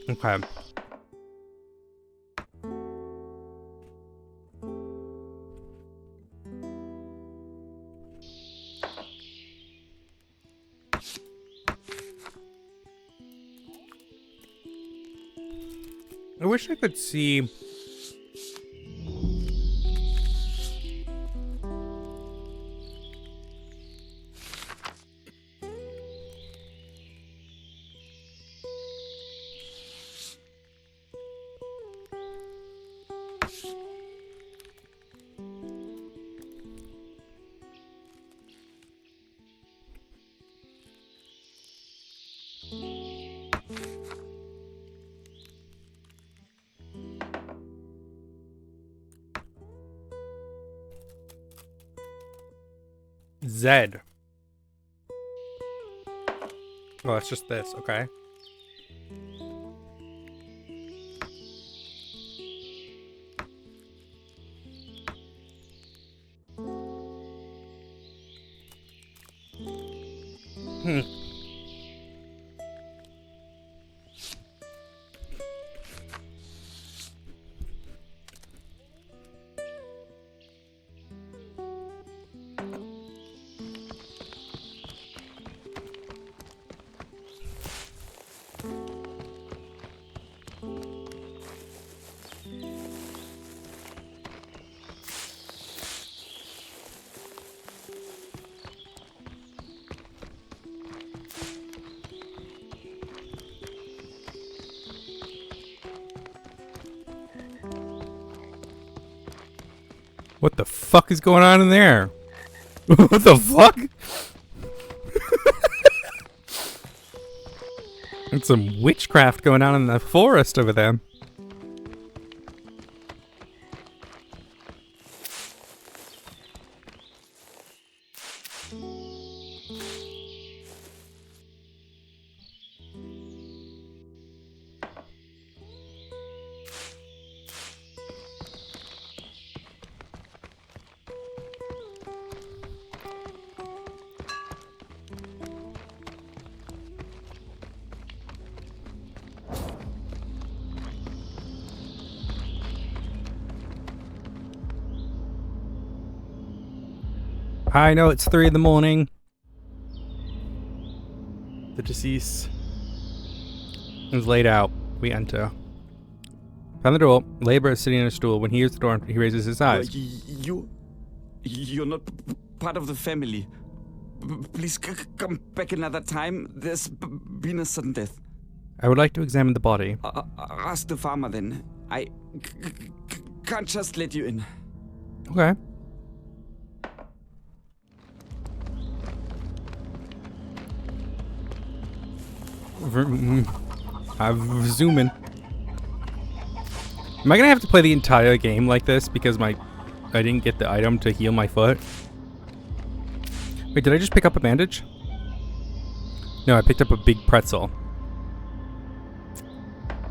Okay. I wish I could see... Z. Oh, it's just this. Okay. What the fuck is going on in there? What the fuck? There's some witchcraft going on in the forest over there. I know it's 3 in the morning. The deceased is laid out. We enter. Found the door. Labor is sitting on a stool. When he hears the door, he raises his eyes. You're not part of the family. Please come back another time. There's been a sudden death. I would like to examine the body. Ask the farmer then. I can't just let you in. Okay. I'm zooming. Am I gonna have to play the entire game like this because I didn't get the item to heal my foot? Wait, did I just pick up a bandage? No, I picked up a big pretzel.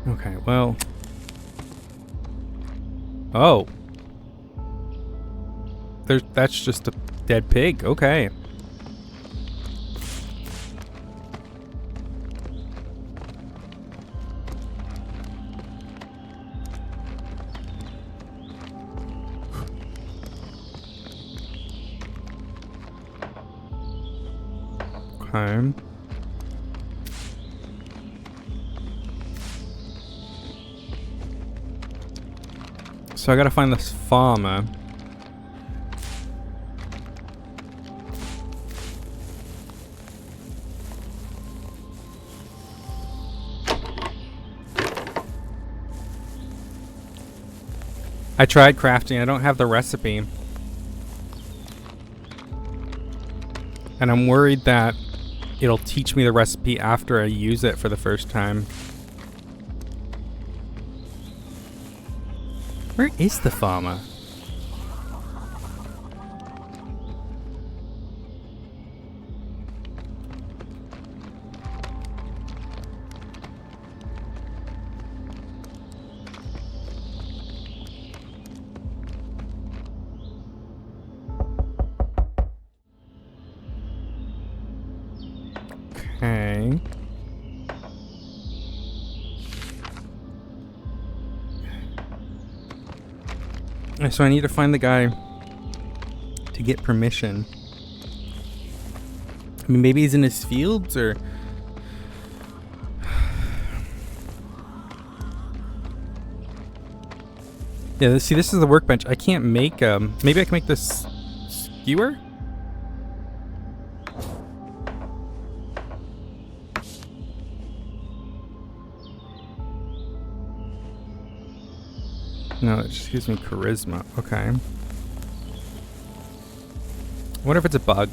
Okay, well. Oh. That's just a dead pig. Okay. Okay. So I gotta find this farmer. I tried crafting, I don't have the recipe. And I'm worried that it'll teach me the recipe after I use it for the first time. Where is the farmer? Okay. So I need to find the guy to get permission. I mean, maybe he's in his fields or... Yeah, see, this is the workbench. I can't make, maybe I can make this skewer? No, it just gives me charisma. Okay. What if it's a bug?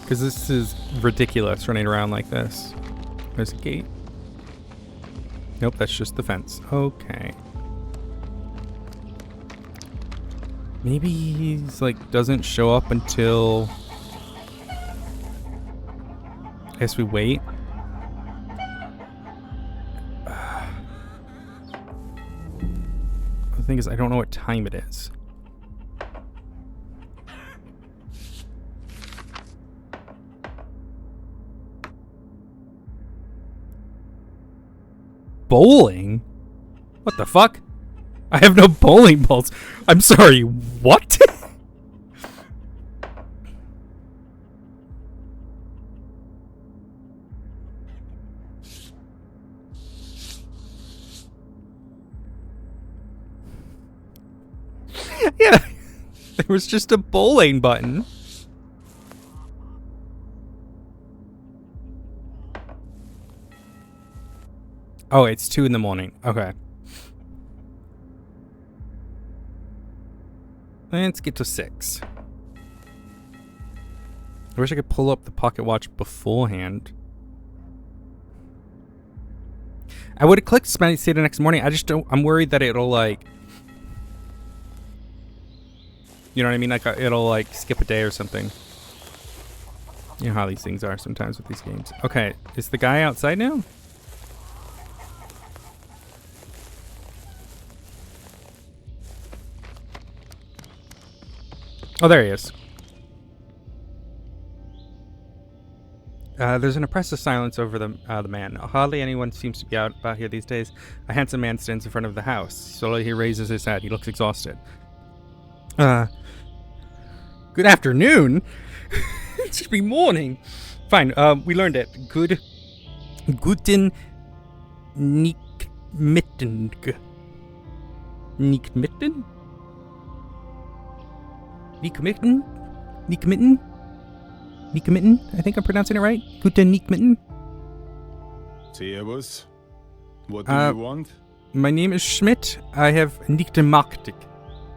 Because this is ridiculous running around like this. There's a gate. Nope, that's just the fence. Okay. Maybe he's like doesn't show up until... I guess we wait. The thing is, I don't know what time it is. Bowling? What the fuck? I have no bowling balls. I'm sorry, what? Yeah, there was just a bowling button. Oh, it's 2 in the morning. Okay. Let's get to 6. I wish I could pull up the pocket watch beforehand. I would have clicked Spanish State the next morning. I just don't... I'm worried that it'll like... You know what I mean? Like it'll like skip a day or something. You know how these things are sometimes with these games. Okay, is the guy outside now? Oh, there he is. There's an oppressive silence over the man. Hardly anyone seems to be out about here these days. A handsome man stands in front of the house. Slowly he raises his head. He looks exhausted. Good afternoon. It should be morning. Fine. We learned it. Guten Nikmitten. Nikmitten? Nikmitten? Nikmitten? Nikmitten? I think I'm pronouncing it right. Guten Nikmitten. Servus. What do you want? My name is Schmidt. I have Niktemaktik.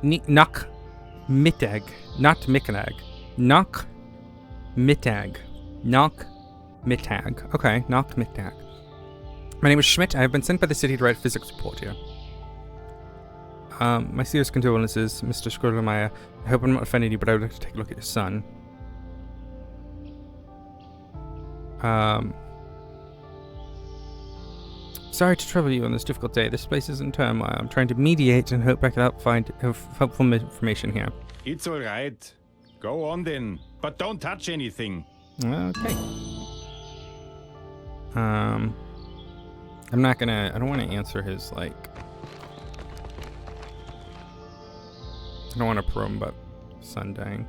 Nak Mittag. Not Mittag. Nak Mittag. Nak Mittag. Okay, Nak Mittag. My name is Schmidt. I have been sent by the city to write a physics report here. My serious condolences, Mr. Skrullemeier. I hope I'm not offending you, but I would like to take a look at your son. Sorry to trouble you on this difficult day. This place is in turmoil. I'm trying to mediate and hope I can find helpful information here. It's alright. Go on then, but don't touch anything. Okay. I'm not gonna... I don't want to answer his, like... I don't want to probe him about son dying.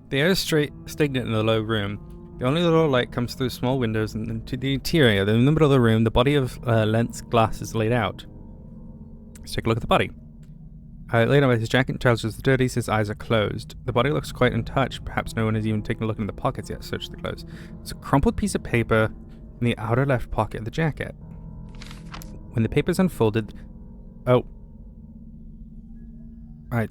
The air is stagnant in the low room. The only little light comes through small windows and into the interior. In the middle of the room, the body of lens glass is laid out. Let's take a look at the body. Laid out with his jacket and trousers, the dirties, his eyes are closed. The body looks quite untouched. Perhaps no one has even taken a look in the pockets yet. Search the clothes. There's a crumpled piece of paper in the outer left pocket of the jacket. When the paper's unfolded... Oh. I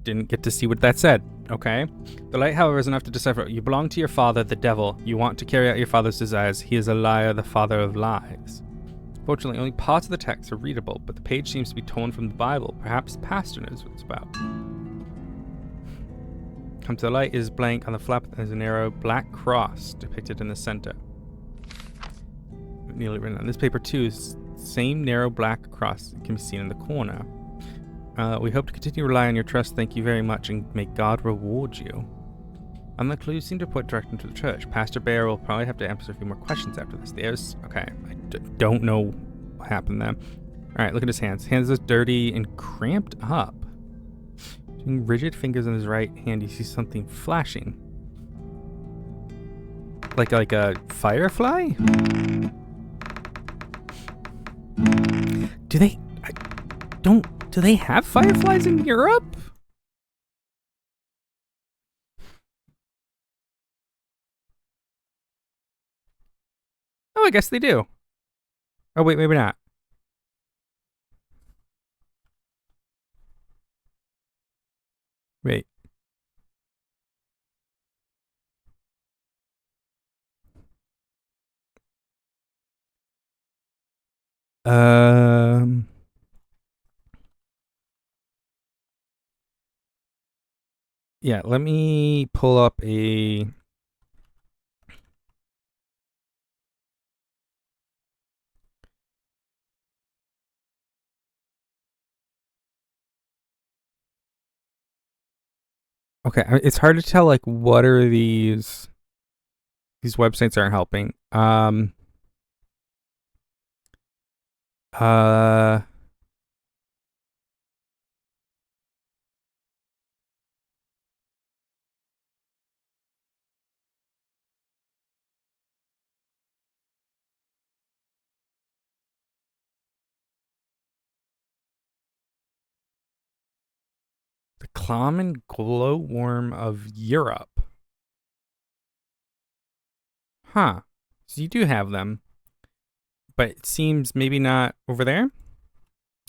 didn't get to see what that said. Okay. The light, however, is enough to decipher. You belong to your father, the devil. You want to carry out your father's desires. He is a liar, the father of lies. Fortunately, only parts of the text are readable, but the page seems to be torn from the Bible. Perhaps the pastor knows what it's about. Come to the light is blank. On the flap, there's a narrow black cross depicted in the center. Nearly written on this paper too is the same narrow black cross that can be seen in the corner. We hope to continue to rely on your trust. Thank you very much, and may God reward you. On the clues seem to point directly to the church. Pastor Bear will probably have to answer a few more questions after this. There's... Okay, I don't know what happened there. Alright, look at his hands. Hands are dirty and cramped up. Using rigid fingers in his right hand, he sees something flashing. Like a firefly? Do they... Do they have fireflies in Europe? Oh, I guess they do. Oh, wait, maybe not. Wait. Yeah, let me pull up a... Okay, it's hard to tell, like, what are these websites aren't helping. The common glowworm of Europe. Huh. So you do have them. But it seems maybe not over there?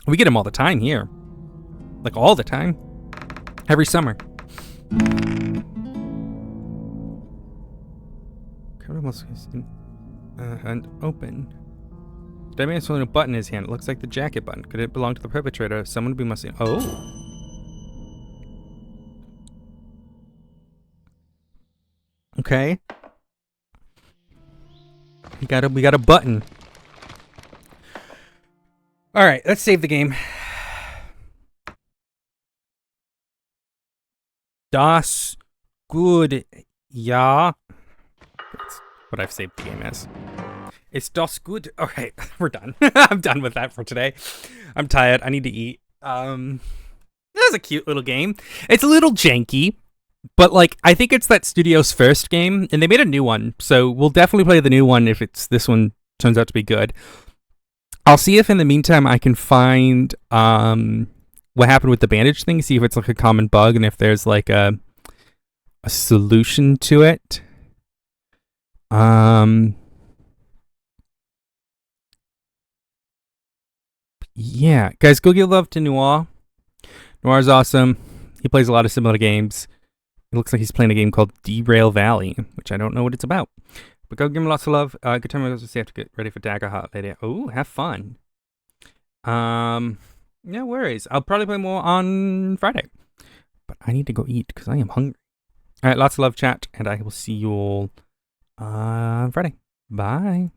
We get them all the time here. Like all the time. Every summer. And open. That man's holding a button in his hand. It looks like the jacket button. Could it belong to the perpetrator? Someone would be must... Oh. Okay. We got a button. All right, let's save the game. Das gut, ja. That's what I've saved the game as. It's das good. Okay, we're done. I'm done with that for today. I'm tired. I need to eat. This is a cute little game. It's a little janky, but like I think it's that studio's first game, and they made a new one, so we'll definitely play the new one if this one turns out to be good. I'll see if in the meantime I can find what happened with the bandage thing, see if it's like a common bug and if there's like a solution to it. Yeah, guys, go give love to Noir. Noir's awesome. He plays a lot of similar games. It looks like he's playing a game called Derail Valley, which I don't know what it's about. But go give him lots of love. Good time to have to get ready for Daggerheart later. Oh, have fun. No worries. I'll probably play more on Friday. But I need to go eat because I am hungry. All right, lots of love, chat, and I will see you all on Friday. Bye.